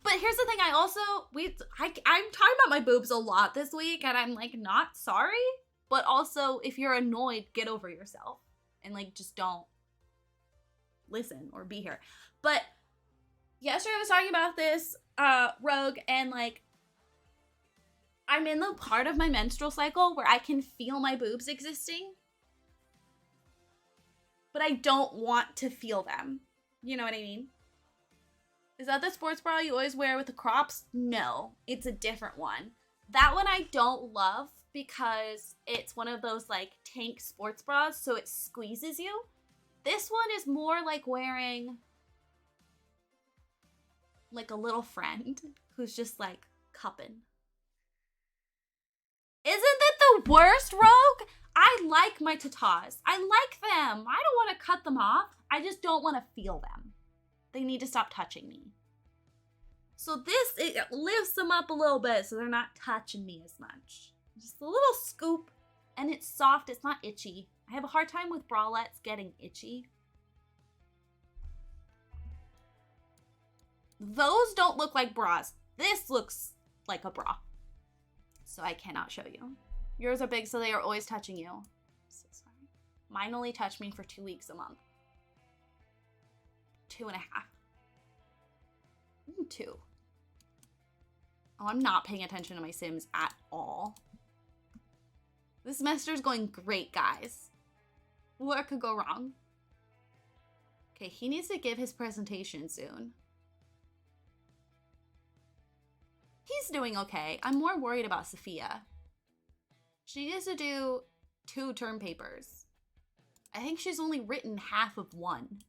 But here's the thing, I'm talking about my boobs a lot this week, and I'm like, not sorry, but also if you're annoyed, get over yourself and like just don't listen or be here. But yesterday I was talking about this, Rogue, and like, I'm in the part of my menstrual cycle where I can feel my boobs existing, but I don't want to feel them. You know what I mean? Is that the sports bra you always wear with the crops? No, it's a different one. That one I don't love because it's one of those like tank sports bras, so it squeezes you. This one is more like wearing like a little friend who's just like cupping. Isn't that the worst, Rogue? I like my tatas. I like them. I don't want to cut them off. I just don't want to feel them. They need to stop touching me. So this, it lifts them up a little bit so they're not touching me as much. Just a little scoop, and it's soft. It's not itchy. I have a hard time with bralettes getting itchy. Those don't look like bras. This looks like a bra. So I cannot show you. Yours are big, so they are always touching you. So sorry. Mine only touch me for 2 weeks a month. 2.5. 2. Oh, I'm not paying attention to my Sims at all. This semester is going great, guys. What could go wrong? Okay, he needs to give his presentation soon. He's doing okay. I'm more worried about Sophia. She needs to do 2 term papers. I think she's only written half of one.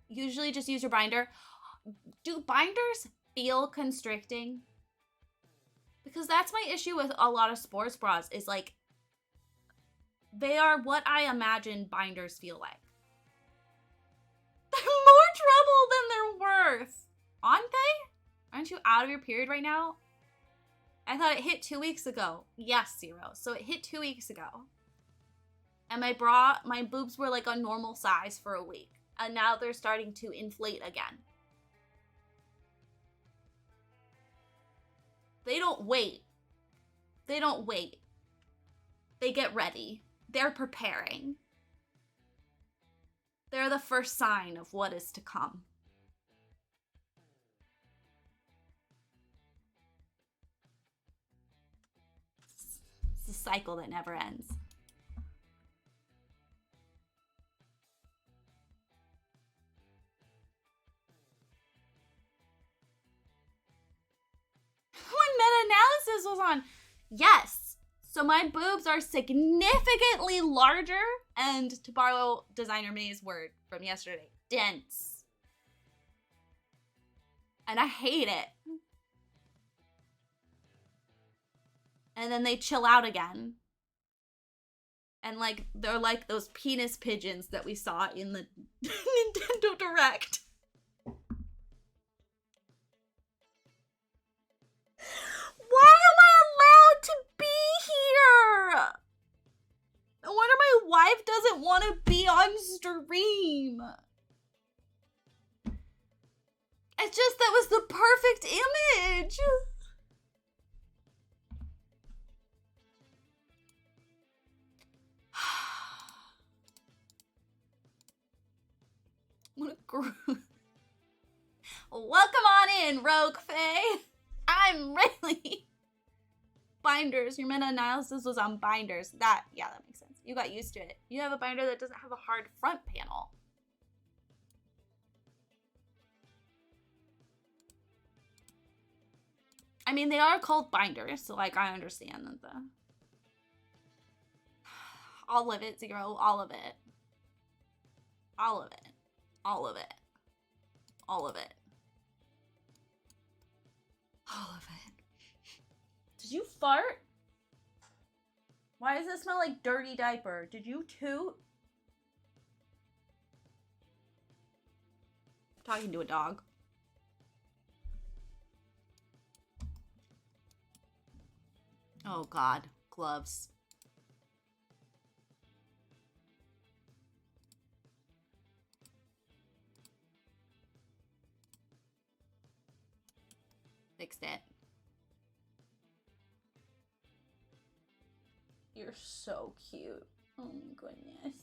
Usually just use your binder. Do binders feel constricting? Because that's my issue with a lot of sports bras is like, they are what I imagine binders feel like. They're more trouble than they're worth. Aren't they? Aren't you out of your period right now? I thought it hit 2 weeks ago. Yes, 0. So it hit 2 weeks ago. And my boobs were like a normal size for a week. And now they're starting to inflate again. They don't wait. They don't wait. They get ready. They're preparing. They're the first sign of what is to come. It's a cycle that never ends. When meta-analysis was on, yes. So my boobs are significantly larger, and to borrow designer May's word from yesterday, dense. And I hate it. And then they chill out again. And like, they're like those penis pigeons that we saw in the Nintendo Direct. Why am I allowed to be here? No wonder my wife doesn't want to be on stream. It's just that was the perfect image. What a group. Welcome on in, Rogue Faye. I'm really... Binders. Your meta-analysis was on binders. That makes sense. You got used to it. You have a binder that doesn't have a hard front panel. I mean, they are called binders, so like I understand that the... All of it, 0. All of it. All of it. All of it. All of it. All of it. Did you fart? Why does it smell like dirty diaper? Did you toot? I'm talking to a dog. Oh God, gloves. Fixed it. You're so cute. Oh my goodness.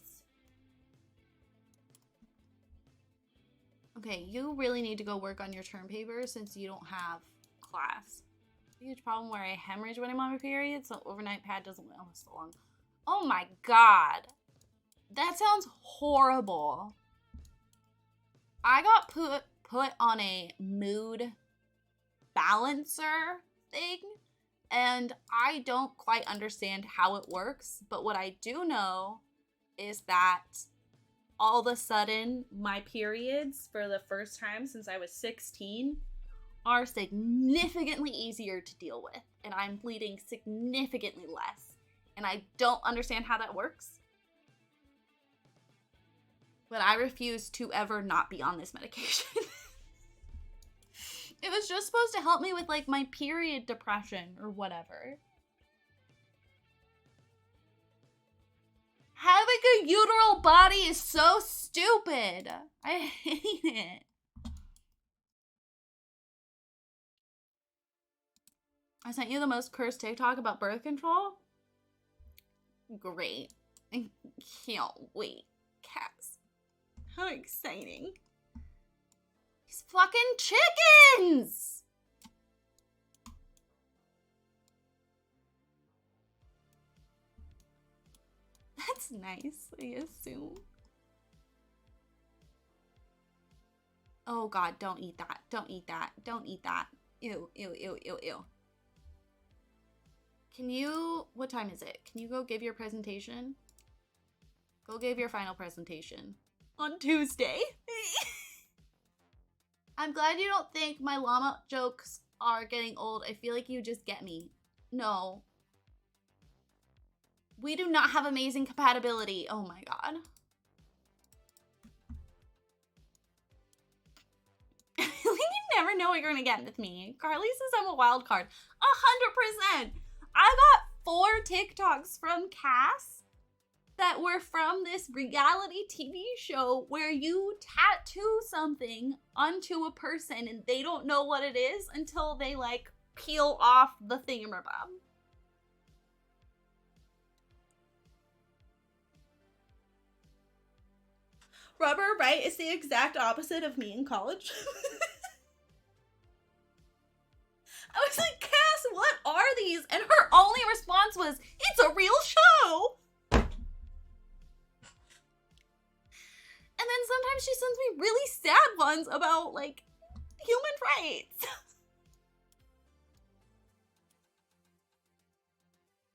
Okay, you really need to go work on your term paper since you don't have class. Huge problem where I hemorrhage when I'm on my period, so overnight pad doesn't last so long. Oh my God. That sounds horrible. I got put on a mood balancer thing, and I don't quite understand how it works, but what I do know is that all of a sudden my periods for the first time since I was 16 are significantly easier to deal with, and I'm bleeding significantly less, and I don't understand how that works, but I refuse to ever not be on this medication. It was just supposed to help me with, like, my period depression or whatever. Having a uteral body is so stupid. I hate it. I sent you the most cursed TikTok about birth control. Great. I can't wait. Cats. How exciting. These fucking chickens! That's nice, I assume. Oh god, don't eat that. Don't eat that. Don't eat that. Ew, ew, ew, ew, ew. Can you, what time is it? Can you go give your presentation? Go give your final presentation. On Tuesday. I'm glad you don't think my llama jokes are getting old. I feel like you just get me. No. We do not have amazing compatibility. Oh my god. You never know what you're gonna get with me. Carly says I'm a wild card. 100%. I got 4 TikToks from Cass that were from this reality TV show where you tattoo something onto a person and they don't know what it is until they like peel off the thingamabob. Rubber, right, is the exact opposite of me in college. I was like, Cass, what are these? And her only response was, it's a real show. And then sometimes she sends me really sad ones about, like, human rights.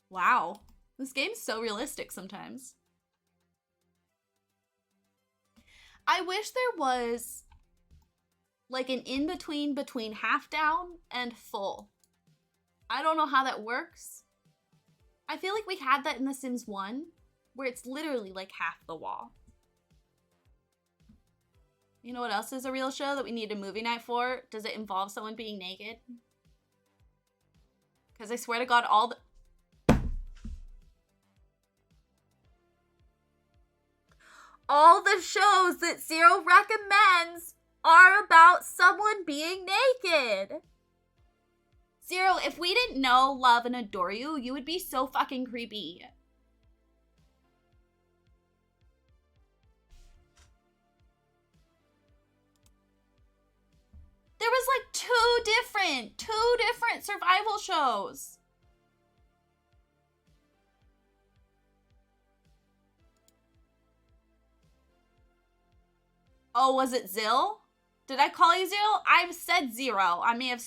Wow. This game's so realistic sometimes. I wish there was like an in-between between half down and full. I don't know how that works. I feel like we had that in The Sims 1, where it's literally like half the wall. You know what else is a real show that we need a movie night for? Does it involve someone being naked? Because I swear to God, all the shows that Zero recommends are about someone being naked. Zero, if we didn't know, love, and adore you, you would be so fucking creepy. There was like two different survival shows. Oh, was it Zill? Did I call you Zill? I said Zero. I may have...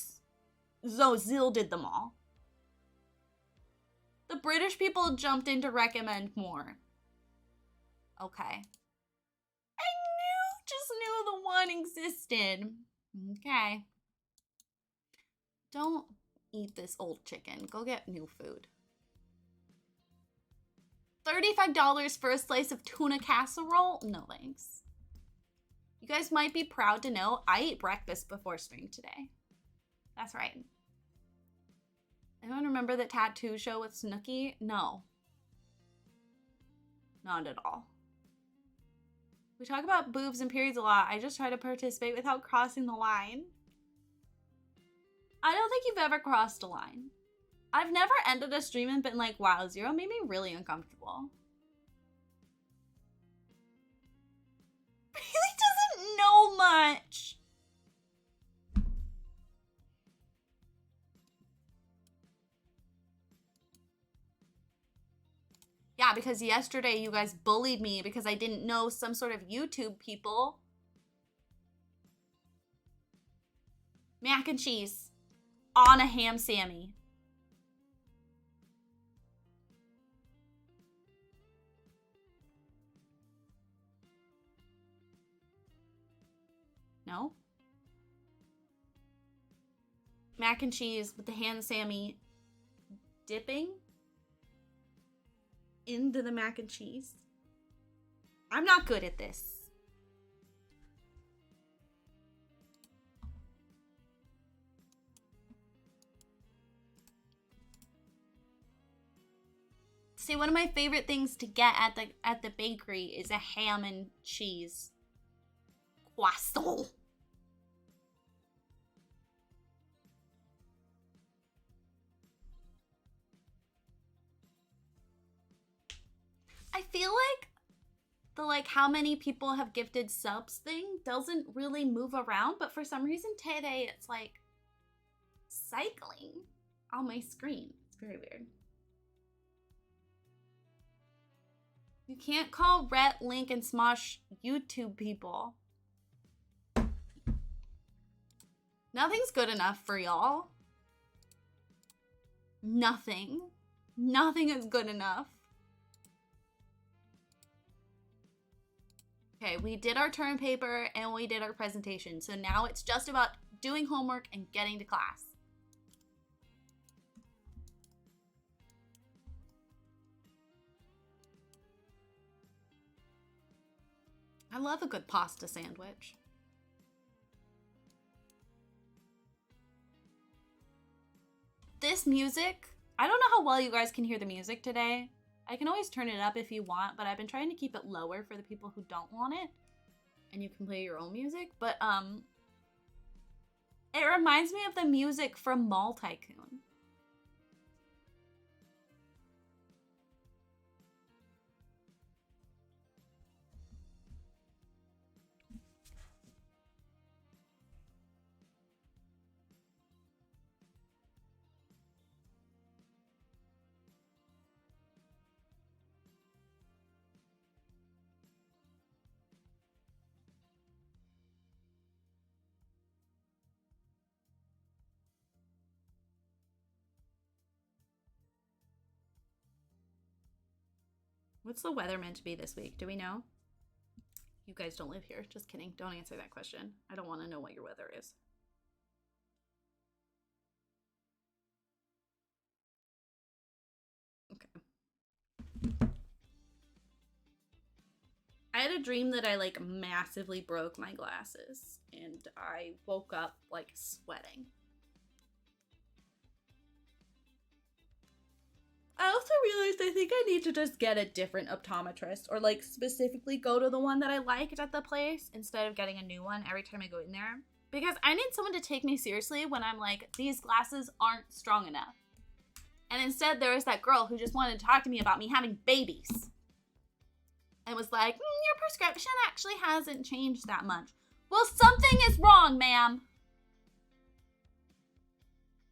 So Zill did them all. The British people jumped in to recommend more. Okay. Just knew the one existed. Okay. Don't eat this old chicken. Go get new food. $35 for a slice of tuna casserole? No thanks. You guys might be proud to know I ate breakfast before stream today. That's right. Anyone remember the tattoo show with Snooki? No. Not at all. We talk about boobs and periods a lot. I just try to participate without crossing the line. I don't think you've ever crossed a line. I've never ended a stream and been like, wow, Zero made me really uncomfortable. Really doesn't know much. Yeah, because yesterday you guys bullied me because I didn't know some sort of YouTube people. Mac and cheese on a ham Sammy. No? Mac and cheese with the ham Sammy dipping into the mac and cheese. I'm not good at this. See, one of my favorite things to get at the bakery is a ham and cheese croissant. I feel like the how many people have gifted subs thing doesn't really move around, but for some reason today it's like cycling on my screen. It's very weird. You can't call Rhett, Link, and Smosh YouTube people. Nothing's good enough for y'all. Nothing. Nothing is good enough. Okay, we did our term paper and we did our presentation. So now it's just about doing homework and getting to class. I love a good pasta sandwich. This music, I don't know how well you guys can hear the music today. I can always turn it up if you want, but I've been trying to keep it lower for the people who don't want it. And you can play your own music, but it reminds me of the music from Mall Tycoon. What's the weather meant to be this week? Do we know? You guys don't live here. Just kidding. Don't answer that question. I don't want to know what your weather is. Okay. I had a dream that I like massively broke my glasses and I woke up like sweating. I also realized I think I need to just get a different optometrist or like specifically go to the one that I liked at the place instead of getting a new one every time I go in there. Because I need someone to take me seriously when I'm like, these glasses aren't strong enough. And instead there was that girl who just wanted to talk to me about me having babies. And was like, your prescription actually hasn't changed that much. Well, something is wrong, ma'am.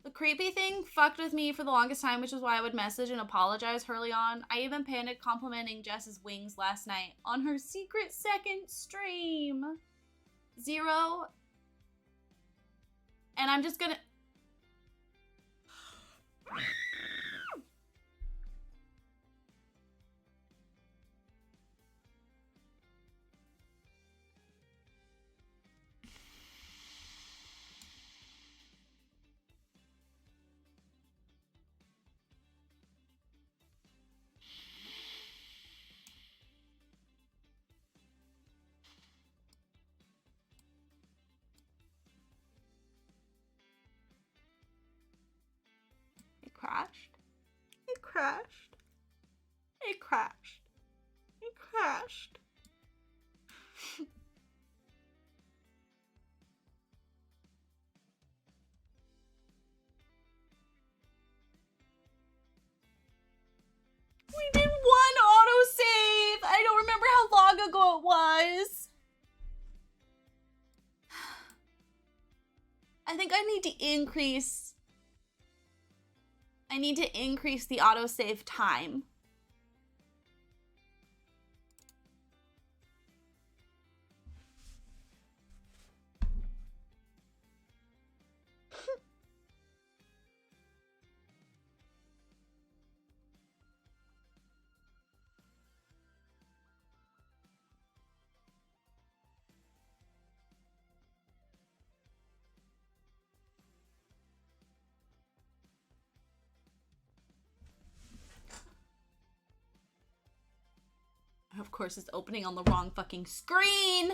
The creepy thing fucked with me for the longest time, which is why I would message and apologize early on. I even panicked complimenting Jess's wings last night on her secret second stream. 0. And I'm just gonna... It crashed. It crashed. It crashed. It crashed. We did one autosave. I don't remember how long ago it was. I think I need to increase. I need to increase the autosave time. Of course, it's opening on the wrong fucking screen.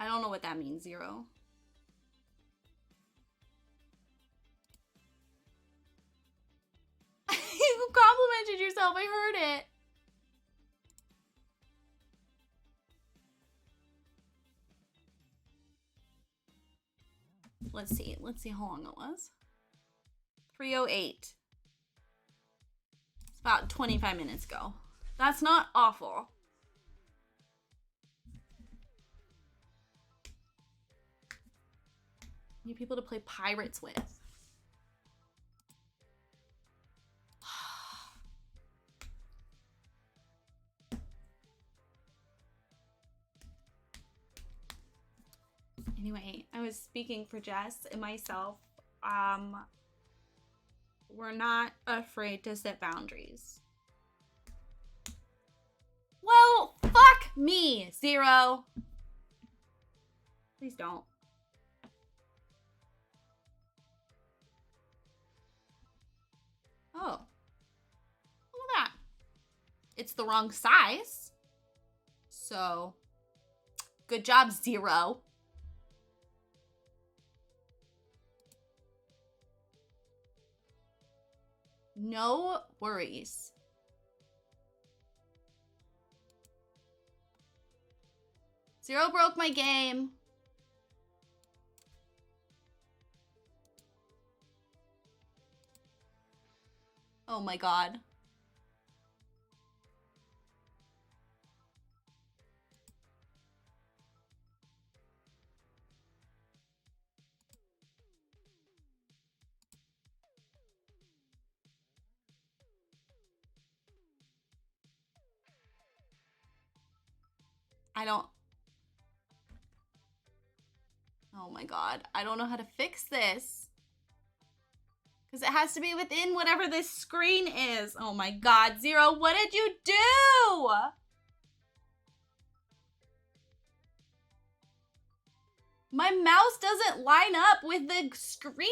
I don't know what that means, Zero. You complimented yourself, I heard it. Let's see how long it was. 3:08. It's about 25 minutes ago. That's not awful. Need people to play pirates with. Anyway, I was speaking for Jess and myself. We're not afraid to set boundaries. Well, fuck me, Zero. Please don't. Oh. Look at that. It's the wrong size. So, good job, Zero. No worries. Zero broke my game. Oh my god. Oh my god. I don't know how to fix this. Because it has to be within whatever this screen is. Oh my god, Zero, what did you do? My mouse doesn't line up with the screen.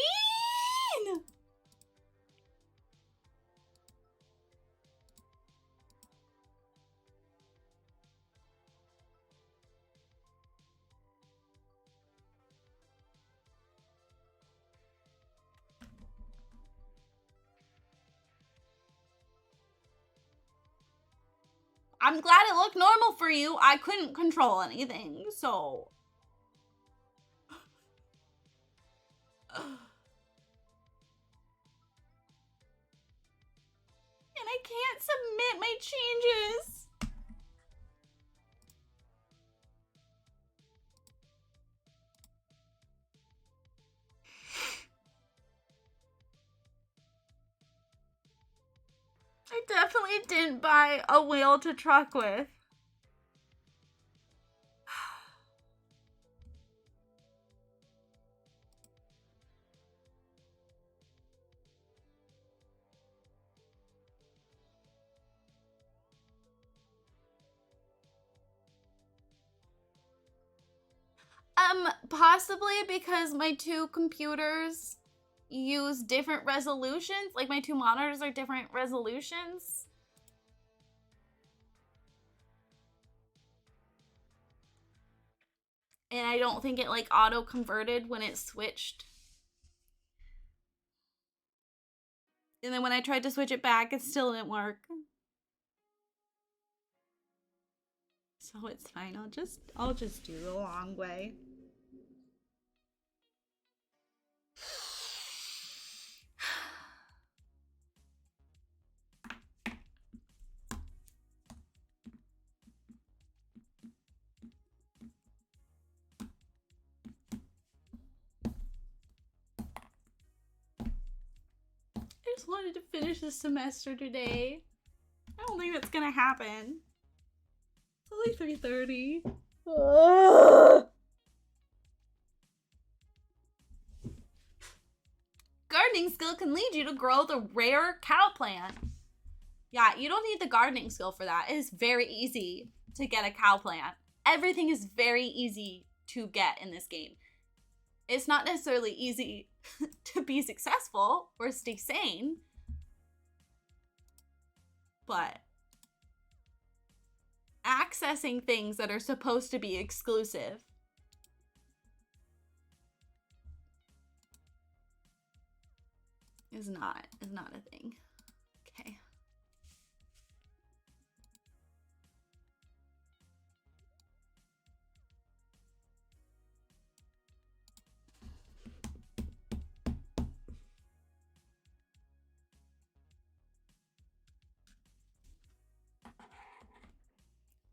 I'm glad it looked normal for you. I couldn't control anything, so. And I can't submit my changes. I definitely didn't buy a wheel to truck with. Possibly because my two computers use different resolutions. Like, my two monitors are different resolutions. And I don't think it, like, auto-converted when it switched. And then when I tried to switch it back, it still didn't work. So it's fine. I'll just do the long way. I just wanted to finish the semester today. I don't think that's gonna happen. It's only 3:30. Gardening skill can lead you to grow the rare cow plant. Yeah, you don't need the gardening skill for that. It is very easy to get a cow plant. Everything is very easy to get in this game. It's not necessarily easy to be successful or stay sane, but accessing things that are supposed to be exclusive is not a thing. Okay.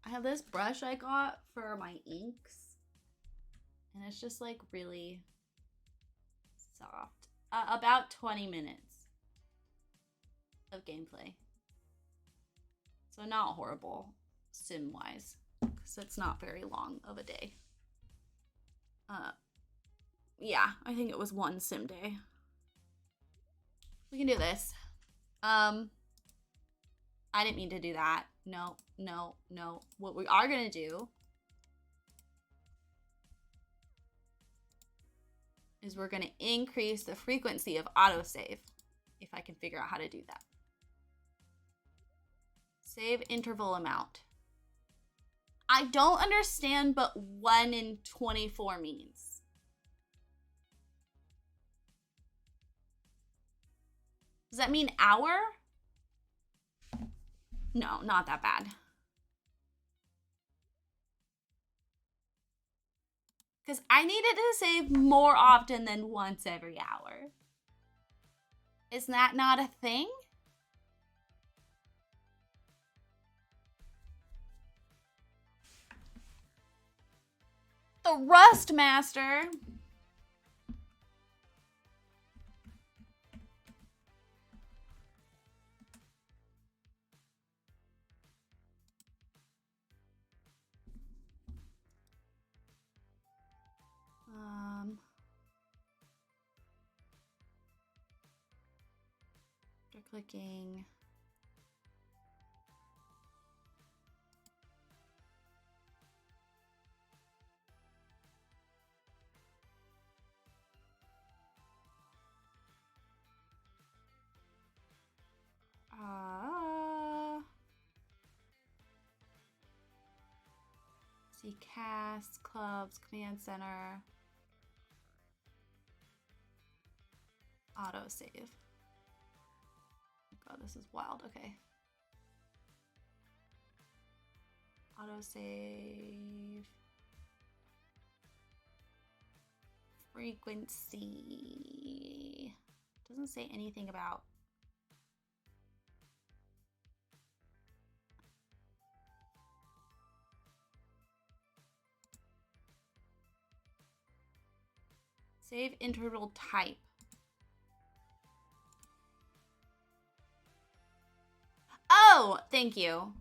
I have this brush I got for my inks, and it's just like really soft. About 20 minutes of gameplay. So not horrible sim-wise, because it's not very long of a day. Yeah, I think it was one sim day. We can do this. I didn't mean to do that. No, no, no. What we are gonna do is we're gonna increase the frequency of autosave, if I can figure out how to do that. Save interval amount. I don't understand what 1 in 24 means. Does that mean hour? No, not that bad. Because I needed to save more often than once every hour. Isn't that not a thing? The Rust Master. After clicking. See cast, clubs, command center, autosave. God, this is wild. Okay. Autosave. Frequency. Doesn't say anything about. Save interval type. Oh, thank you.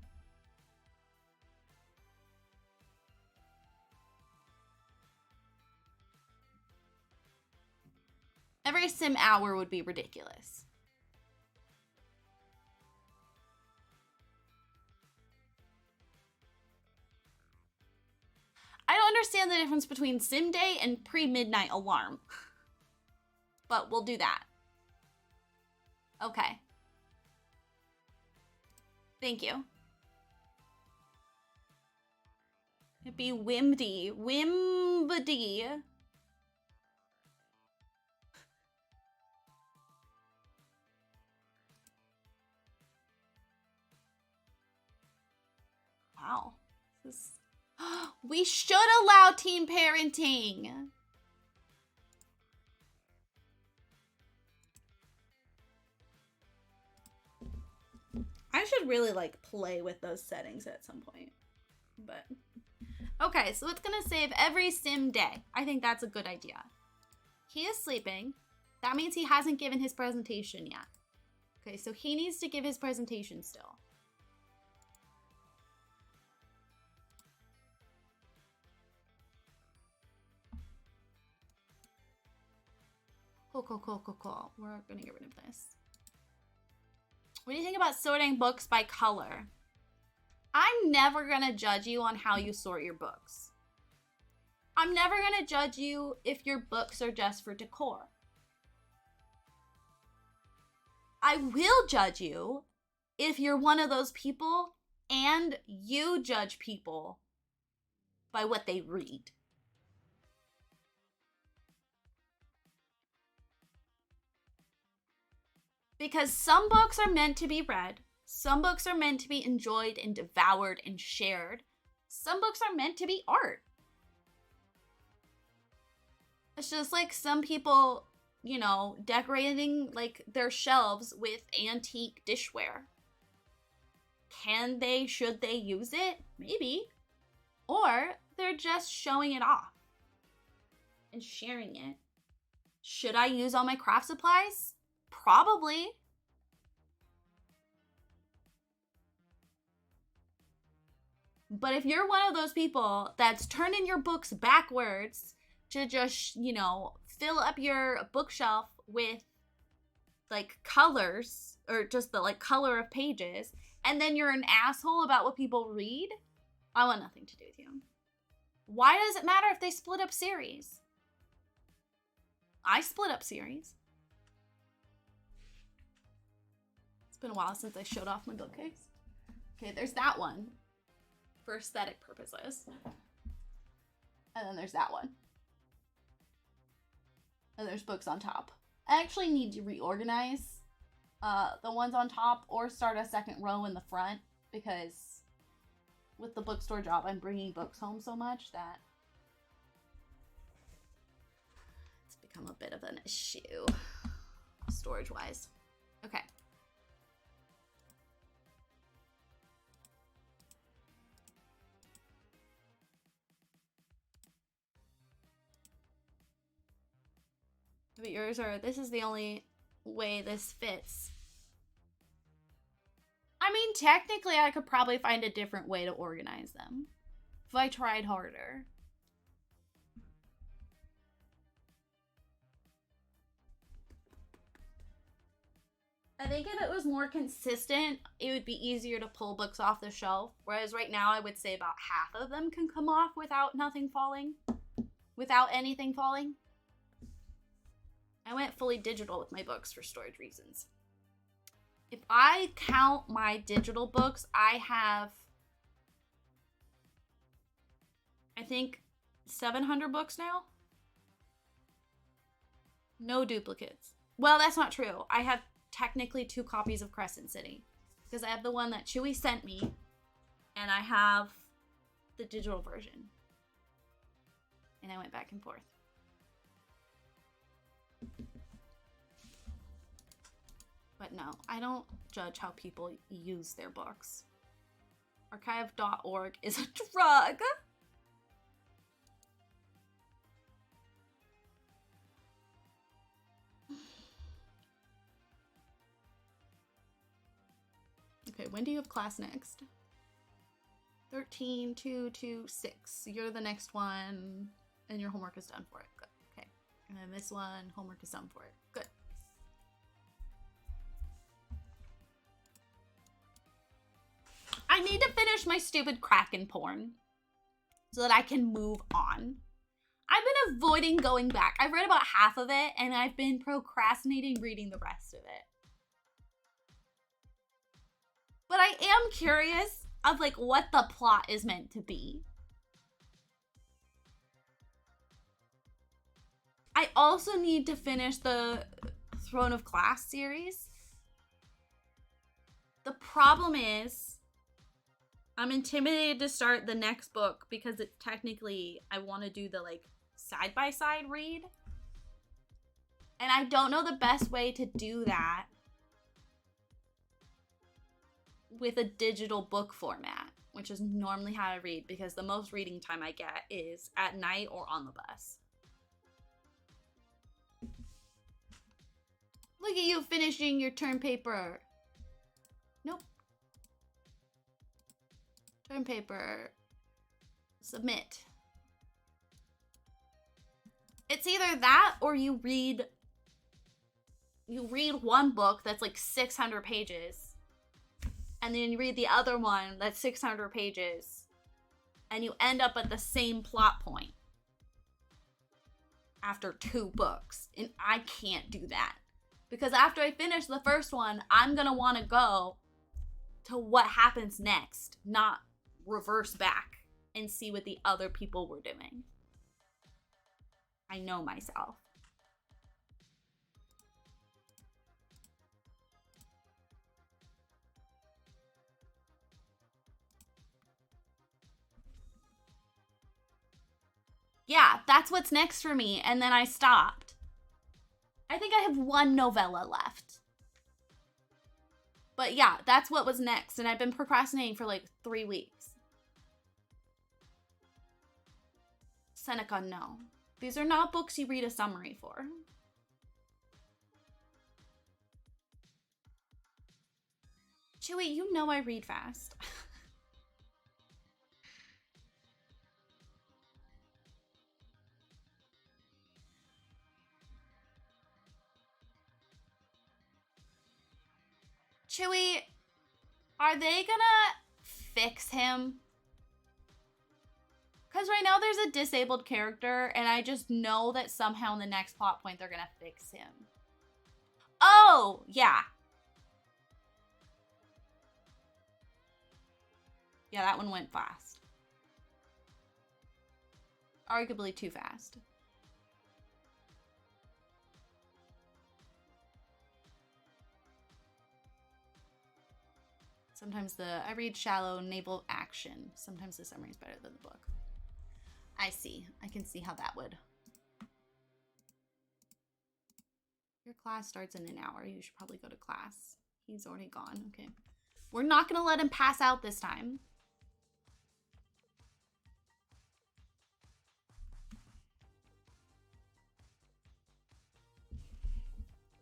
Every sim hour would be ridiculous. I don't understand the difference between sim day and pre-midnight alarm. But we'll do that. Okay. Thank you. It'd be Wimdy. Wimbody. Wow. This is... We should allow teen parenting. I should really like play with those settings at some point. But okay, so it's gonna save every sim day. I think that's a good idea. He is sleeping. That means he hasn't given his presentation yet. Okay, so he needs to give his presentation still. Cool. We're gonna get rid of this. What do you think about sorting books by color? I'm never gonna judge you on how you sort your books. I'm never gonna judge you if your books are just for decor. I will judge you if you're one of those people and you judge people by what they read. Because some books are meant to be read, some books are meant to be enjoyed and devoured and shared. Some books are meant to be art. It's just like some people, you know, decorating like their shelves with antique dishware. Can they, should they use it? Maybe. Or they're just showing it off and sharing it. Should I use all my craft supplies? Probably. But if you're one of those people that's turning your books backwards to just, you know, fill up your bookshelf with like colors or just the like color of pages, and then you're an asshole about what people read, I want nothing to do with you. Why does it matter if they split up series? I split up series. It's been a while since I showed off my bookcase. Okay, there's that one for aesthetic purposes. And then there's that one. And there's books on top. I actually need to reorganize the ones on top or start a second row in the front, because with the bookstore job, I'm bringing books home so much that it's become a bit of an issue storage-wise. Okay. But yours are, this is the only way this fits. I mean, technically, I could probably find a different way to organize them if I tried harder. I think if it was more consistent, it would be easier to pull books off the shelf. Whereas right now, I would say about half of them can come off without nothing falling. Without anything falling. I went fully digital with my books for storage reasons. If I count my digital books, I have, I think, 700 books now. No duplicates. Well, that's not true. I have technically 2 copies of Crescent City, because I have the one that Chewy sent me, and I have the digital version. And I went back and forth. But no, I don't judge how people use their books. Archive.org is a drug. Okay, when do you have class next? 13, 2, 2, 6. You're the next one, and your homework is done for it. Good. Okay. And then this one, homework is done for it. Good. I need to finish my stupid Kraken porn so that I can move on. I've been avoiding going back. I've read about half of it, and I've been procrastinating reading the rest of it. But I am curious of like what the plot is meant to be. I also need to finish the Throne of Glass series. The problem is, I'm intimidated to start the next book because it's technically, I want to do the like side-by-side read. And I don't know the best way to do that with a digital book format, which is normally how I read, because the most reading time I get is at night or on the bus. Look at you finishing your term paper. Nope. Term paper. Submit. It's either that or you read one book that's like 600 pages, and then you read the other one that's 600 pages, and you end up at the same plot point after 2 books. And I can't do that, because after I finish the first one, I'm gonna want to go to what happens next, not reverse back and see what the other people were doing. I know myself. Yeah, that's what's next for me. And then I stopped. I think I have one novella left. But yeah, that's what was next. And I've been procrastinating for like 3 weeks. Seneca, no. These are not books you read a summary for. Chewy, you know I read fast. Chewy, are they gonna fix him? Because right now there's a disabled character, and I just know that somehow in the next plot point they're gonna fix him. Oh, yeah. Yeah, that one went fast. Arguably too fast. Sometimes I read shallow naval action. Sometimes the summary is better than the book. I see. I can see how that would. Your class starts in an hour. You should probably go to class. He's already gone. Okay. We're not going to let him pass out this time.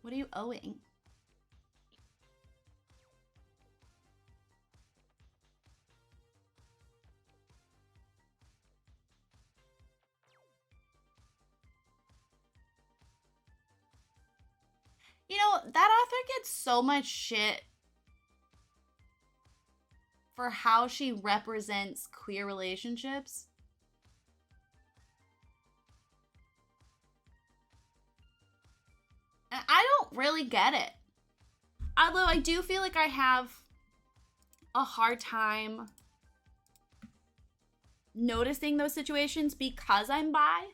What are you owing? You know, that author gets so much shit for how she represents queer relationships. And I don't really get it. Although I do feel like I have a hard time noticing those situations because I'm bi.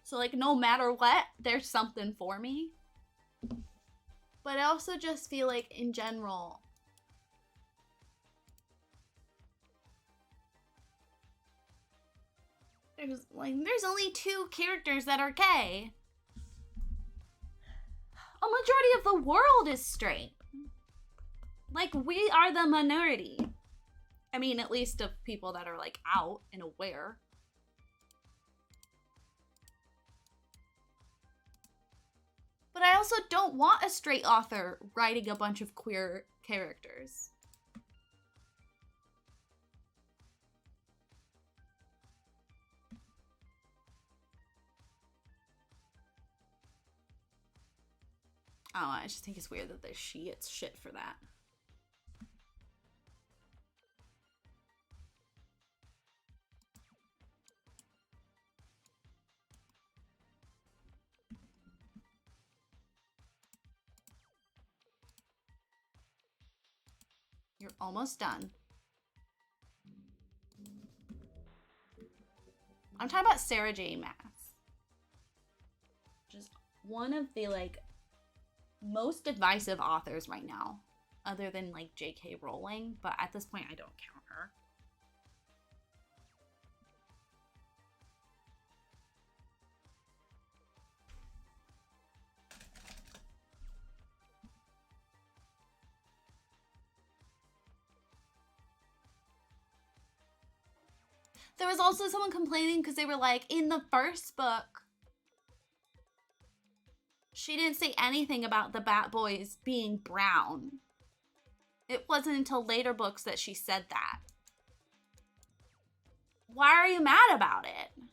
So like no matter what, there's something for me. But I also just feel like in general, there's only 2 characters that are gay. A majority of the world is straight. Like, we are the minority. I mean, at least of people that are like out and aware. But I also don't want a straight author writing a bunch of queer characters. Oh, I just think it's weird that she gets shit for that. You're almost done. I'm talking about Sarah J. Maas. Just one of the like most divisive authors right now, other than like J.K. Rowling, but at this point I don't count her. There was also someone complaining because they were like, in the first book, she didn't say anything about the Bat Boys being brown. It wasn't until later books that she said that. Why are you mad about it?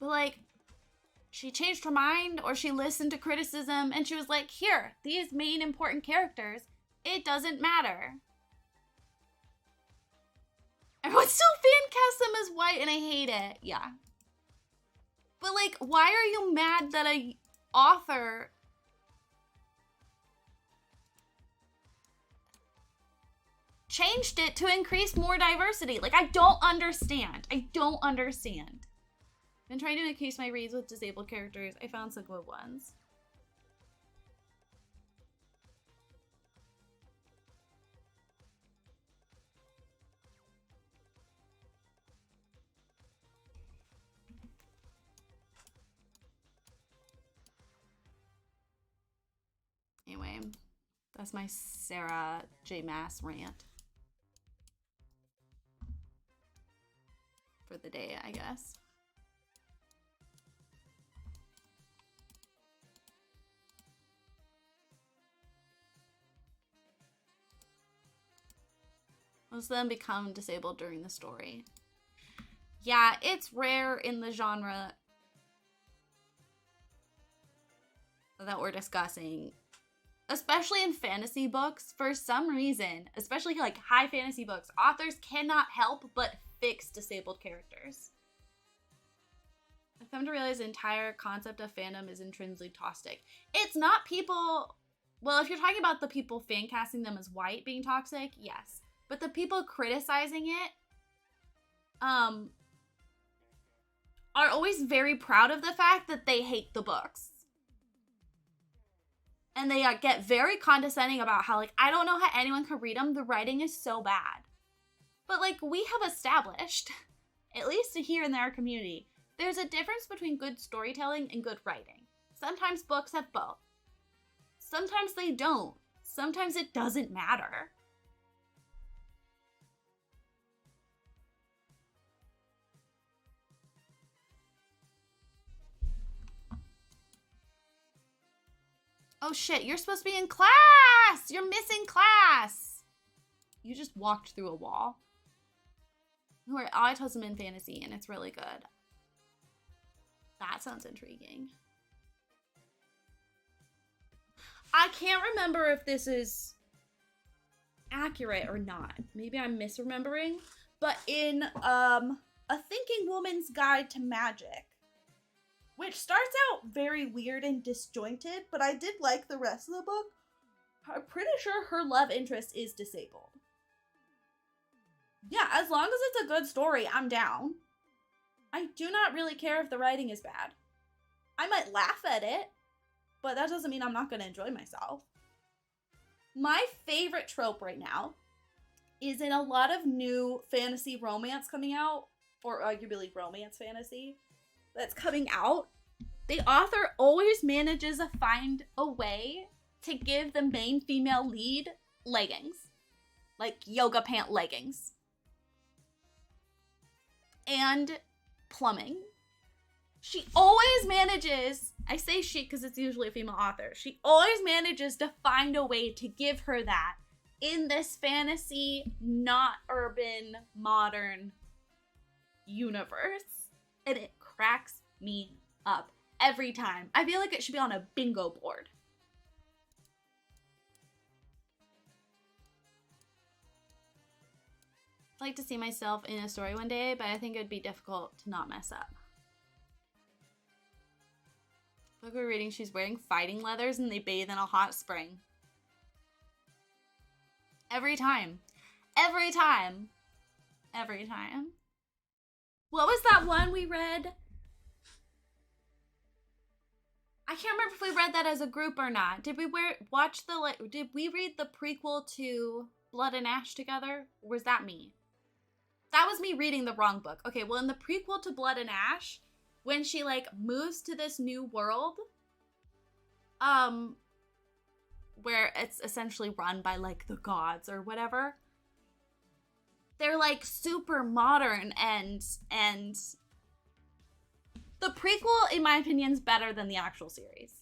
But like, she changed her mind or she listened to criticism and she was like, here, these main important characters, it doesn't matter. Everyone still fan casts them as white and I hate it. Yeah. But like, why are you mad that a author changed it to increase more diversity? Like, I don't understand. I don't understand. Been trying to increase my reads with disabled characters. I found some good ones. That's my Sarah J. Maas rant. For the day, I guess. Most of them become disabled during the story. Yeah, it's rare in the genre that we're discussing, especially in fantasy books. For some reason, especially like high fantasy books, authors cannot help but fix disabled characters. I've come to realize the entire concept of fandom is intrinsically toxic. It's not people, well, if you're talking about the people fan casting them as white being toxic, yes. But the people criticizing it are always very proud of the fact that they hate the books. And they get very condescending about how, like, I don't know how anyone can read them. The writing is so bad. But, like, we have established, at least here in our community, there's a difference between good storytelling and good writing. Sometimes books have both. Sometimes they don't. Sometimes it doesn't matter. Oh shit, you're supposed to be in class! You're missing class! You just walked through a wall. I told them in fantasy, and it's really good. That sounds intriguing. I can't remember if this is accurate or not. Maybe I'm misremembering. But in A Thinking Woman's Guide to Magic, which starts out very weird and disjointed, but I did like the rest of the book. I'm pretty sure her love interest is disabled. Yeah, as long as it's a good story, I'm down. I do not really care if the writing is bad. I might laugh at it, but that doesn't mean I'm not going to enjoy myself. My favorite trope right now is in a lot of new fantasy romance coming out, or arguably romance fantasy, that's coming out, the author always manages to find a way to give the main female lead leggings. Like yoga pant leggings. And plumbing. She always manages, I say she because it's usually a female author, she always manages to find a way to give her that in this fantasy, not urban, modern universe. And it cracks me up every time. I feel like it should be on a bingo board. I'd like to see myself in a story one day, but I think it would be difficult to not mess up. Look, we're reading, she's wearing fighting leathers and they bathe in a hot spring. Every time. Every time. Every time. What was that one we read? I can't remember if we read that as a group or not. Did we watch the, did we read the prequel to Blood and Ash together? Or was that me? That was me reading the wrong book. Okay, well in the prequel to Blood and Ash, when she like moves to this new world, where it's essentially run by like the gods or whatever, they're like super modern and the prequel, in my opinion, is better than the actual series.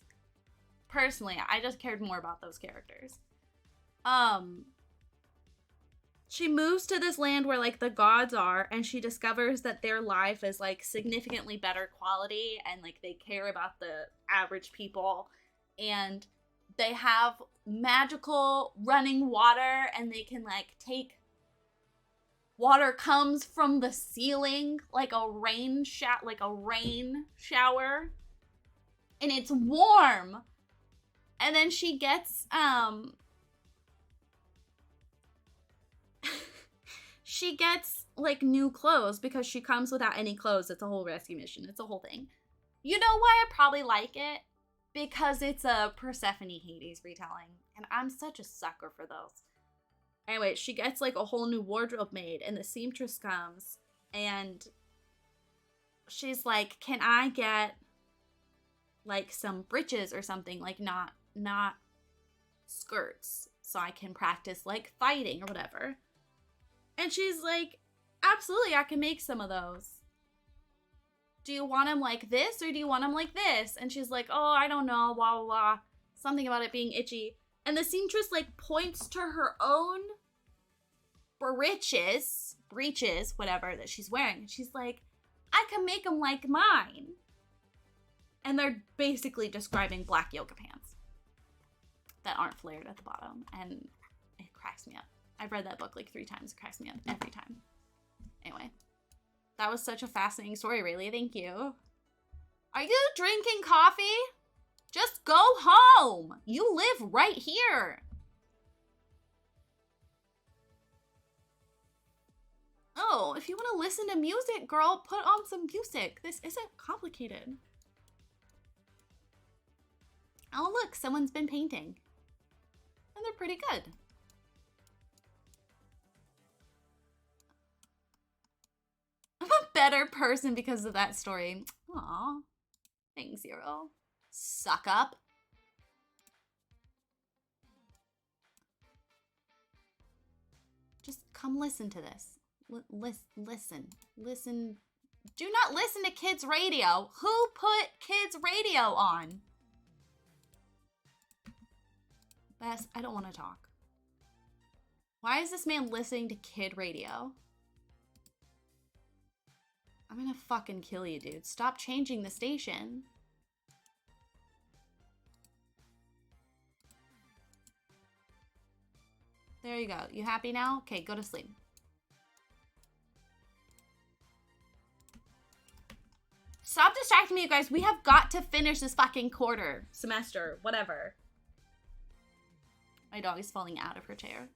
Personally, I just cared more about those characters. She moves to this land where like the gods are, and she discovers that their life is like significantly better quality and like they care about the average people, and they have magical running water and they can like take water comes from the ceiling like a rain shower, and it's warm. And then she gets she gets like new clothes because she comes without any clothes. It's a whole rescue mission. It's a whole thing. You know why I probably like it? Because it's a Persephone Hades retelling, and I'm such a sucker for those. Anyway, she gets like a whole new wardrobe made, and the seamstress comes and she's like, can I get like some breeches or something, like not skirts so I can practice like fighting or whatever. And she's like, absolutely, I can make some of those. Do you want them like this or do you want them like this? And she's like, oh, I don't know, blah, blah, blah. Something about it being itchy. And the seamstress like points to her own breeches, whatever, that she's wearing. And she's like, I can make them like mine. And they're basically describing black yoga pants that aren't flared at the bottom. And it cracks me up. I've read that book like 3 times. It cracks me up every time. Anyway, that was such a fascinating story, really. Thank you. Are you drinking coffee? Just go home. You live right here. Oh, if you want to listen to music, girl, put on some music. This isn't complicated. Oh, look, someone's been painting. And they're pretty good. I'm a better person because of that story. Aw. Thanks, Zero. Suck up. Just come listen to this. Listen. Do not listen to kids' radio. Who put kids' radio on? Bess, I don't want to talk. Why is this man listening to kid radio? I'm gonna fucking kill you, dude. Stop changing the station. There you go. You happy now? Okay, go to sleep. Stop distracting me, you guys. We have got to finish this fucking quarter, semester, whatever. My dog is falling out of her chair.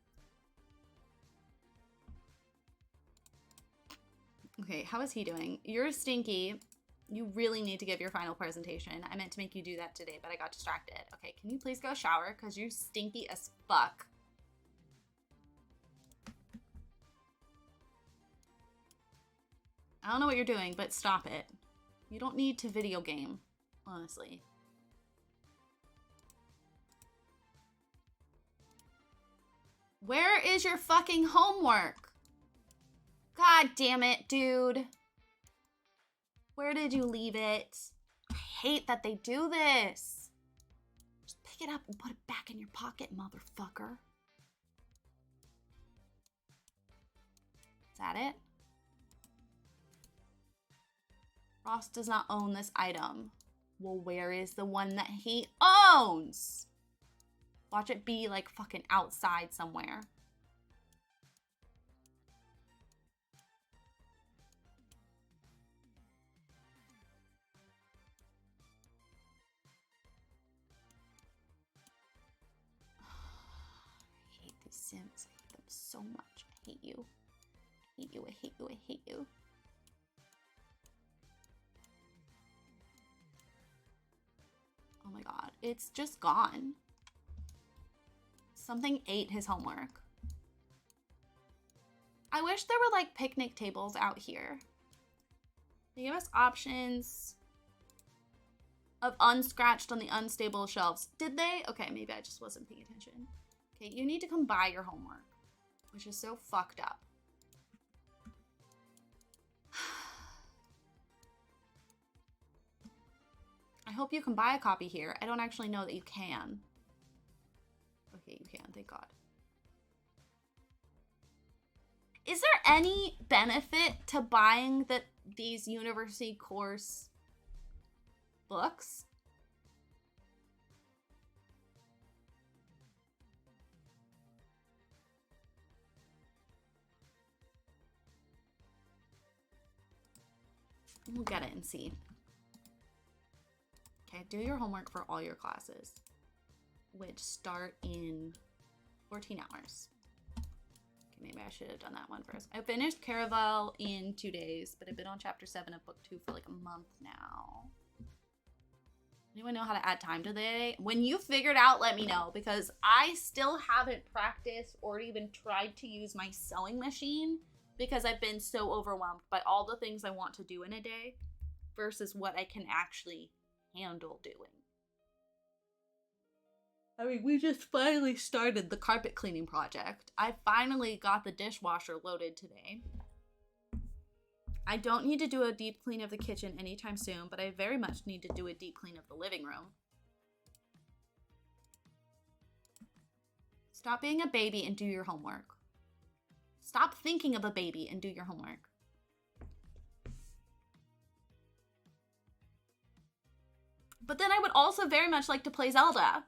Okay, how is he doing? You're stinky. You really need to give your final presentation. I meant to make you do that today, but I got distracted. Okay, can you please go shower? Because you're stinky as fuck. I don't know what you're doing, but stop it. You don't need to video game, honestly. Where is your fucking homework? God damn it, dude. Where did you leave it? I hate that they do this. Just pick it up and put it back in your pocket, motherfucker. Is that it? Ross does not own this item. Well, where is the one that he owns? Watch it be like fucking outside somewhere. I hate these Sims. I hate them so much. I hate you. I hate you. I hate you. I hate you. Oh my god. It's just gone. Something ate his homework. I wish there were like picnic tables out here. They give us options of unscratched on the unstable shelves. Did they? Okay, maybe I just wasn't paying attention. Okay, you need to come buy your homework, which is so fucked up. I hope you can buy a copy here. I don't actually know that you can. Okay, you can, thank God. Is there any benefit to buying these university course books? We'll get it and see. Okay, do your homework for all your classes, which start in 14 hours. Okay, maybe I should have done that one first. I finished Caraval in 2 days, but I've been on chapter 7 of book 2 for like a month now. Anyone know how to add time to the day? When you figure it out, let me know, because I still haven't practiced or even tried to use my sewing machine because I've been so overwhelmed by all the things I want to do in a day versus what I can actually handle doing. I mean, we just finally started the carpet cleaning project. I finally got the dishwasher loaded today. I don't need to do a deep clean of the kitchen anytime soon, but I very much need to do a deep clean of the living room. Stop being a baby and do your homework. Stop thinking of a baby and do your homework. But then I would also very much like to play Zelda,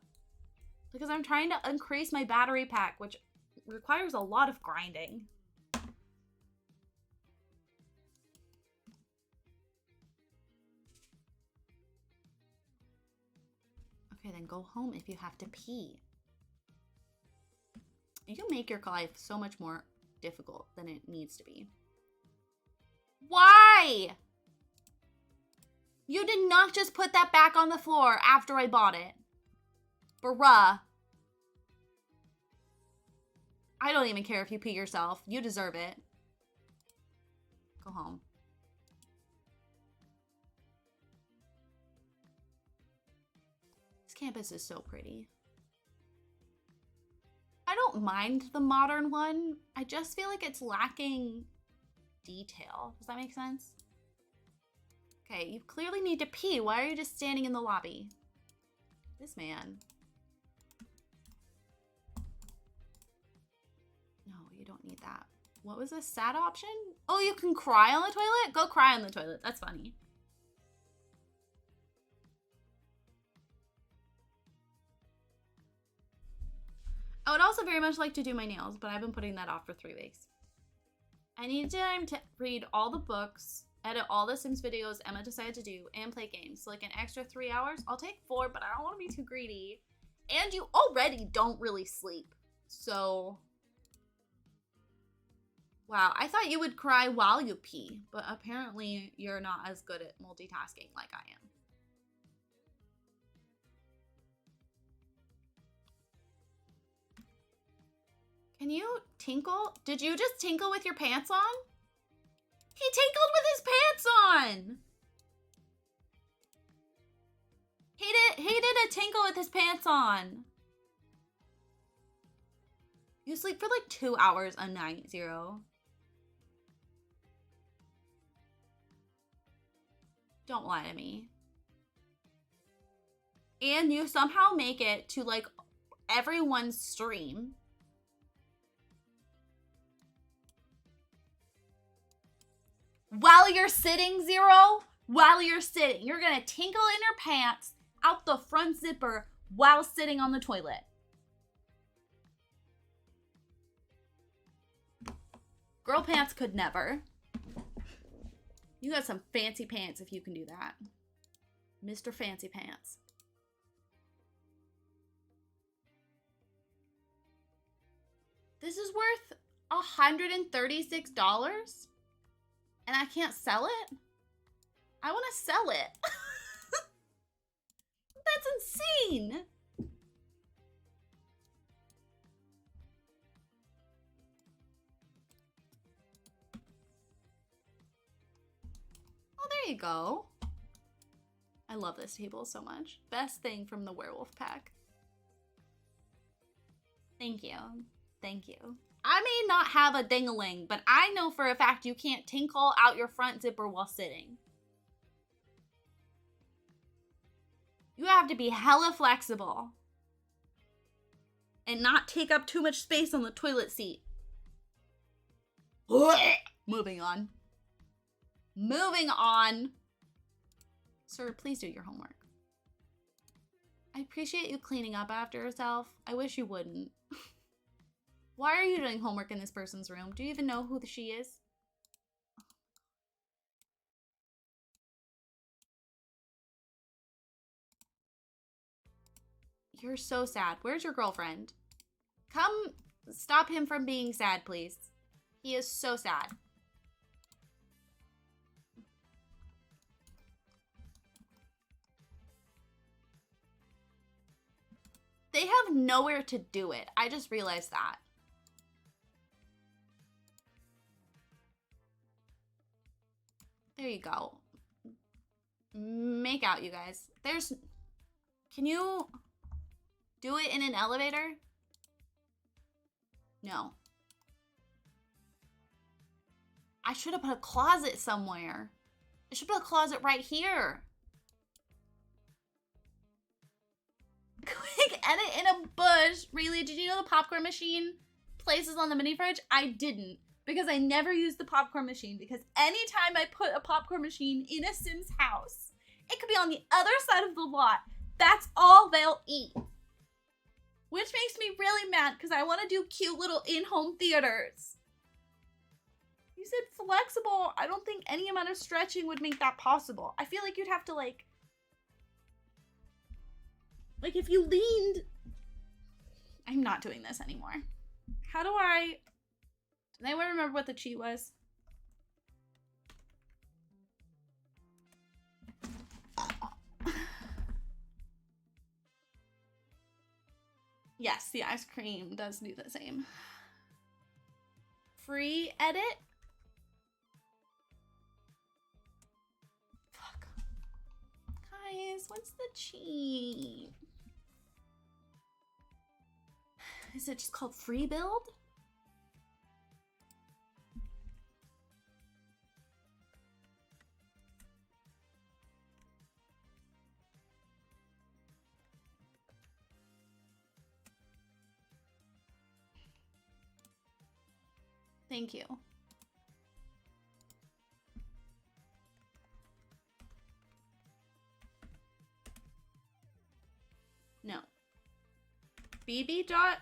because I'm trying to increase my battery pack, which requires a lot of grinding. Okay, then go home if you have to pee. You can make your life so much more difficult than it needs to be. Why? You did not just put that back on the floor after I bought it. Bruh. I don't even care if you pee yourself. You deserve it. Go home. This campus is so pretty. I don't mind the modern one. I just feel like it's lacking detail. Does that make sense? Okay, you clearly need to pee. Why are you just standing in the lobby? This man. No, you don't need that. What was a sad option? Oh, you can cry on the toilet? Go cry on the toilet. That's funny. I would also very much like to do my nails, but I've been putting that off for 3 weeks. I need time to read all the books, edit all the Sims videos Emma decided to do, and play games. So like an extra 3 hours. I'll take 4, but I don't want to be too greedy. And you already don't really sleep. So, wow, I thought you would cry while you pee, but apparently you're not as good at multitasking like I am. Can you tinkle? Did you just tinkle with your pants on? He tinkled with his pants on! He did a tinkle with his pants on. You sleep for like 2 hours a night, Zero. Don't lie to me. And you somehow make it to like everyone's stream. While you're sitting, Zero, while you're sitting, you're gonna tinkle in your pants out the front zipper while sitting on the toilet. Girl pants could never. You got some fancy pants if you can do that. Mr. Fancy Pants. This is worth $136? And I can't sell it? I want to sell it. That's insane. Oh, there you go. I love this table so much. Best thing from the werewolf pack. Thank you. Thank you. I may not have a ding-a-ling, but I know for a fact you can't tinkle out your front zipper while sitting. You have to be hella flexible and not take up too much space on the toilet seat. Moving on. Moving on. Sir, please do your homework. I appreciate you cleaning up after yourself. I wish you wouldn't. Why are you doing homework in this person's room? Do you even know who she is? You're so sad. Where's your girlfriend? Come stop him from being sad, please. He is so sad. They have nowhere to do it. I just realized that. There you go. Make out, you guys. Can you... Do it in an elevator? No. I should have put a closet somewhere. I should put a closet right here. Quick edit in a bush. Really? Did you know the popcorn machine places on the mini fridge? I didn't, because I never used the popcorn machine, because anytime I put a popcorn machine in a Sim's house, it could be on the other side of the lot. That's all they'll eat. Which makes me really mad, because I want to do cute little in-home theaters. You said flexible. I don't think any amount of stretching would make that possible. I feel like you'd have to like if you leaned. I'm not doing this anymore. How do I? Does anyone remember what the cheat was? Yes, the ice cream does do the same. Free edit? Fuck. Guys, what's the cheat? Is it just called free build? Thank you. No. BB dot.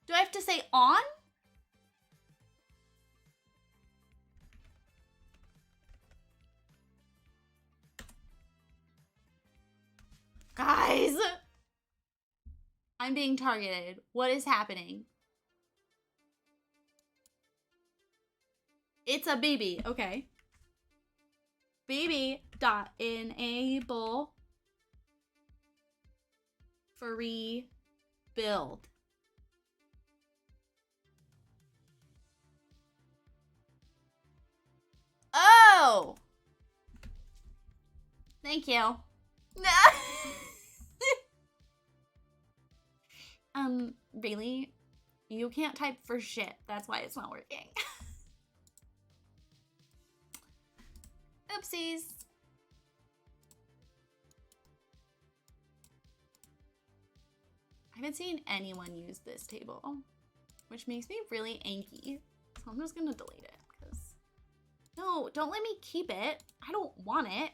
Do I have to say on? Guys! I'm being targeted. What is happening? It's a BB. Okay. BB dot enable free build. Oh! Thank you. Really? You can't type for shit. That's why it's not working. Oopsies. I haven't seen anyone use this table, which makes me really angry. So I'm just gonna delete it. No, don't let me keep it. I don't want it.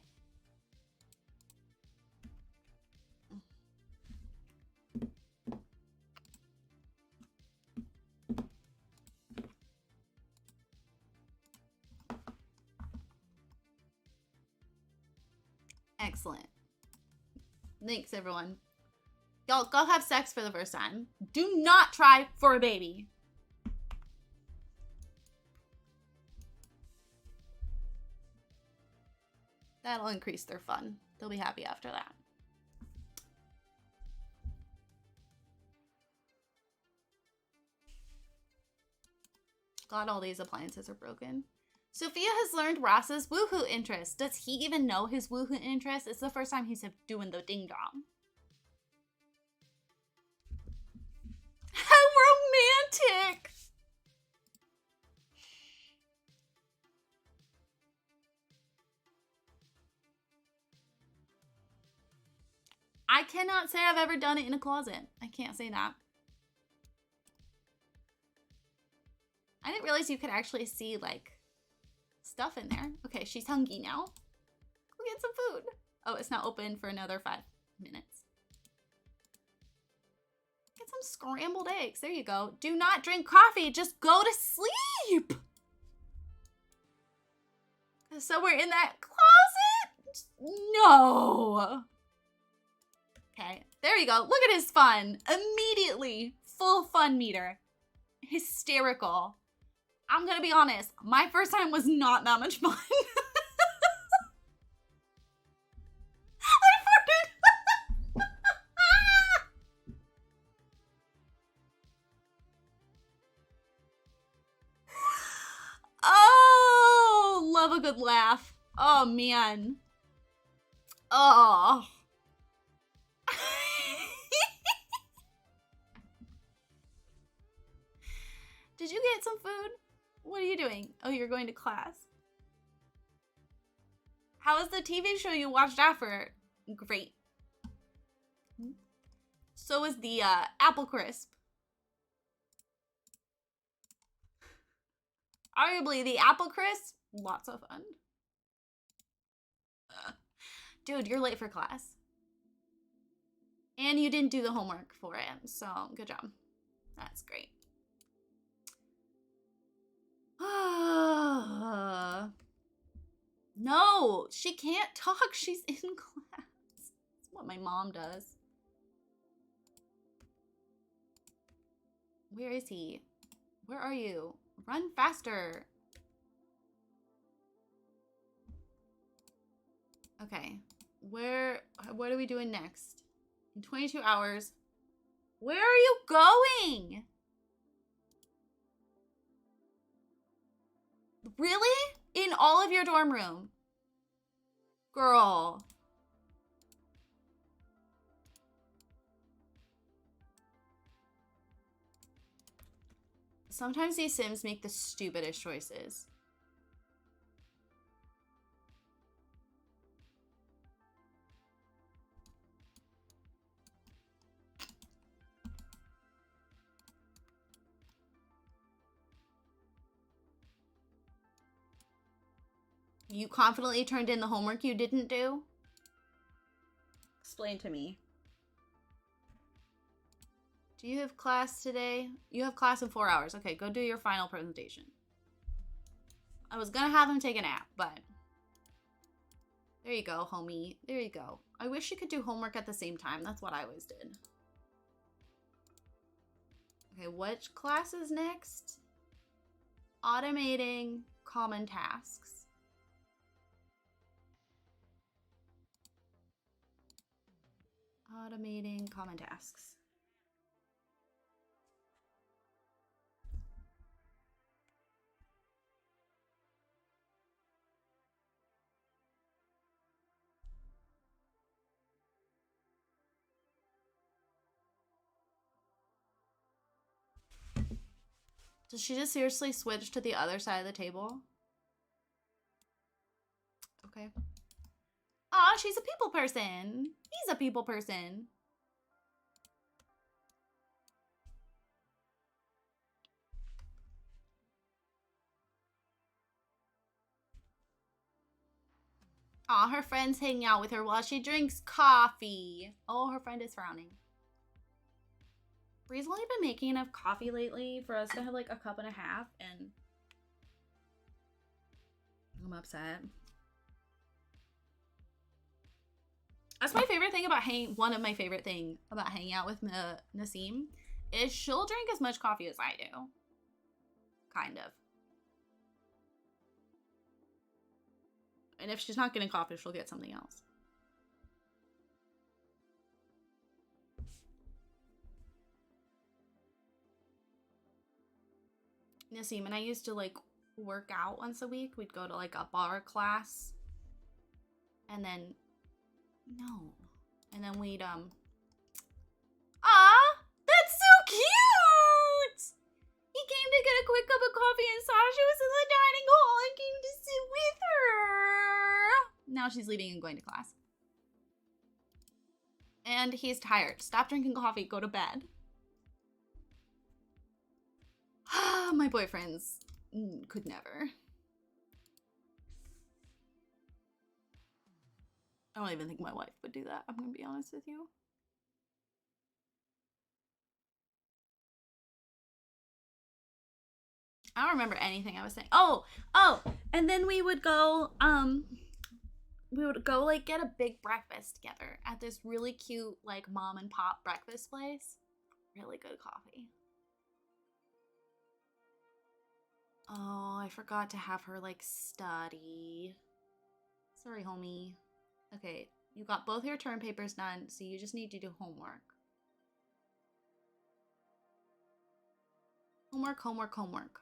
Excellent. Thanks, everyone. Y'all go have sex for the first time. Do not try for a baby. That'll increase their fun. They'll be happy after that. God, all these appliances are broken. Sophia has learned Ross's woohoo interest. Does he even know his woohoo interest? It's the first time he's doing the ding dong. How romantic! I cannot say I've ever done it in a closet. I can't say that. I didn't realize you could actually see, like, stuff in there. Okay, she's hungry now. Go get some food. Oh, it's not open for another 5 minutes. Get some scrambled eggs. There you go. Do not drink coffee. Just go to sleep. So we're in that closet? No. Okay, there you go. Look at his fun. Immediately, full fun meter. Hysterical. I'm gonna be honest, my first time was not that much fun. good laugh. Oh, man. Oh. Did you get some food? What are you doing? Oh, you're going to class. How was the TV show you watched after? Great. So was the Apple Crisp. Arguably, the Apple Crisp, lots of fun. Dude, you're late for class. And you didn't do the homework for it, so good job. That's great. No, she can't talk. She's in class. That's what my mom does. Where is he? Where are you? Run faster. Okay. What are we doing next? In 22 hours. Where are you going? Really? In all of your dorm room? Girl. Sometimes these Sims make the stupidest choices. You confidently turned in the homework you didn't do? Explain to me. Do you have class today? You have class in 4 hours. Okay, go do your final presentation. I was gonna have him take a nap, but... There you go, homie. There you go. I wish you could do homework at the same time. That's what I always did. Okay, which class is next? Automating common tasks. Automating common tasks. Does she just seriously switch to the other side of the table? Okay. Aw, she's a people person. He's a people person. Aw, her friend's hanging out with her while she drinks coffee. Oh, her friend is frowning. Bree's only been making enough coffee lately for us to have like a cup and a half, and I'm upset. That's my favorite thing about one of my favorite thing about hanging out with Nasim is she'll drink as much coffee as I do. Kind of. And if she's not getting coffee, she'll get something else. Nasim and I used to like work out once a week. We'd go to like a bar class. And then And then we'd Aw, that's so cute! He came to get a quick cup of coffee and Sasha was in the dining hall and came to sit with her. Now she's leaving and going to class. And he's tired. Stop drinking coffee, go to bed. My boyfriends could never. I don't even think my wife would do that. I'm gonna be honest with you. I don't remember anything I was saying. Oh, and then we would go like get a big breakfast together at this really cute like mom and pop breakfast place. Really good coffee. Oh, I forgot to have her like study. Sorry, homie. Okay, you got both your term papers done, so you just need to do homework. Homework.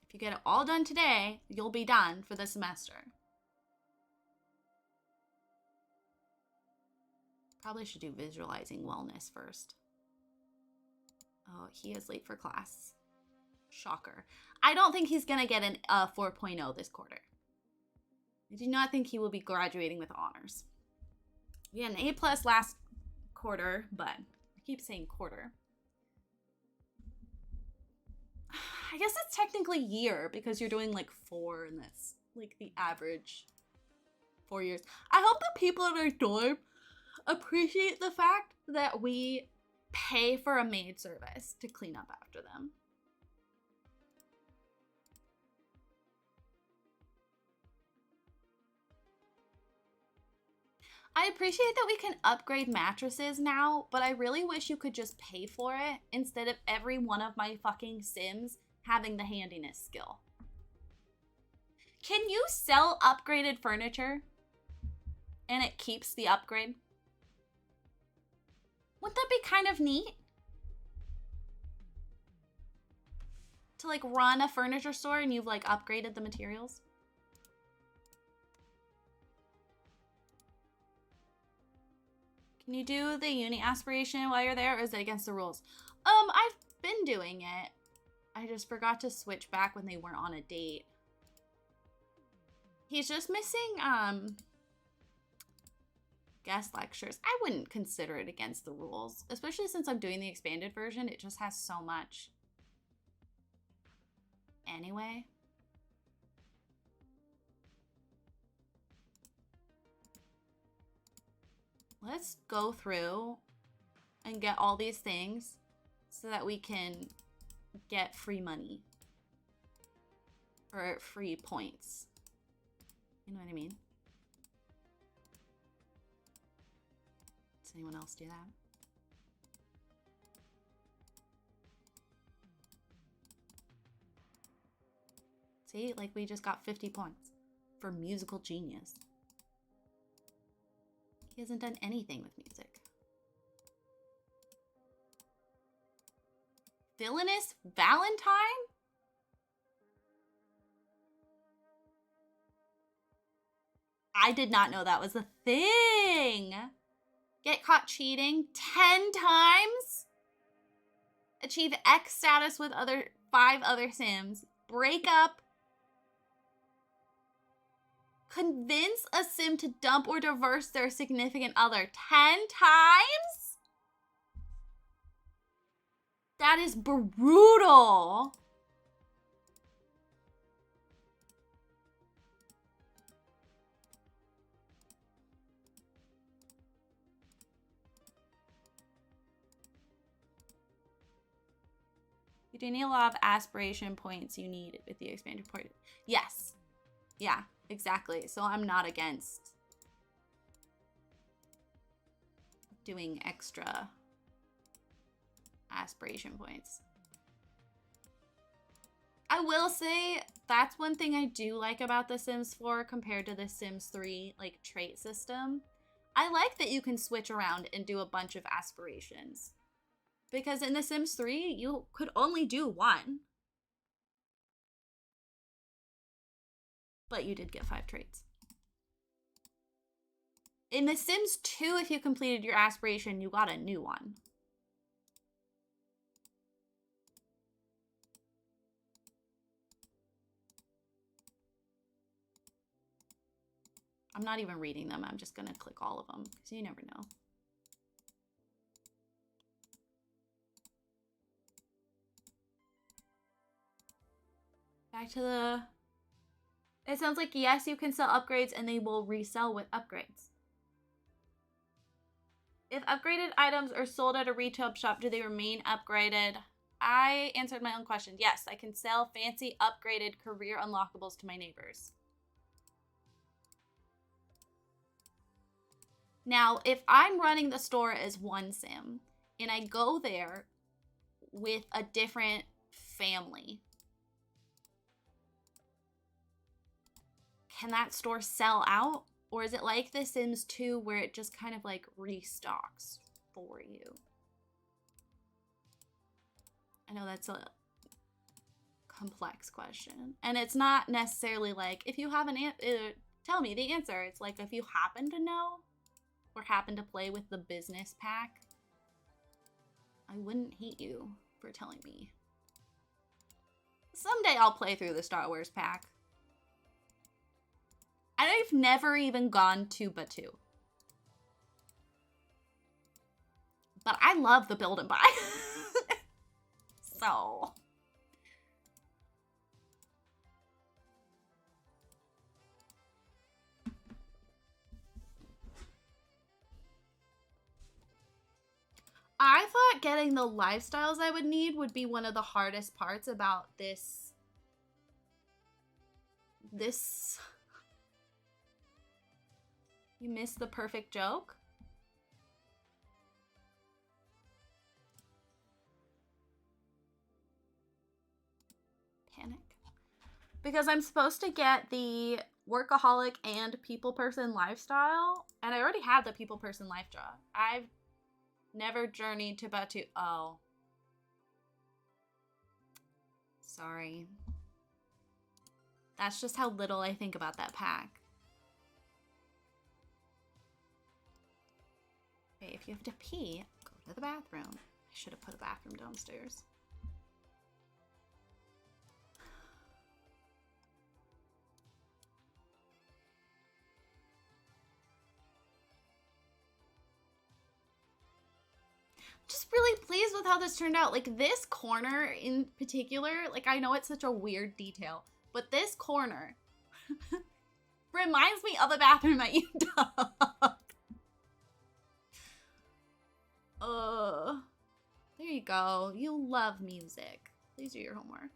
If you get it all done today, you'll be done for the semester. Probably should do visualizing wellness first. Oh, he is late for class. Shocker. I don't think he's going to get a 4.0 this quarter. I do not think he will be graduating with honors. We had an A+ last quarter, but I keep saying quarter. I guess it's technically year because you're doing like 4 and that's like the average 4 years. I hope the people in our dorm appreciate the fact that we pay for a maid service to clean up after them. I appreciate that we can upgrade mattresses now, but I really wish you could just pay for it instead of every one of my fucking Sims having the handiness skill. Can you sell upgraded furniture and it keeps the upgrade? Wouldn't that be kind of neat? To like run a furniture store and you've like upgraded the materials? Can you do the uni aspiration while you're there, or is it against the rules? I've been doing it. I just forgot to switch back when they weren't on a date. He's just missing, guest lectures. I wouldn't consider it against the rules, especially since I'm doing the expanded version. It just has so much. Anyway. Let's go through and get all these things so that we can get free money. Or free points. You know what I mean? Does anyone else do that? See, like we just got 50 points for musical genius. He hasn't done anything with music. Villainous Valentine? I did not know that was a thing. Get caught cheating 10 times? Achieve X status with 5 other Sims. Break up. Convince a Sim to dump or divorce their significant other 10 times? That is brutal. You do need a lot of aspiration points you need with the expanded port. Yes. Yeah, exactly. So I'm not against doing extra aspiration points. I will say that's one thing I do like about The Sims 4 compared to The Sims 3 like trait system. I like that you can switch around and do a bunch of aspirations. Because in The Sims 3, you could only do 1. But you did get 5 traits. In The Sims 2, if you completed your aspiration, you got a new one. I'm not even reading them. I'm just going to click all of them because you never know. Back to the... It sounds like, yes, you can sell upgrades and they will resell with upgrades. If upgraded items are sold at a retail shop, do they remain upgraded? I answered my own question. Yes, I can sell fancy upgraded career unlockables to my neighbors. Now, if I'm running the store as one Sim and I go there with a different family, can that store sell out? Or is it like The Sims 2 where it just kind of like restocks for you? I know that's a complex question. And it's not necessarily like, if you have an answer, tell me the answer. It's like, if you happen to know or happen to play with the business pack, I wouldn't hate you for telling me. Someday I'll play through the Star Wars pack. I've never even gone to Batuu. But I love the build and buy. So. I thought getting the lifestyles I would need would be one of the hardest parts about this. You missed the perfect joke? Panic. Because I'm supposed to get the workaholic and people person lifestyle, and I already have the people person lifestyle. I've never journeyed to Batuu. Oh. Sorry. That's just how little I think about that pack. Okay, if you have to pee, go to the bathroom. I should have put a bathroom downstairs. Just really pleased with how this turned out. Like, this corner in particular, like, I know it's such a weird detail, but this corner reminds me of the bathroom at UW. There you go. You love music. Please do your homework.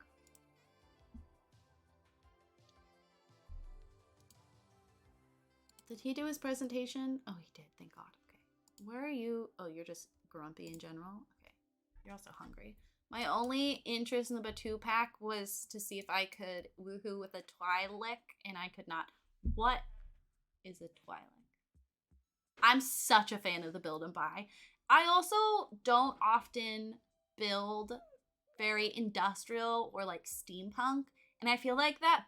Did he do his presentation? Oh, he did. Thank God. Okay. Where are you? Oh, you're just grumpy in general? Okay. You're also hungry. My only interest in the Batuu pack was to see if I could woohoo with a Twi'lek, and I could not. What is a Twi'lek? I'm such a fan of the build and buy. I also don't often build very industrial or like steampunk, and I feel like that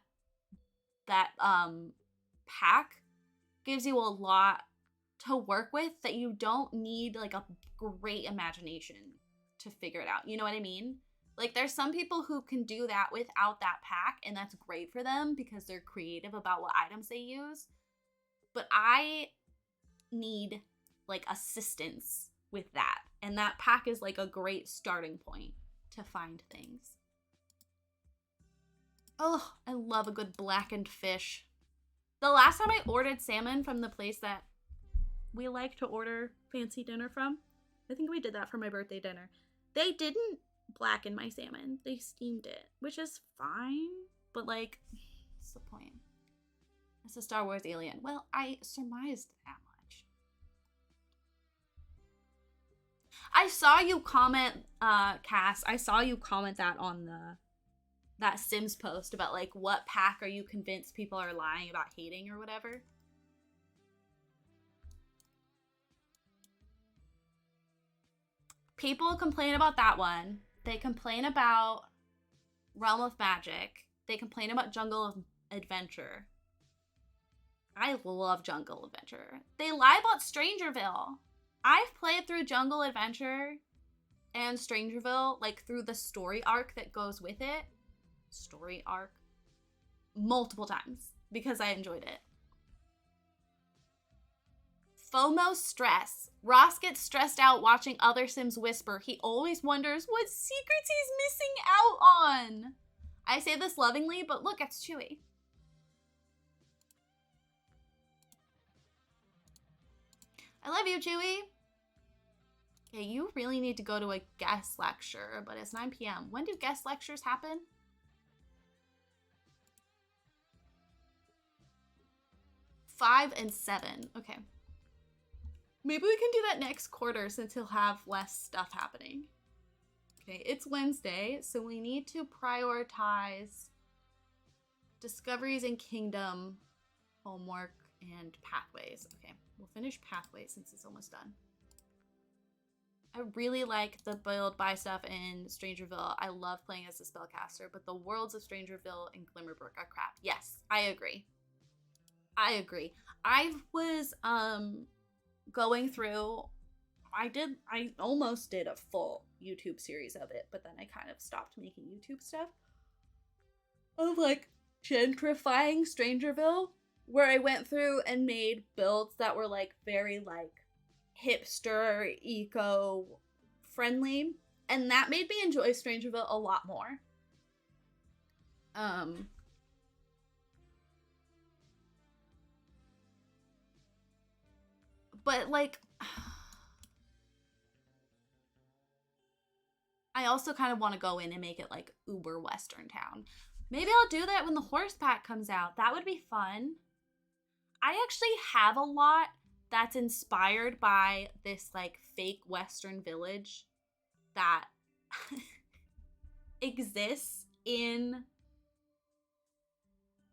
pack gives you a lot to work with that you don't need like a great imagination to figure it out. You know what I mean? Like, there's some people who can do that without that pack, and that's great for them because they're creative about what items they use. But I need like assistance with that, and that pack is like a great starting point to find things. Oh, I love a good blackened fish. The last time I ordered salmon from the place that we like to order fancy dinner from, I think we did that for my birthday dinner. They didn't blacken my salmon. They steamed it, which is fine, but like, what's the point? It's a Star Wars alien. Well, I surmised that much. I saw you comment, Cass, I saw you comment that on that Sims post about like, what pack are you convinced people are lying about hating or whatever? People complain about that one. They complain about Realm of Magic. They complain about Jungle of Adventure. I love Jungle Adventure. They lie about Strangerville. I've played through Jungle Adventure and Strangerville, like through the story arc that goes with it. Story arc. Multiple times because I enjoyed it. FOMO stress. Ross gets stressed out watching other Sims whisper. He always wonders what secrets he's missing out on. I say this lovingly, but look, it's Chewy. I love you, Chewy. Okay, you really need to go to a guest lecture, but it's 9 p.m. When do guest lectures happen? Five and 7. Okay. Maybe we can do that next quarter since he'll have less stuff happening. Okay, it's Wednesday, so we need to prioritize Discoveries in Kingdom, homework, and Pathways. Okay, we'll finish Pathways since it's almost done. I really like the build buy stuff in Strangerville. I love playing as a spellcaster, but the worlds of Strangerville and Glimmerbrook are crap. Yes, I agree. I agree. I was going through, I almost did a full YouTube series of it, but then I kind of stopped making YouTube stuff of like gentrifying Strangerville, where I went through and made builds that were like very like hipster, eco friendly, and that made me enjoy Strangerville a lot more. But like I also kind of want to go in and make it like uber Western town. Maybe I'll do that when the horse pack comes out. That would be fun. I actually have a lot that's inspired by this like fake Western village that exists in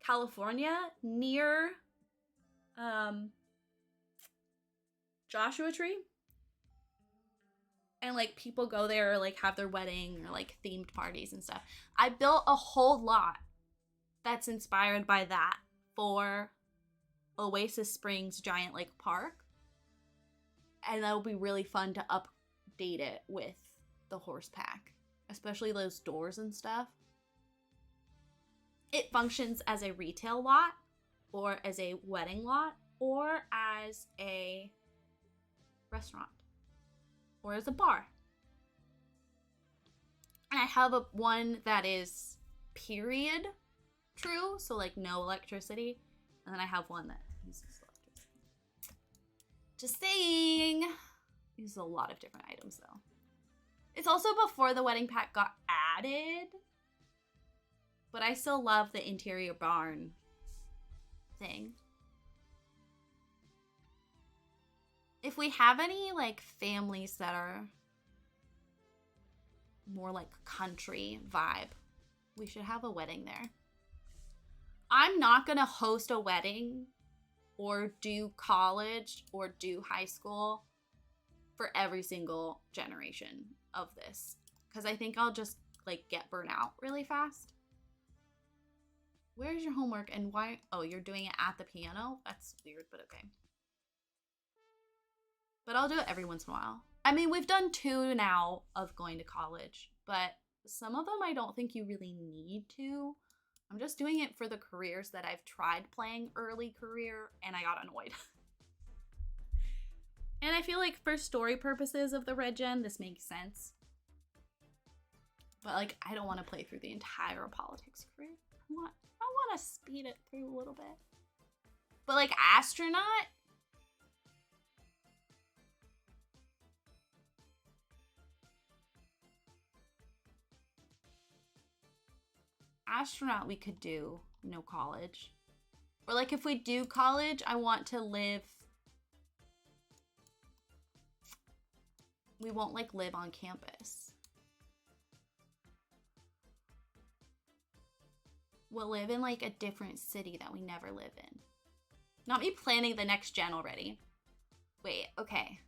California near Joshua Tree. And like people go there or like have their wedding or like themed parties and stuff. I built a whole lot that's inspired by that for Oasis Springs Giant Lake Park. And that will be really fun to update it with the horse pack, especially those doors and stuff. It functions as a retail lot or as a wedding lot or as a restaurant or as a bar. And I have one that is period true, so like no electricity. And then I have one that uses electricity. Just saying. Uses a lot of different items though. It's also before the wedding pack got added. But I still love the interior barn thing. If we have any like families that are more like country vibe, we should have a wedding there. I'm not gonna host a wedding or do college or do high school for every single generation of this, because I think I'll just like get burnt out really fast. Where's your homework and why? Oh, you're doing it at the piano? That's weird, but okay. But I'll do it every once in a while. I mean, we've done 2 now of going to college, but some of them I don't think you really need to. I'm just doing it for the careers that I've tried playing early career and I got annoyed. And I feel like for story purposes of the Red Gen, this makes sense. But like, I don't want to play through the entire politics career. I want to speed it through a little bit. But like astronaut, we could do no college. Or like if we do college, I want to live, we won't like live on campus. We'll live in like a different city that we never live in. Not me planning the next gen already. Wait, okay.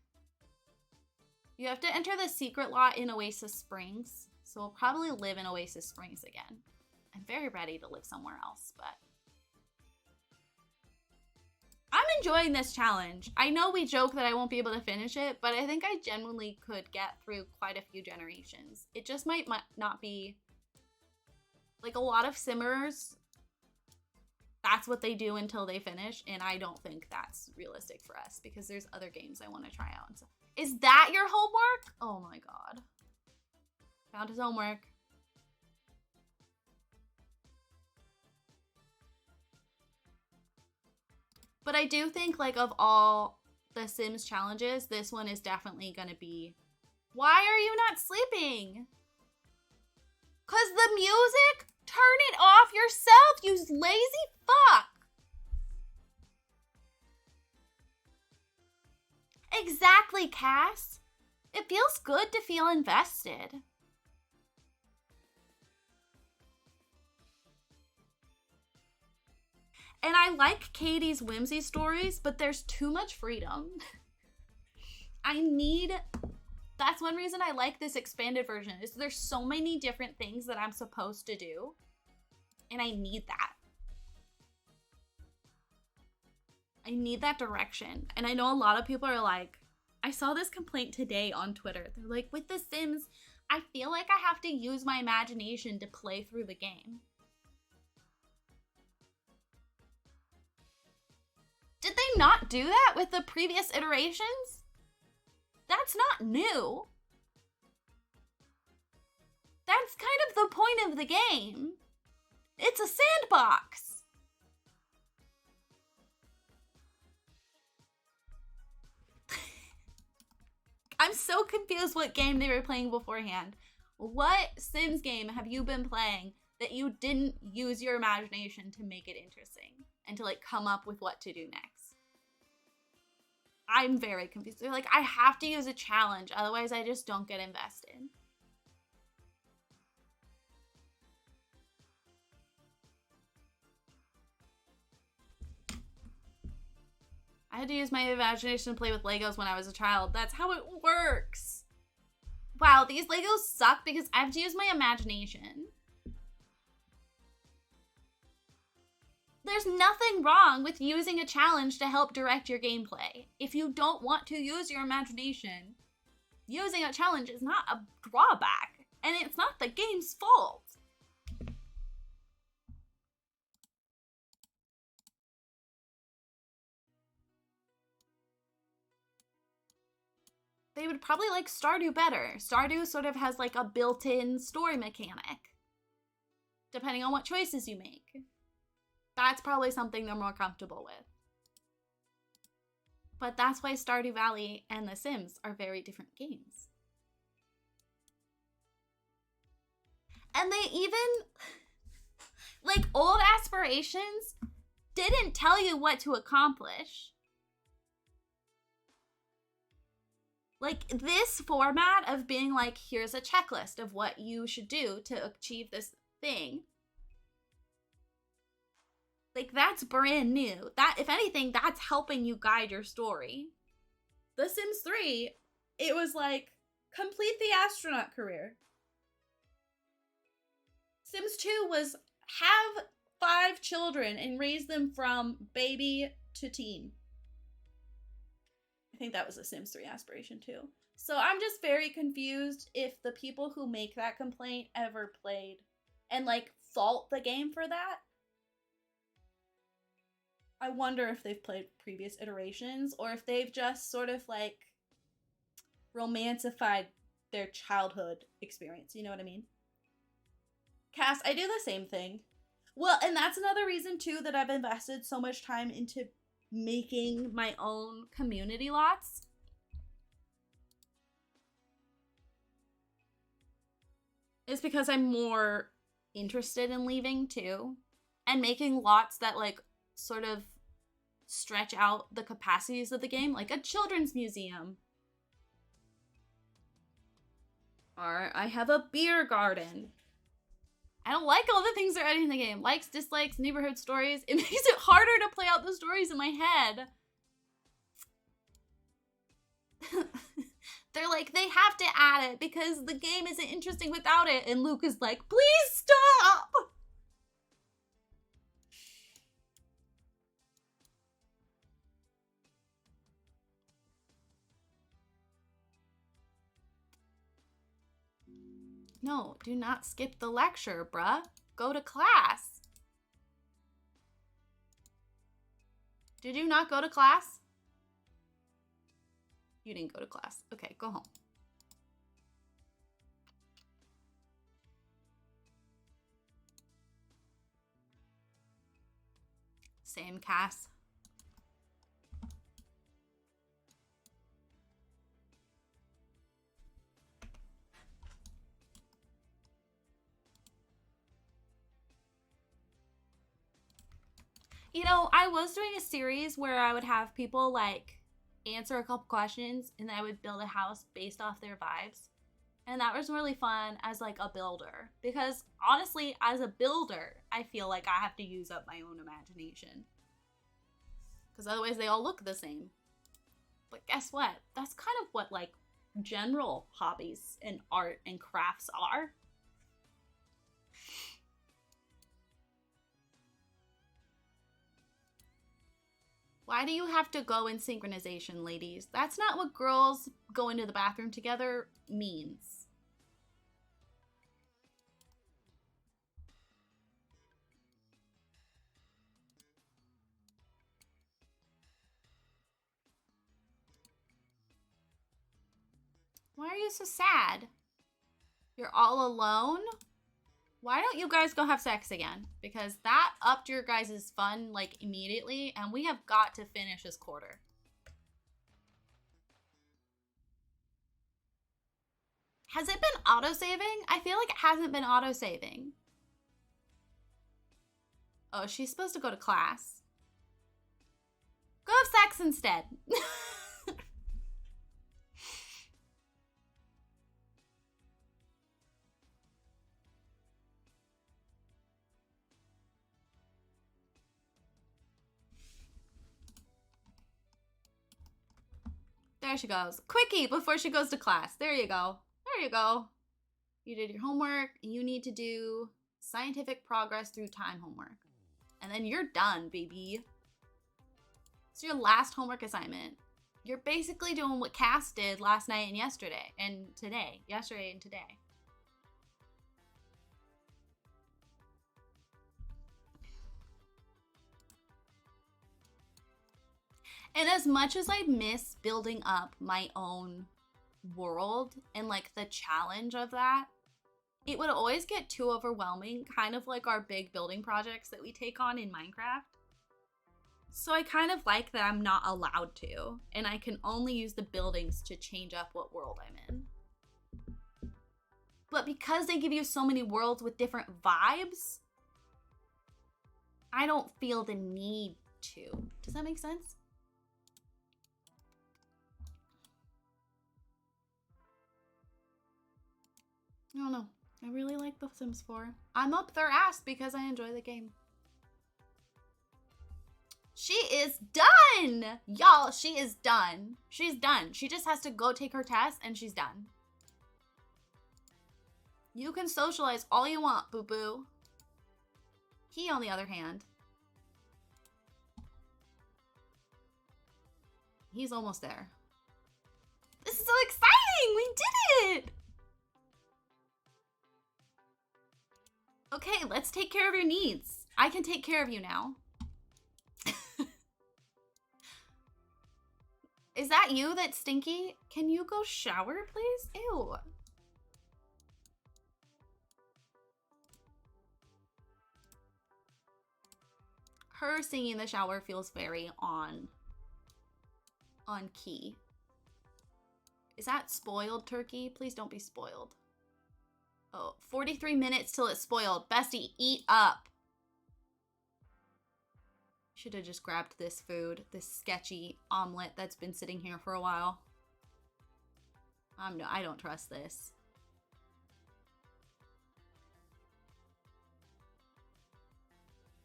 You have to enter the secret lot in Oasis Springs. So we'll probably live in Oasis Springs again. I'm very ready to live somewhere else, but I'm enjoying this challenge. I know we joke that I won't be able to finish it, but I think I genuinely could get through quite a few generations. It just might not be like a lot of simmers. That's what they do until they finish, and I don't think that's realistic for us because there's other games I want to try out. So, is that your homework? Oh my god. Found his homework. But I do think, like, of all the Sims challenges, this one is definitely gonna be, why are you not sleeping? 'Cause the music? Turn it off yourself, you lazy fuck! Exactly, Cass. It feels good to feel invested. And I like Katie's whimsy stories, but there's too much freedom. I need That's one reason I like this expanded version, is there's so many different things that I'm supposed to do, and I need that. I need that direction. And I know a lot of people are like, I saw this complaint today on Twitter. They're like, with The Sims, I feel like I have to use my imagination to play through the game. Did they not do that with the previous iterations? That's not new. That's kind of the point of the game. It's a sandbox. I'm so confused what game they were playing beforehand. What Sims game have you been playing that you didn't use your imagination to make it interesting and to like come up with what to do next? I'm very confused. They're like, I have to use a challenge, otherwise I just don't get invested. I had to use my imagination to play with Legos when I was a child. That's how it works. Wow, these Legos suck because I have to use my imagination. There's nothing wrong with using a challenge to help direct your gameplay. If you don't want to use your imagination, using a challenge is not a drawback, and it's not the game's fault. They would probably like Stardew better. Stardew sort of has like a built-in story mechanic, depending on what choices you make. That's probably something they're more comfortable with. But that's why Stardew Valley and The Sims are very different games. And they even, like, old Aspirations didn't tell you what to accomplish. Like, this format of being like, here's a checklist of what you should do to achieve this thing. Like, that's brand new. That, if anything, that's helping you guide your story. The Sims 3, it was like, complete the astronaut career. Sims 2 was have 5 children and raise them from baby to teen. I think that was a Sims 3 aspiration too. So I'm just very confused if the people who make that complaint ever played and like fault the game for that. I wonder if they've played previous iterations or if they've just sort of like romancified their childhood experience. You know what I mean? Cass, I do the same thing. Well, and that's another reason too that I've invested so much time into making my own community lots. Is because I'm more interested in leaving too. And making lots that like sort of stretch out the capacities of the game, like a children's museum. Or I have a beer garden. I don't like all the things they're adding in the game. Likes, dislikes, neighborhood stories. It makes it harder to play out the stories in my head. They're like, they have to add it because the game isn't interesting without it. And Luke is like, please stop! No, do not skip the lecture, bruh. Go to class. Did you not go to class? You didn't go to class. Okay, go home. Same, Cass. You know, I was doing a series where I would have people like answer a couple questions and then I would build a house based off their vibes. And that was really fun as like a builder because honestly, as a builder, I feel like I have to use up my own imagination because otherwise they all look the same. But guess what? That's kind of what like general hobbies and art and crafts are. Why do you have to go in synchronization, ladies? That's not what girls going to the bathroom together means. Why are you so sad? You're all alone? Why don't you guys go have sex again? Because that upped your guys' fun, like, immediately, and we have got to finish this quarter. Has it been auto-saving? I feel like it hasn't been auto-saving. Oh, she's supposed to go to class. Go have sex instead. There she goes. Quickie before she goes to class. There you go. There you go. You did your homework. You need to do scientific progress through time homework. And then you're done, baby. It's your last homework assignment. You're basically doing what Cass did last night and yesterday and today. Yesterday and today. And as much as I miss building up my own world and like the challenge of that, it would always get too overwhelming, kind of like our big building projects that we take on in Minecraft. So I kind of like that I'm not allowed to, and I can only use the buildings to change up what world I'm in. But because they give you so many worlds with different vibes, I don't feel the need to. Does that make sense? I don't know. I really like The Sims 4. I'm up their ass because I enjoy the game. She is done! Y'all, she is done. She's done. She just has to go take her test and she's done. You can socialize all you want, boo-boo. He, on the other hand, he's almost there. This is so exciting! We did it! Okay, let's take care of your needs. I can take care of you now. Is that you that's stinky? Can you go shower, please? Ew. Her singing in the shower feels very on key. Is that spoiled turkey? Please don't be spoiled. Oh, 43 minutes till it's spoiled. Bestie, eat up. Should have just grabbed this food, this sketchy omelet that's been sitting here for a while. I don't trust this.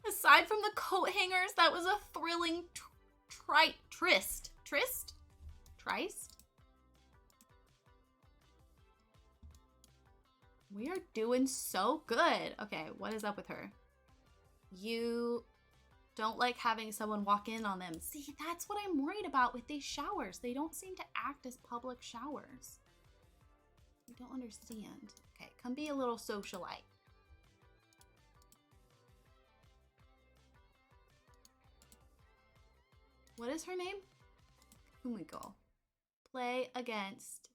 Aside from the coat hangers, that was a thrilling tryst. We are doing so good. Okay, what is up with her? You don't like having someone walk in on them. See, that's what I'm worried about with these showers. They don't seem to act as public showers. I don't understand. Okay, come be a little socialite. What is her name? Kumiko. Play against...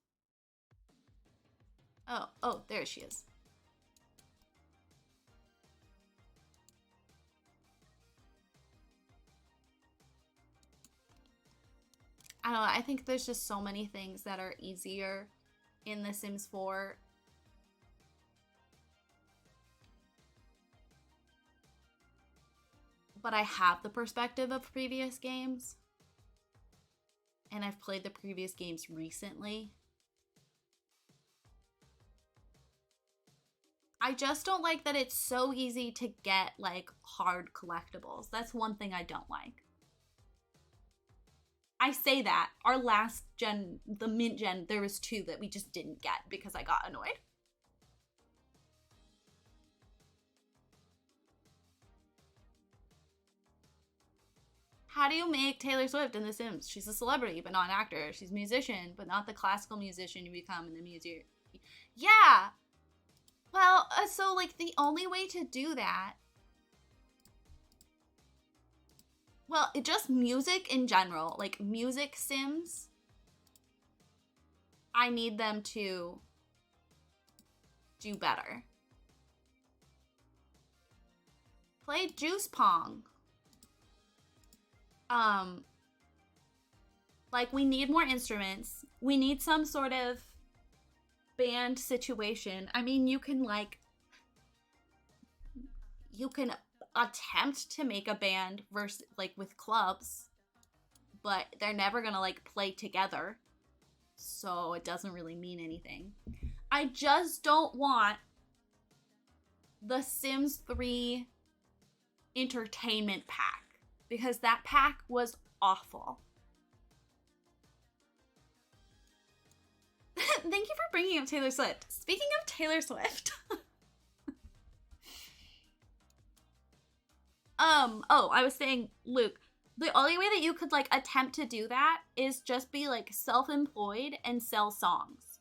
Oh, there she is. I don't know, I think there's just so many things that are easier in The Sims 4. But I have the perspective of previous games. And I've played the previous games recently. I just don't like that it's so easy to get, like, hard collectibles. That's one thing I don't like. I say that. Our last gen, the mint gen, there was 2 that we just didn't get because I got annoyed. How do you make Taylor Swift in The Sims? She's a celebrity, but not an actor. She's a musician, but not the classical musician you become in the music. Yeah. Well, so like the only way to do that, well, just music in general, like music Sims, I need them to do better. Play Juice Pong. Like we need more instruments. We need some sort of band situation. I mean, you can attempt to make a band versus like with clubs, but they're never gonna like play together, so it doesn't really mean anything. I just don't want the Sims 3 entertainment pack, because that pack was awful. Thank you for bringing up Taylor Swift. Speaking of Taylor Swift. Oh, I was saying, Luke, the only way that you could like attempt to do that is just be like self-employed and sell songs.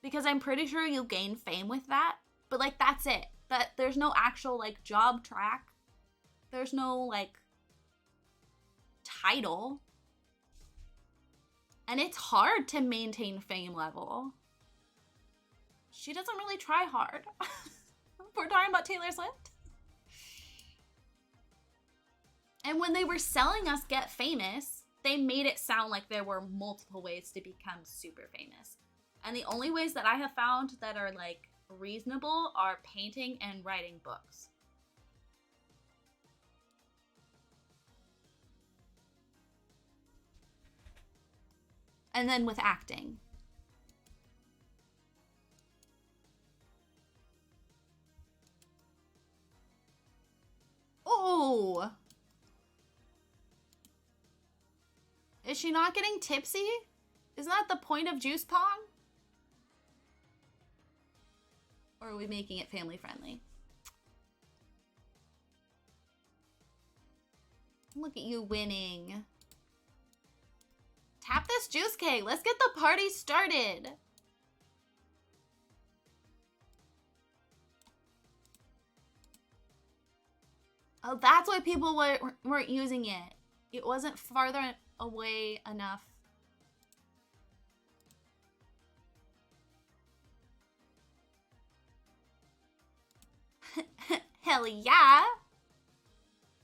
Because I'm pretty sure you gain fame with that, but like that's it. That there's no actual like job track. There's no like title. And it's hard to maintain fame level. She doesn't really try hard. We're talking about Taylor Swift. And when they were selling us Get Famous, they made it sound like there were multiple ways to become super famous. And the only ways that I have found that are like reasonable are painting and writing books. And then with acting. Oh! Is she not getting tipsy? Isn't that the point of Juice Pong? Or are we making it family friendly? Look at you winning. Tap this juice cake. Let's get the party started. Oh, that's why people weren't using it. It wasn't farther away enough. Hell yeah.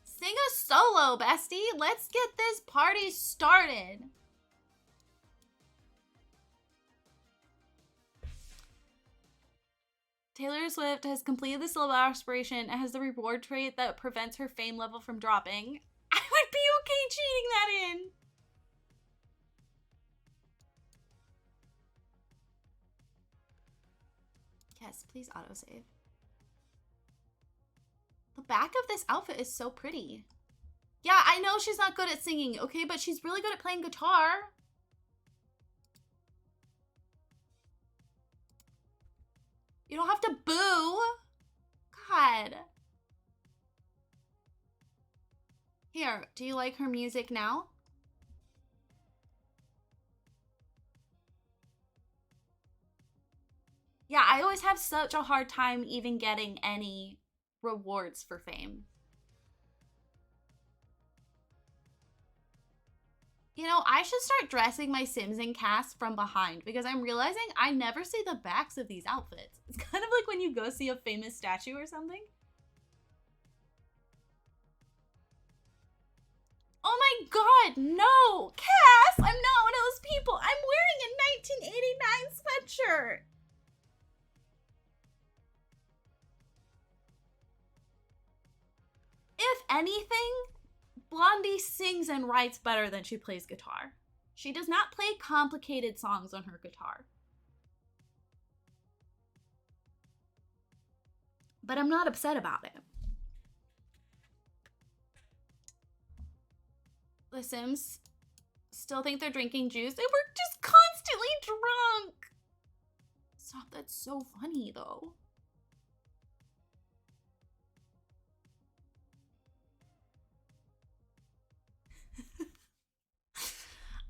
Sing a solo, bestie. Let's get this party started. Taylor Swift has completed the syllable aspiration and has the reward trait that prevents her fame level from dropping. I would be okay cheating that in. Yes, please autosave. The back of this outfit is so pretty. Yeah, I know she's not good at singing, okay? But she's really good at playing guitar. You don't have to boo. God. Here, do you like her music now? Yeah, I always have such a hard time even getting any rewards for fame. You know, I should start dressing my Sims in cast from behind because I'm realizing I never see the backs of these outfits. It's kind of like when you go see a famous statue or something. Oh my god, no! Cass, I'm not one of those people. I'm wearing a 1989 sweatshirt. If anything, Blondie sings and writes better than she plays guitar. She does not play complicated songs on her guitar. But I'm not upset about it. The Sims still think they're drinking juice. They were just constantly drunk. Stop, that's so funny though.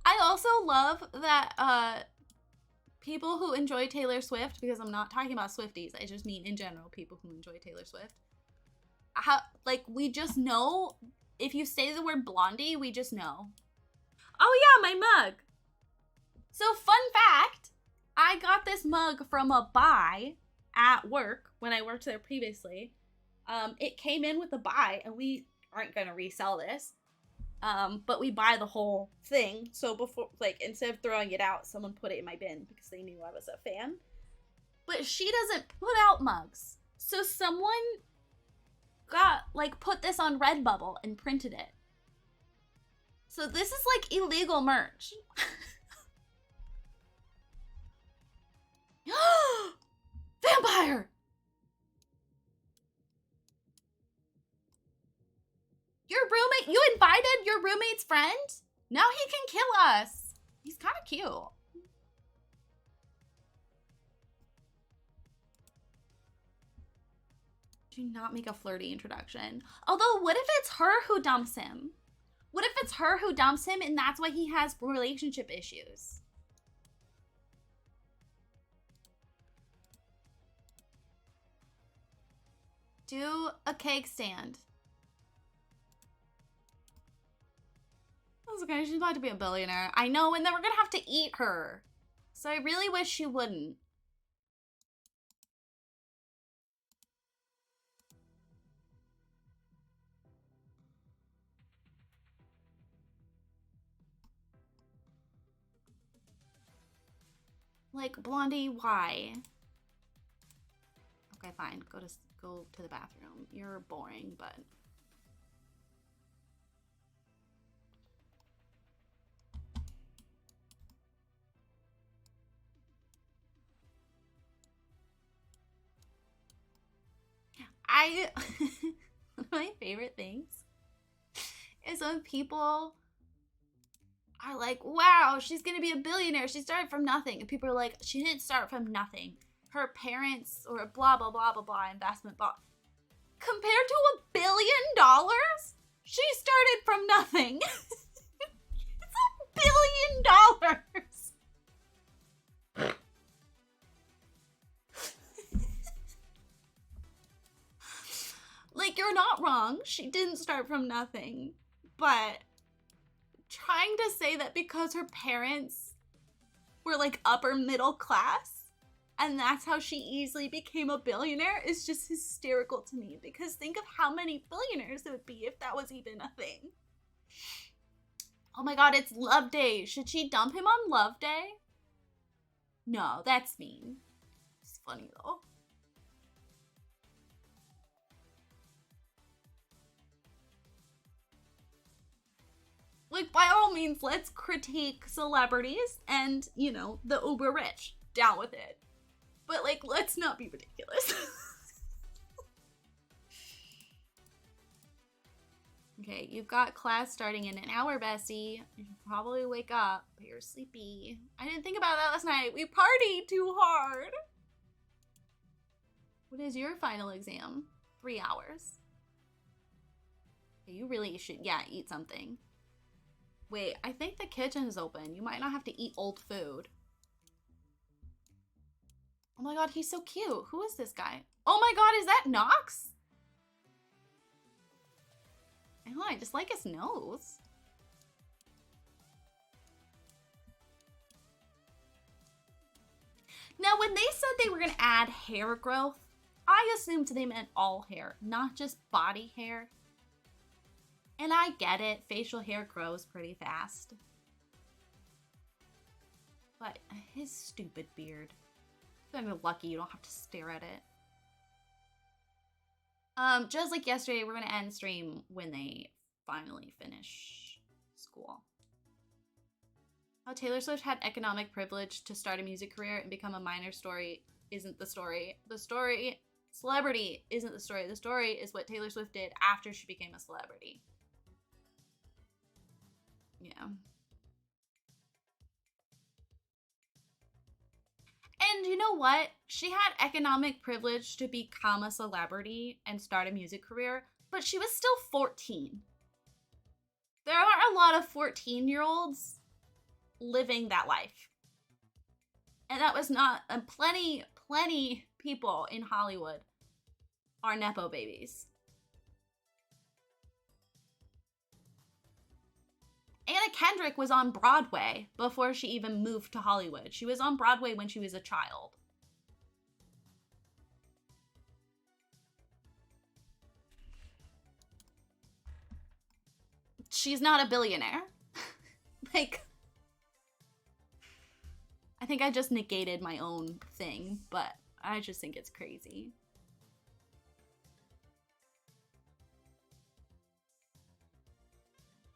I also love that people who enjoy Taylor Swift, because I'm not talking about Swifties, I just mean in general people who enjoy Taylor Swift. Like, we just know, if you say the word Blondie, we just know. Oh yeah, my mug. So fun fact, I got this mug from a buy at work when I worked there previously. It came in with a buy, and we aren't gonna resell this. But we buy the whole thing. So before, like, instead of throwing it out, someone put it in my bin because they knew I was a fan. But she doesn't put out mugs. So someone put this on Redbubble and printed it. So this is like illegal merch. Vampire! Your roommate, you invited your roommate's friend? Now he can kill us. He's kind of cute. Do not make a flirty introduction. Although, what if it's her who dumps him? What if it's her who dumps him and that's why he has relationship issues? Do a cake stand. Okay, she's about to be a billionaire. I know, and then we're gonna have to eat her. So I really wish she wouldn't. Like, Blondie, why? Okay, fine. Go to the bathroom. You're boring, but... one of my favorite things is when people are like, wow, she's gonna be a billionaire. She started from nothing. And people are like, she didn't start from nothing. Her parents or blah, blah, blah, blah, blah, investment, blah. Compared to $1 billion, she started from nothing. It's $1 billion. Like, you're not wrong. She didn't start from nothing. But trying to say that because her parents were like upper middle class and that's how she easily became a billionaire is just hysterical to me. Because think of how many billionaires it would be if that was even a thing. Oh my god, it's Love Day. Should she dump him on Love Day? No, that's mean. It's funny though. Like, by all means, let's critique celebrities and, you know, the uber rich. Down with it. But, like, let's not be ridiculous. Okay, you've got class starting in an hour, Bessie. You should probably wake up, but you're sleepy. I didn't think about that last night. We partied too hard. What is your final exam? 3 hours. Okay, you really should, yeah, eat something. Wait, I think the kitchen is open. You might not have to eat old food. Oh my god, he's so cute. Who is this guy? Oh my god, is that Nox? I just like his nose. Now, when they said they were going to add hair growth, I assumed they meant all hair, not just body hair. And I get it, facial hair grows pretty fast. But his stupid beard. You're lucky you don't have to stare at it. Just like yesterday, we're gonna end stream when they finally finish school. How Taylor Swift had economic privilege to start a music career and become a minor story isn't the story. The story, celebrity isn't the story. The story is what Taylor Swift did after she became a celebrity. Yeah. And you know what? She had economic privilege to become a celebrity and start a music career, but she was still 14. There aren't a lot of 14-year-olds living that life. And that was not, and plenty people in Hollywood are Nepo babies. Anna Kendrick was on Broadway before she even moved to Hollywood. She was on Broadway when she was a child. She's not a billionaire. Like, I think I just negated my own thing, but I just think it's crazy.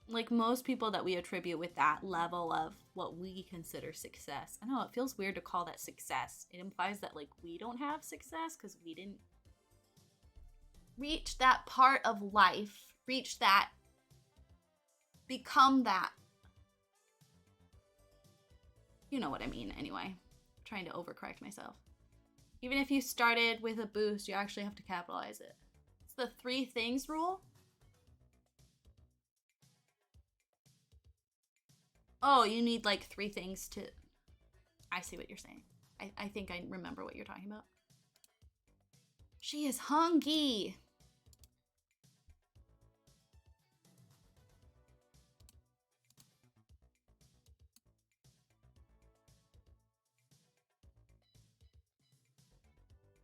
Like, most people that we attribute with that level of what we consider success. I know, it feels weird to call that success. It implies that, like, we don't have success because we didn't reach that part of life, reach that, become that. You know what I mean, anyway. I'm trying to overcorrect myself. Even if you started with a boost, you actually have to capitalize it. It's the 3 things rule. Oh, you need like 3 things to... I see what you're saying. I think I remember what you're talking about. She is hungry.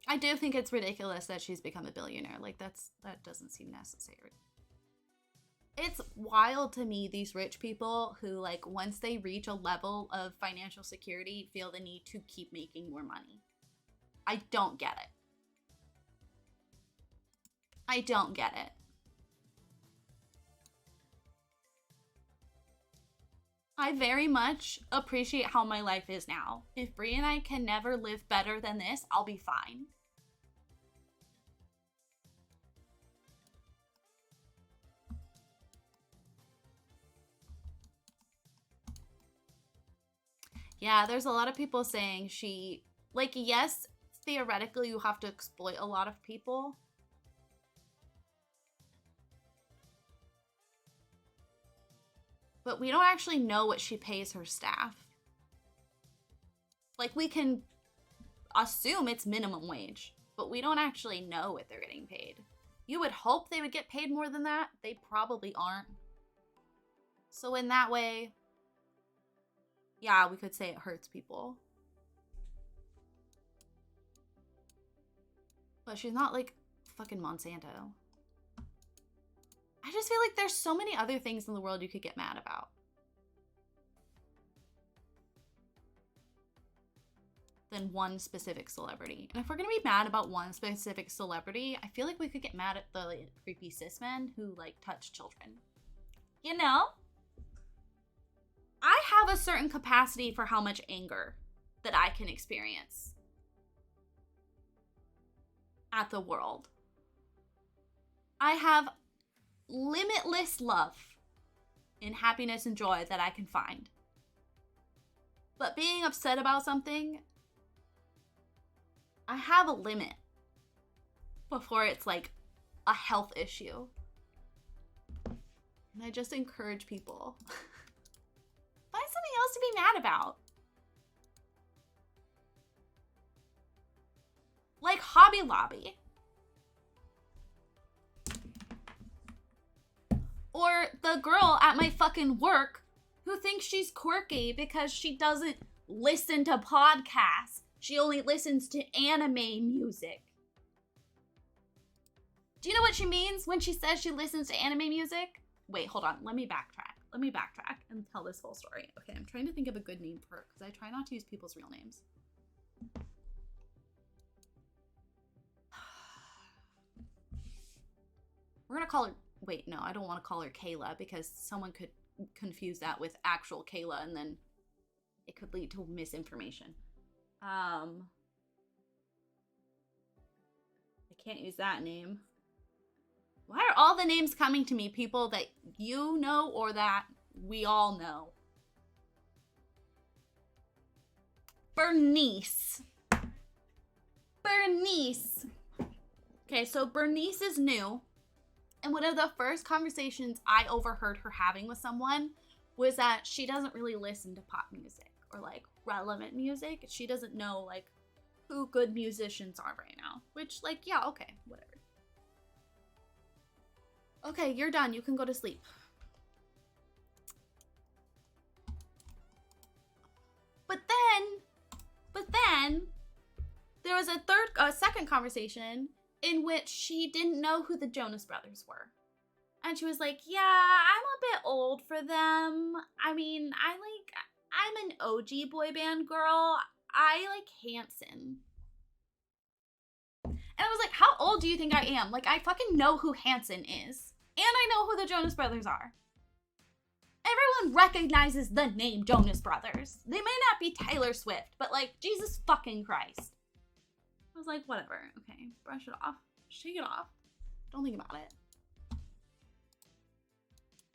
I do think it's ridiculous that she's become a billionaire. Like, that doesn't seem necessary. It's wild to me, these rich people who, like, once they reach a level of financial security, feel the need to keep making more money. I don't get it. I don't get it. I very much appreciate how my life is now. If Brie and I can never live better than this, I'll be fine. Yeah, there's a lot of people saying she, like, yes, theoretically you have to exploit a lot of people. But we don't actually know what she pays her staff. Like, we can assume it's minimum wage, but we don't actually know what they're getting paid. You would hope they would get paid more than that. They probably aren't. So in that way, yeah, we could say it hurts people. But she's not like fucking Monsanto. I just feel like there's so many other things in the world you could get mad about than one specific celebrity. And if we're gonna be mad about one specific celebrity, I feel like we could get mad at the like, creepy cis men who like touch children. You know? I have a certain capacity for how much anger that I can experience at the world. I have limitless love and happiness and joy that I can find. But being upset about something, I have a limit before it's like a health issue. And I just encourage people. Find something else to be mad about. Like Hobby Lobby. Or the girl at my fucking work who thinks she's quirky because she doesn't listen to podcasts. She only listens to anime music. Do you know what she means when she says she listens to anime music? Wait, hold on. Let me backtrack and tell this whole story. Okay, I'm trying to think of a good name for her because I try not to use people's real names. We're gonna call her, wait, no, I don't want to call her Kayla because someone could confuse that with actual Kayla and then it could lead to misinformation. I can't use that name. Why are all the names coming to me people that you know or that we all know. Bernice. Bernice. Okay, so Bernice is new. And one of the first conversations I overheard her having with someone was that she doesn't really listen to pop music or like relevant music. She doesn't know like who good musicians are right now. Which, like, yeah, okay, whatever. Okay, you're done. You can go to sleep. But then, there was a second conversation in which she didn't know who the Jonas Brothers were. And she was like, yeah, I'm a bit old for them. I mean, I'm an OG boy band girl. I like Hanson. And I was like, how old do you think I am? Like, I fucking know who Hanson is. And I know who the Jonas Brothers are. Everyone recognizes the name Jonas Brothers. They may not be Taylor Swift, but like, Jesus fucking Christ. I was like, whatever. Okay, brush it off. Shake it off. Don't think about it.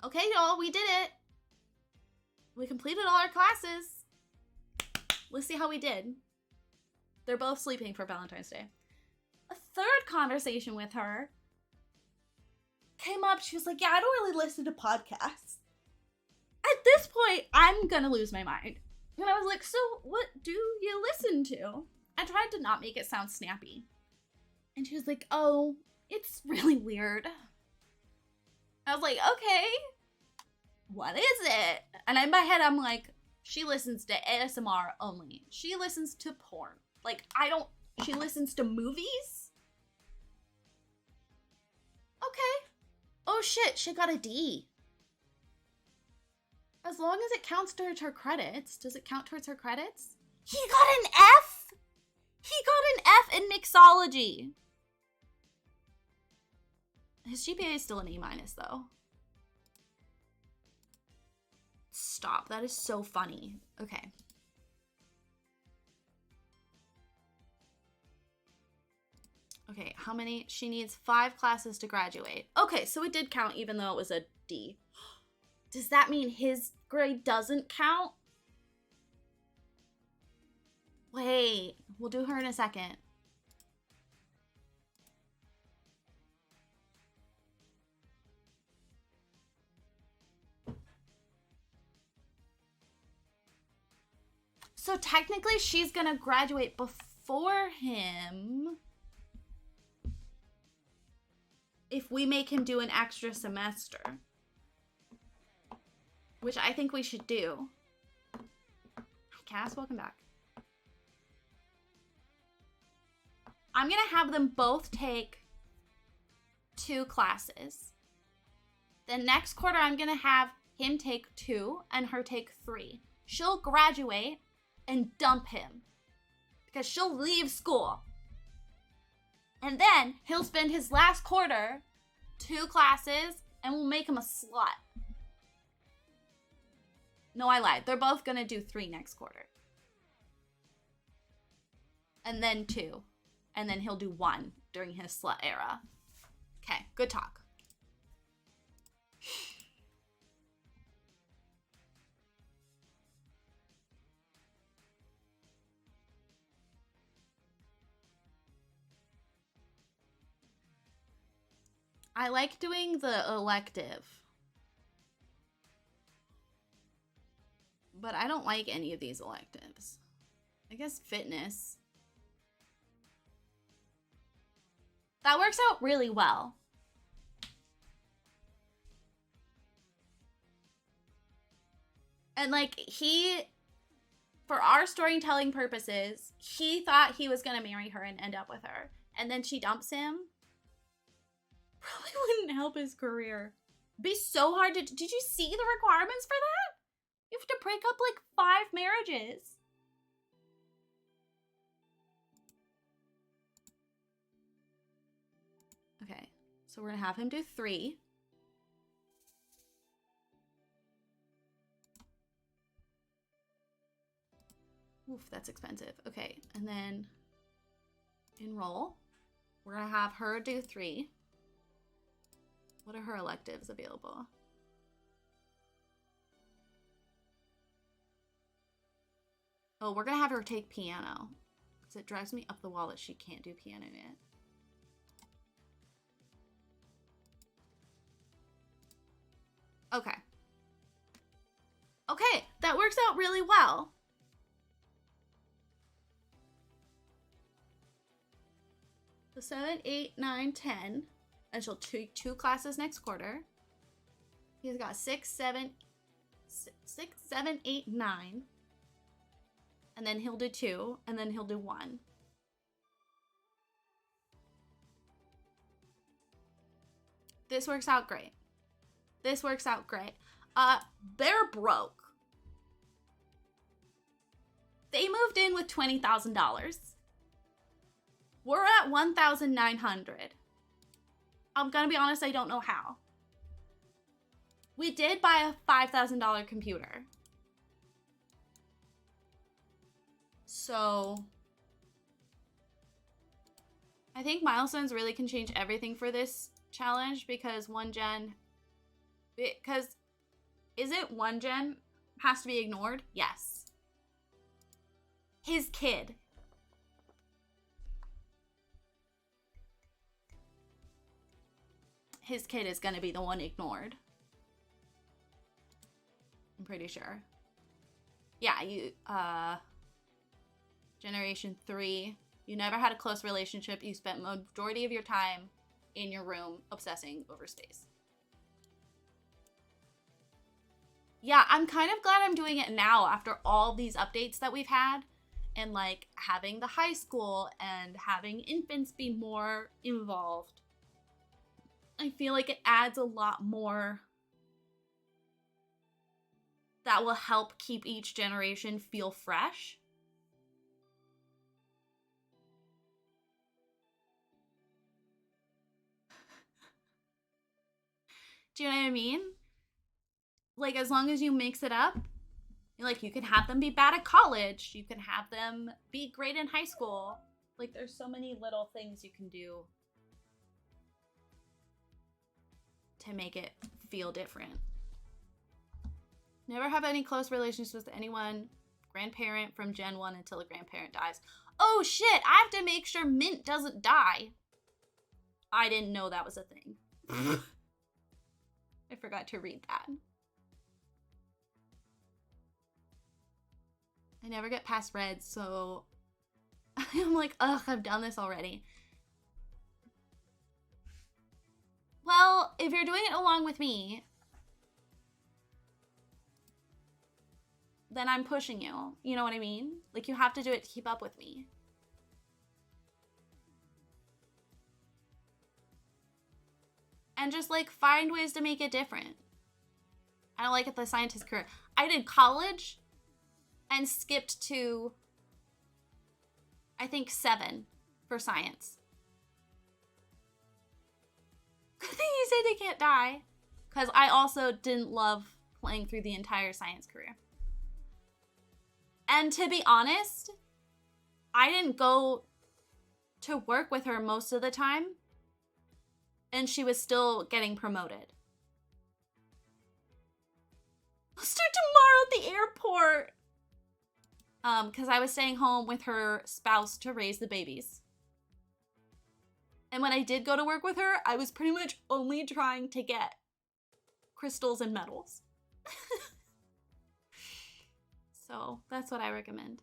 Okay, y'all, we did it. We completed all our classes. Let's see how we did. They're both sleeping for Valentine's Day. A third conversation with her came up. She was like, yeah, I don't really listen to podcasts. At this point, I'm gonna lose my mind. And I was like, so what do you listen to? I tried to not make it sound snappy. And she was like, oh, it's really weird. I was like, okay, what is it? And in my head, I'm like, she listens to ASMR only. She listens to porn. Like, she listens to movies? Okay. Oh shit, she got a D. As long as it counts towards her credits. Does it count towards her credits? He got an F? He got an F in mixology. His GPA is still an A- though. Stop, that is so funny. Okay. Okay, how many? She needs 5 classes to graduate. Okay, so it did count even though it was a D. Does that mean his grade doesn't count? Wait, we'll do her in a second. So technically she's gonna graduate before him if we make him do an extra semester. Which I think we should do. Cass, welcome back. I'm gonna have them both take 2 classes. Then next quarter, I'm gonna have him take 2 and her take 3. She'll graduate and dump him because she'll leave school. And then he'll spend his last quarter 2 classes and we'll make him a slut. No, I lied. They're both gonna do 3 next quarter. And then 2. And then he'll do 1 during his slut era. Okay, good talk. I like doing the elective. But I don't like any of these electives. I guess fitness. That works out really well. And like for our storytelling purposes, he thought he was gonna marry her and end up with her. And then she dumps him. Probably wouldn't help his career. It'd be so hard to, did you see the requirements for that? You have to break up like 5 marriages. Okay, so we're gonna have him do 3. Oof, that's expensive. Okay, and then enroll. We're gonna have her do 3. What are her electives available? Oh, we're gonna have her take piano. Because it drives me up the wall that she can't do piano yet. Okay. Okay, that works out really well. So 7, 8, 9, 10. And she'll take 2 classes next quarter. He's got 6, 7, 8, 9. And then he'll do 2. And then he'll do 1. This works out great. This works out great. They're broke. They moved in with $20,000. We're at $1,900. I'm gonna be honest, I don't know how. We did buy a $5,000 computer. So I think milestones really can change everything for this challenge because is it one gen has to be ignored? Yes. His kid. His kid is gonna be the one ignored. I'm pretty sure. Yeah, you, Generation 3. You never had a close relationship. You spent majority of your time in your room obsessing over space. Yeah, I'm kind of glad I'm doing it now after all these updates that we've had. And like having the high school and having infants be more involved. I feel like it adds a lot more that will help keep each generation feel fresh. Do you know what I mean? Like, as long as you mix it up, like, you can have them be bad at college. You can have them be great in high school. Like, there's so many little things you can do to make it feel different. Never have any close relationships with anyone. Grandparent from Gen 1 until the grandparent dies. Oh, shit! I have to make sure Mint doesn't die. I didn't know that was a thing. I forgot to read that. I never get past red, so I'm like, ugh, I've done this already. Well, if you're doing it along with me, then I'm pushing you. You know what I mean? Like, you have to do it to keep up with me. And just, like, find ways to make it different. I don't like it, the scientist career. I did college and skipped to, I think, 7 for science. Good thing you say they can't die. Because I also didn't love playing through the entire science career. And to be honest, I didn't go to work with her most of the time. And she was still getting promoted. I'll start tomorrow at the airport. Because I was staying home with her spouse to raise the babies. And when I did go to work with her, I was pretty much only trying to get crystals and metals. So that's what I recommend.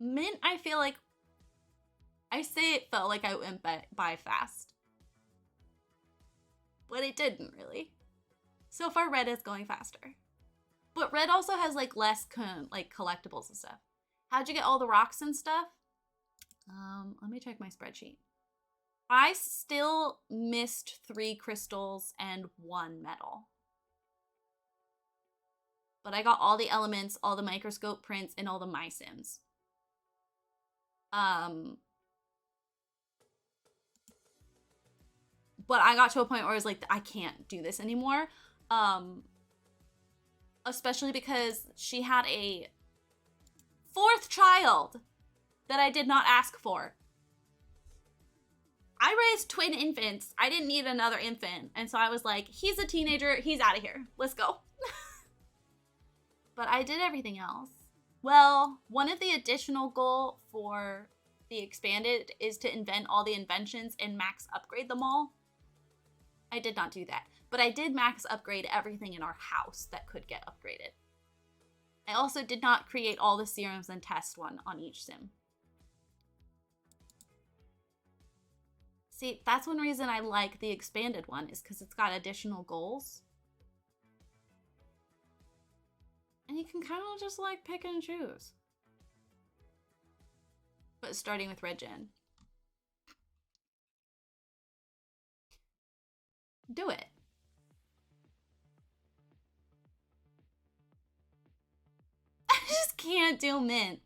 Mint, I feel like, I say it felt like I went by fast. But it didn't really. So far, red is going faster. But red also has like less like collectibles and stuff. How'd you get all the rocks and stuff? Let me check my spreadsheet. I still missed 3 crystals and 1 metal. But I got all the elements, all the microscope prints, and all the MySims. But I got to a point where I was like, I can't do this anymore. Especially because she had a 4th child that I did not ask for. I raised twin infants. I didn't need another infant. And so I was like, he's a teenager. He's out of here. Let's go. But I did everything else. Well, one of the additional goal for the expanded is to invent all the inventions and max upgrade them all. I did not do that, but I did max upgrade everything in our house that could get upgraded. I also did not create all the serums and test one on each sim. See, that's one reason I like the expanded one, is because it's got additional goals. And you can kind of just like pick and choose. But starting with Red Gen. Do it. I just can't do mint.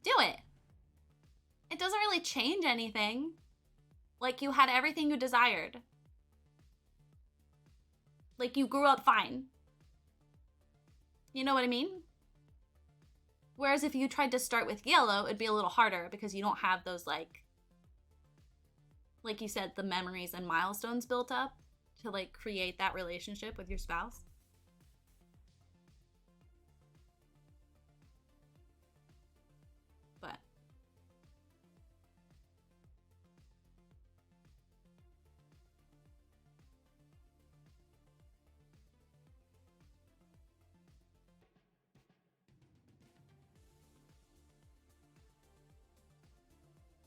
Do it. It doesn't really change anything. Like, you had everything you desired. Like, you grew up fine. You know what I mean? Whereas if you tried to start with yellow, it'd be a little harder because you don't have those, like you said, the memories and milestones built up to, like, create that relationship with your spouse. But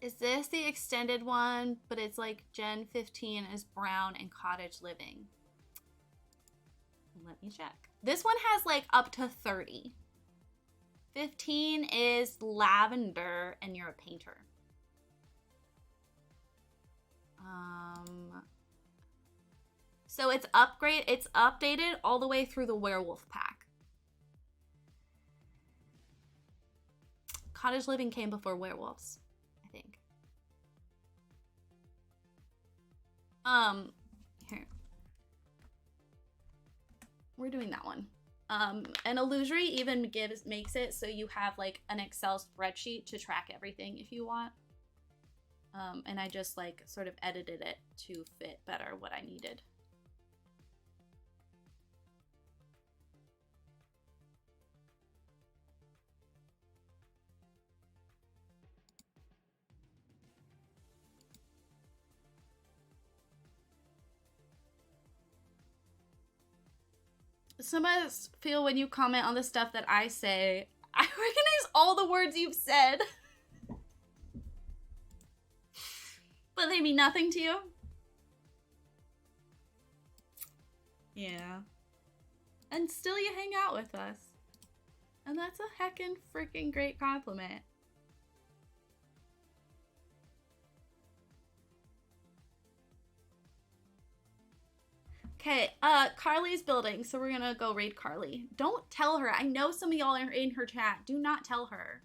is this the extended one, but it's like Gen 15 is brown and cottage living? Let me check. This one has like up to 30. 15 is lavender and you're a painter. So it's updated all the way through the werewolf pack. Cottage living came before werewolves, I think. Here. We're doing that one. And Illusory even makes it so you have like an Excel spreadsheet to track everything if you want. And I just like sort of edited it to fit better what I needed. Some of us feel when you comment on the stuff that I say, I recognize all the words you've said. But they mean nothing to you? Yeah. And still you hang out with us. And that's a heckin' freaking great compliment. Okay, Carly's building, so we're gonna go raid Carly. Don't tell her. I know some of y'all are in her chat. Do not tell her.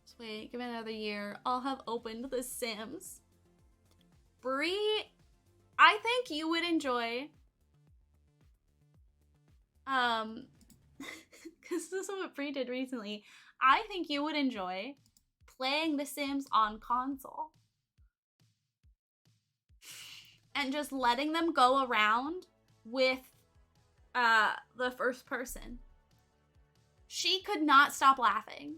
Just wait, give it another year. I'll have opened The Sims. Bree, I think you would enjoy because this is what Bree did recently. I think you would enjoy playing The Sims on console and just letting them go around with the first person. She could not stop laughing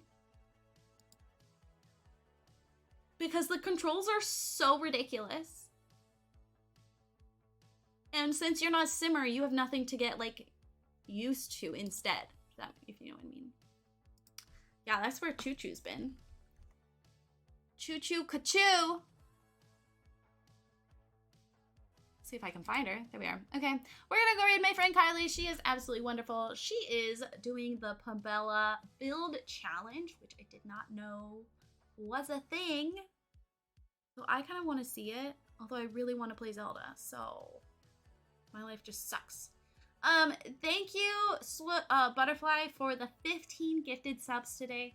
because the controls are so ridiculous. And since you're not a simmer, you have nothing to get like used to instead. If you know what I mean. Yeah, that's where Choo Choo's been. Choo Choo Ka-choo. See if I can find her. There we are. Okay, we're gonna go raid my friend Kylie. She is absolutely wonderful. She is doing the Pabella build challenge, which I did not know was a thing. So I kind of want to see it, although I really want to play Zelda. So my life just sucks. Thank you, Butterfly, for the 15 gifted subs today.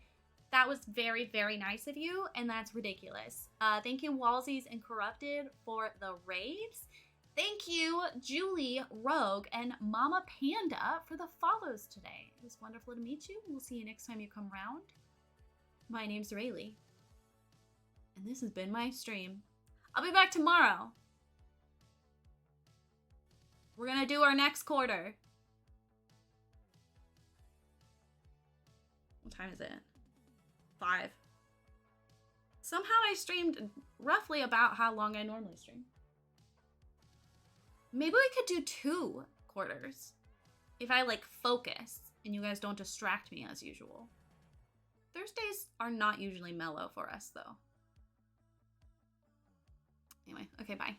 That was very, very nice of you, and that's ridiculous. Thank you, Wallsies and Corrupted, for the raids. Thank you, Julie, Rogue, and Mama Panda for the follows today. It was wonderful to meet you. We'll see you next time you come around. My name's Rayleigh. And this has been my stream. I'll be back tomorrow. We're gonna do our next quarter. What time is it? 5. Somehow I streamed roughly about how long I normally stream. Maybe we could do 2 quarters. If I like focus and you guys don't distract me as usual. Thursdays are not usually mellow for us though. Anyway, okay, bye.